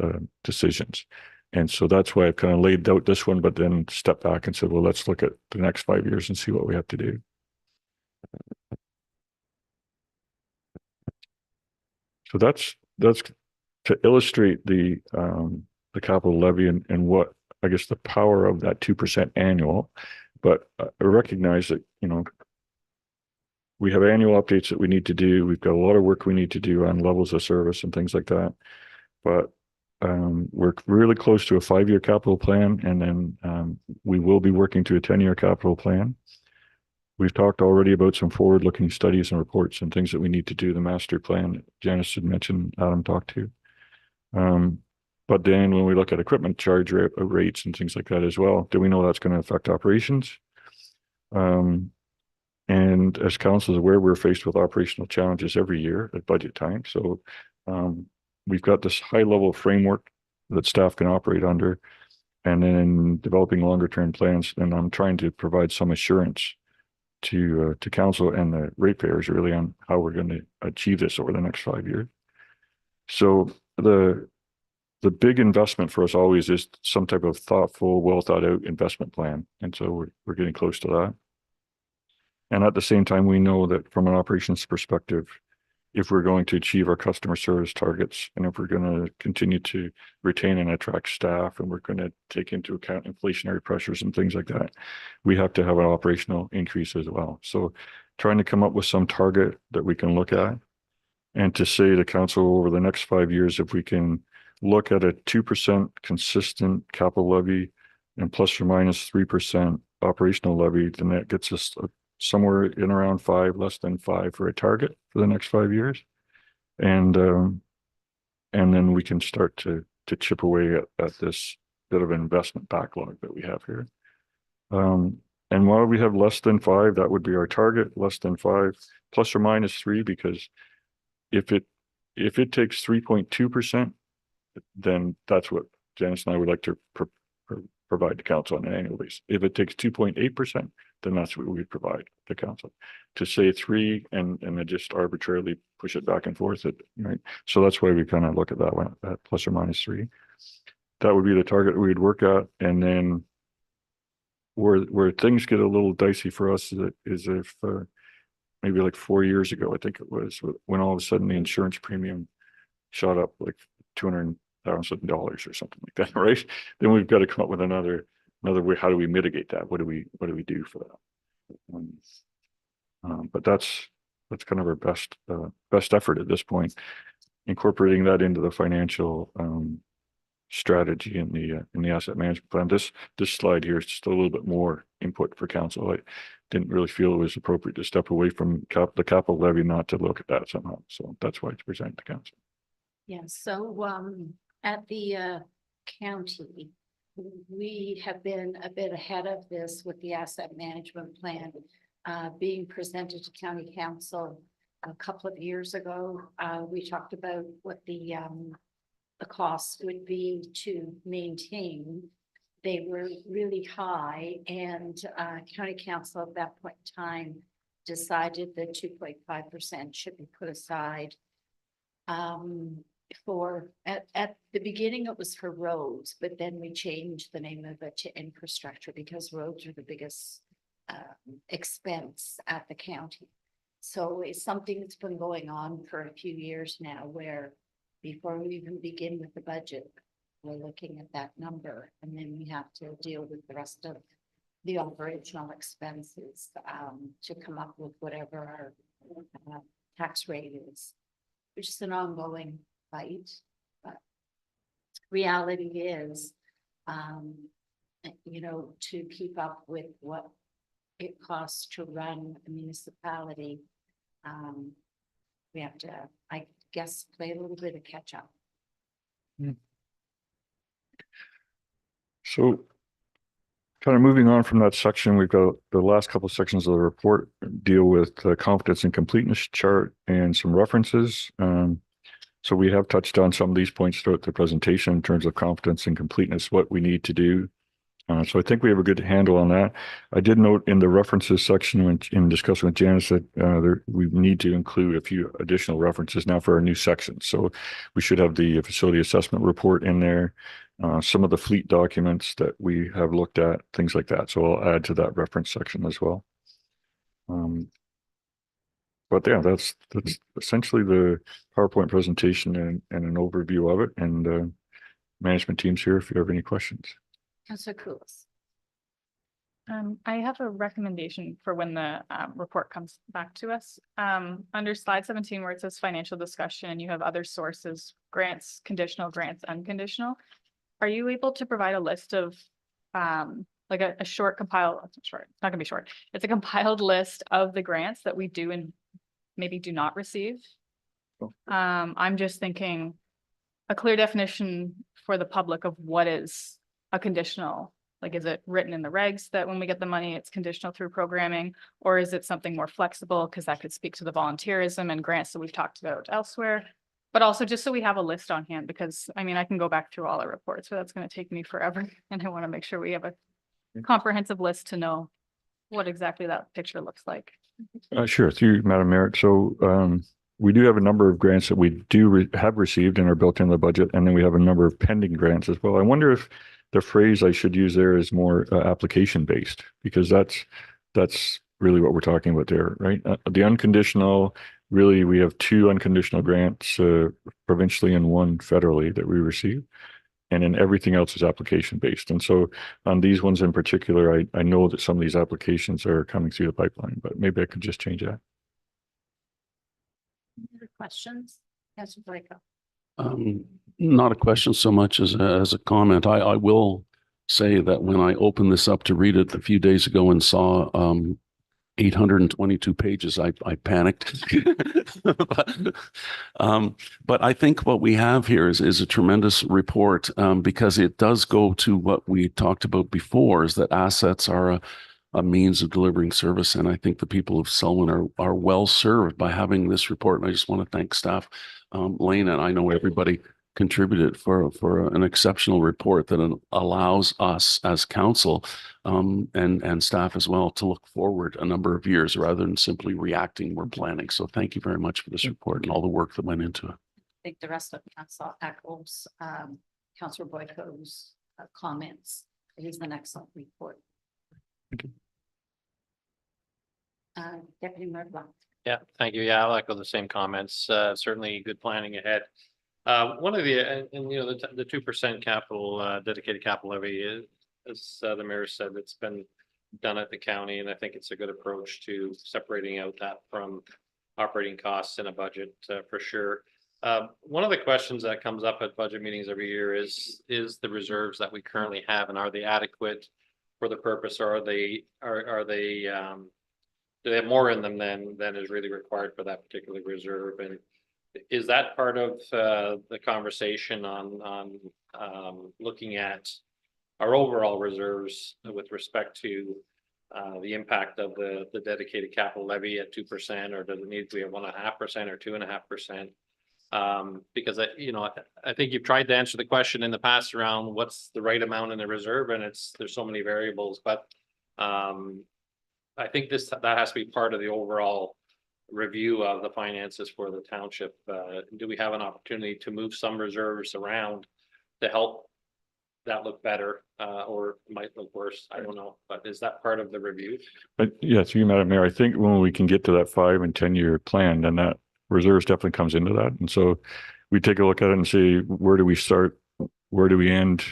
decisions. And so that's why I've kind of laid out this one, but then stepped back and said, well, let's look at the next 5 years and see what we have to do. So that's to illustrate the capital levy and what, I guess, the power of that 2% annual. But I recognize that, we have annual updates that we need to do. We've got a lot of work we need to do on levels of service and things like that. But we're really close to a 5-year capital plan, and then we will be working to a 10-year capital plan. We've talked already about some forward-looking studies and reports and things that we need to do. The master plan that Janice had mentioned, Adam talked to. But then when we look at equipment charge rates and things like that as well, do we know that's going to affect operations? And as council is aware, we're faced with operational challenges every year at budget time. So we've got this high level framework that staff can operate under, and then developing longer term plans. And I'm trying to provide some assurance to council and the ratepayers really on how we're going to achieve this over the next 5 years. So the big investment for us always is some type of thoughtful, well thought out investment plan. And so we're getting close to that. And at the same time, we know that from an operations perspective, if we're going to achieve our customer service targets, and if we're going to continue to retain and attract staff, and we're going to take into account inflationary pressures and things like that, we have to have an operational increase as well. So trying to come up with some target that we can look at, and to say to council over the next 5 years, if we can look at a 2% consistent capital levy and plus or minus 3% operational levy, then that gets us somewhere in around 5, less than 5 for a target for the next 5 years. And then we can start to chip away at this bit of investment backlog that we have here. And while we have less than 5, that would be our target, less than 5, plus or minus 3, because if it takes 3.2%, then that's what Janice and I would like to provide to council on an annual basis. If it takes 2.8%, then that's what we would provide to council. To say 3 and then just arbitrarily push it back and forth, right? So that's why we kind of look at that one at plus or minus 3. That would be the target we'd work at. And then where things get a little dicey for us is if maybe like 4 years ago, I think it was, when all of a sudden the insurance premium shot up like $200,000 or something like that, right? Then we've got to come up with another way. How do we mitigate that? What do we do for that? But that's kind of our best effort at this point, incorporating that into the financial strategy in the asset management plan. This slide here is just a little bit more input for council. I didn't really feel it was appropriate to step away from the capital levy, not to look at that somehow. So that's why it's presented to council. Yeah, so at the county, we have been a bit ahead of this with the asset management plan being presented to county council a couple of years ago. We talked about what the cost would be to maintain. They were really high, and county council at that point in time decided that 2.5% should be put aside for at the beginning it was for roads, but then we changed the name of it to infrastructure because roads are the biggest expense at the county. So it's something that's been going on for a few years now, where before we even begin with the budget, we're looking at that number, and then we have to deal with the rest of the operational expenses to come up with whatever our tax rate is, which is an ongoing fight. But reality is, to keep up with what it costs to run a municipality, we have to, I guess, play a little bit of catch up. So kind of moving on from that section, we've got the last couple of sections of the report deal with the confidence and completeness chart and some references. So we have touched on some of these points throughout the presentation in terms of confidence and completeness, what we need to do So I think we have a good handle on that. I did note in the references section when in discussion with Janice that we need to include a few additional references now for our new sections. So we should have the facility assessment report in there, some of the fleet documents that we have looked at, things like that. So I'll add to that reference section as well. But yeah, that's essentially the PowerPoint presentation and an overview of it. And management team's here if you have any questions. Councillor Kulis. I have a recommendation for when the report comes back to us. Under slide 17, where it says financial discussion, you have other sources, grants, conditional grants, unconditional. Are you able to provide a list of like a short compile, short, it's not gonna be short. It's a compiled list of the grants that we do and maybe do not receive. I'm just thinking a clear definition for the public of what is a conditional, like, is it written in the regs that when we get the money, it's conditional through programming? Or is it something more flexible? Because that could speak to the volunteerism and grants that we've talked about elsewhere. But also just so we have a list on hand, because I mean, I can go back through all our reports, but that's going to take me forever. And I want to make sure we have a comprehensive list to know what exactly that picture looks like. Sure, through you, Madam Mayor. So we do have a number of grants that we do have received and are built in the budget, and then we have a number of pending grants as well. I wonder if the phrase I should use there is more application based, because that's really what we're talking about there, right? The unconditional, really, we have 2 unconditional grants provincially and 1 federally that we receive. And then everything else is application based. And so on these ones in particular, I know that some of these applications are coming through the pipeline, but maybe I could just change that. Any other questions? Councillor Blake. Not a question so much as a comment. I will say that when I opened this up to read it a few days ago and saw 822 pages, I panicked. But I think what we have here is a tremendous report because it does go to what we talked about before, is that assets are a means of delivering service. And I think the people of Selwyn are well served by having this report. And I just want to thank staff, Lane, and I know everybody contributed for an exceptional report that allows us as council and staff as well to look forward a number of years rather than simply reacting. We're planning. So thank you very much for this report and all the work that went into it. I think the rest of council echoes Councillor Boyko's comments. It is an excellent report. Thank you. Deputy Mayor Blanc. Yeah, thank you. Yeah, I'll echo the same comments. Certainly good planning ahead. One of the, and you know, the 2% capital, dedicated capital levy is, as the mayor said, it's been done at the county, and I think it's a good approach to separating out that from operating costs in a budget for sure. One of the questions that comes up at budget meetings every year is the reserves that we currently have, and are they adequate for the purpose, or are they do they have more in them than is really required for that particular reserve? And is that part of the conversation on looking at our overall reserves with respect to the impact of the dedicated capital levy at 2%, or does it need to be at 1.5% or 2.5%? Because I think you've tried to answer the question in the past around what's the right amount in the reserve, and there's so many variables, but I think that has to be part of the overall review of the finances for the township. Do we have an opportunity to move some reserves around to help that look better, or might look worse? I don't know, but is that part of the review? But yeah, through you, Madam Mayor, I think when we can get to that 5 and 10 year plan, then that reserves definitely comes into that. And so we take a look at it and say, where do we start? Where do we end?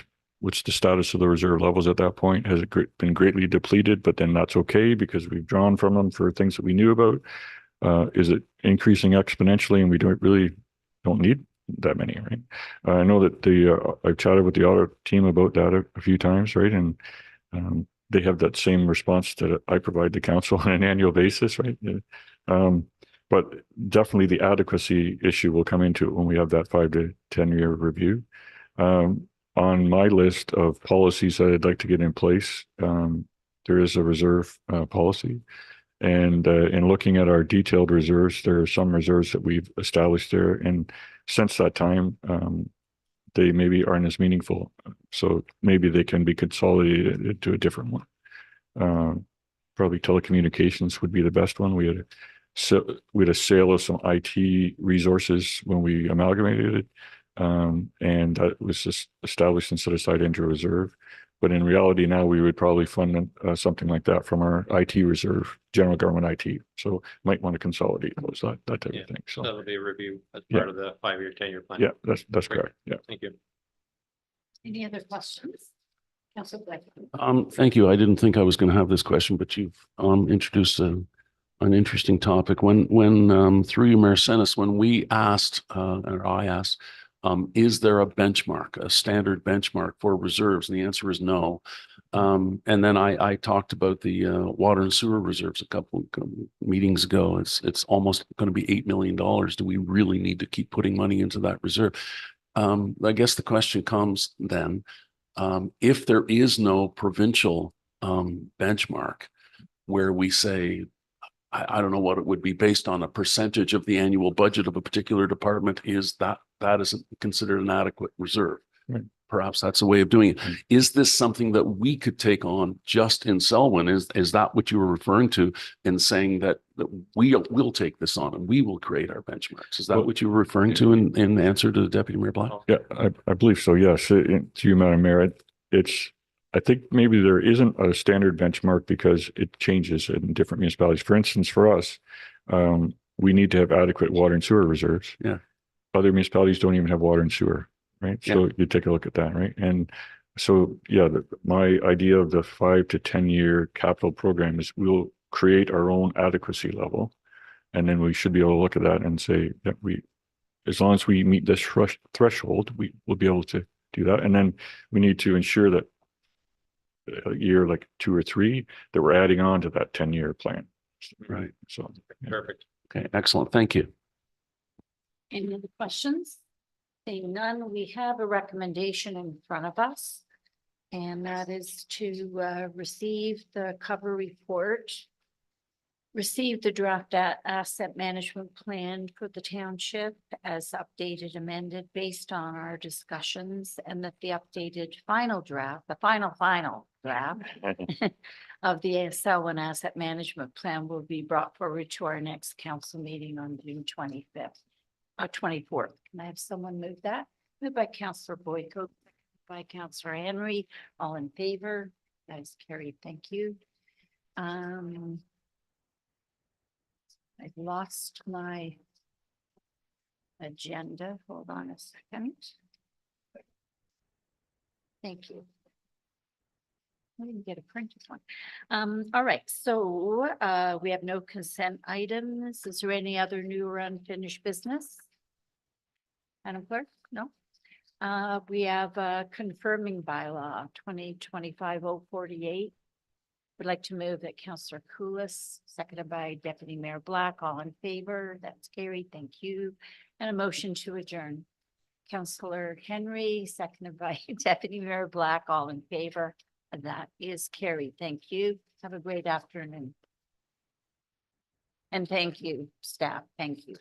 What's the status of the reserve levels at that point? Has it been greatly depleted? But then that's okay because we've drawn from them for things that we knew about. Is it increasing exponentially and we don't need that many, right? I know that I've chatted with the audit team about that a few times, right? And they have that same response that I provide the council on an annual basis, right? But definitely the adequacy issue will come into it when we have that 5 to 10 year review. On my list of policies that I'd like to get in place, there is a reserve policy. And in looking at our detailed reserves, there are some reserves that we've established there. And since that time, they maybe aren't as meaningful. So maybe they can be consolidated into a different one. Probably telecommunications would be the best one. We had a sale of some IT resources when we amalgamated it. And that was just established and set aside into a reserve. But in reality, now we would probably fund something like that from our IT reserve, general government IT. So might want to consolidate those, that type Yeah. of thing. So That'll be a review as Yeah. part of the 5-year, 10-year plan. yeah, that's Great. correct. Yeah. Thank you. Any other questions? Council Blake. Thank you. I didn't think I was going to have this question, but you've introduced an interesting topic. When through you, Mayor Senes, when we asked, or I asked, is there a benchmark, a standard benchmark for reserves? And the answer is no. And then I talked about the water and sewer reserves a couple meetings ago. It's almost going to be $8 million. Do we really need to keep putting money into that reserve? I guess the question comes then, if there is no provincial benchmark where we say, I don't know what it would be based on a percentage of the annual budget of a particular department, is that isn't considered an adequate reserve. Right. Perhaps that's a way of doing it. Is this something that we could take on just in Selwyn? Is that what you were referring to in saying that we'll take this on and we will create our benchmarks? Is that Well, what you were referring to in answer to Deputy Mayor Black? Yeah, I believe so. Yes. To you, Madam Mayor, I think maybe there isn't a standard benchmark because it changes in different municipalities. For instance, for us, we need to have adequate water and sewer reserves. Yeah. Other municipalities don't even have water and sewer, right? So you take a look at that, right? And so, yeah, my idea of the 5 to 10 year capital program is we'll create our own adequacy level. And then we should be able to look at that and say that as long as we meet this threshold, we will be able to do that. And then we need to ensure that a year like 2 or 3 that we're adding on to that 10-year plan. Right. So yeah. Perfect. Okay, excellent. Thank you. Any other questions? Seeing none, we have a recommendation in front of us. And that is to receive the cover report. Receive the draft asset management plan for the township as updated, amended based on our discussions, and that the updated final draft, the final draft of the Selwyn asset management plan will be brought forward to our next council meeting on June 25th. 24th. Can I have someone move that? Moved by Councillor Boyko, by Councillor Henry. All in favor? That is carried. Thank you. I've lost my agenda. Hold on a second. Thank you. I didn't get a printed one. All right, so we have no consent items. Is there any other new or unfinished business? Madam Clerk? No. We have confirming bylaw 2025-048. Would like to move that Councillor Koulis, seconded by Deputy Mayor Black, all in favor. That's carried. Thank you. And a motion to adjourn. Councillor Henry, seconded by Deputy Mayor Black, all in favor. And that is carried. Thank you. Have a great afternoon. And thank you, staff. Thank you.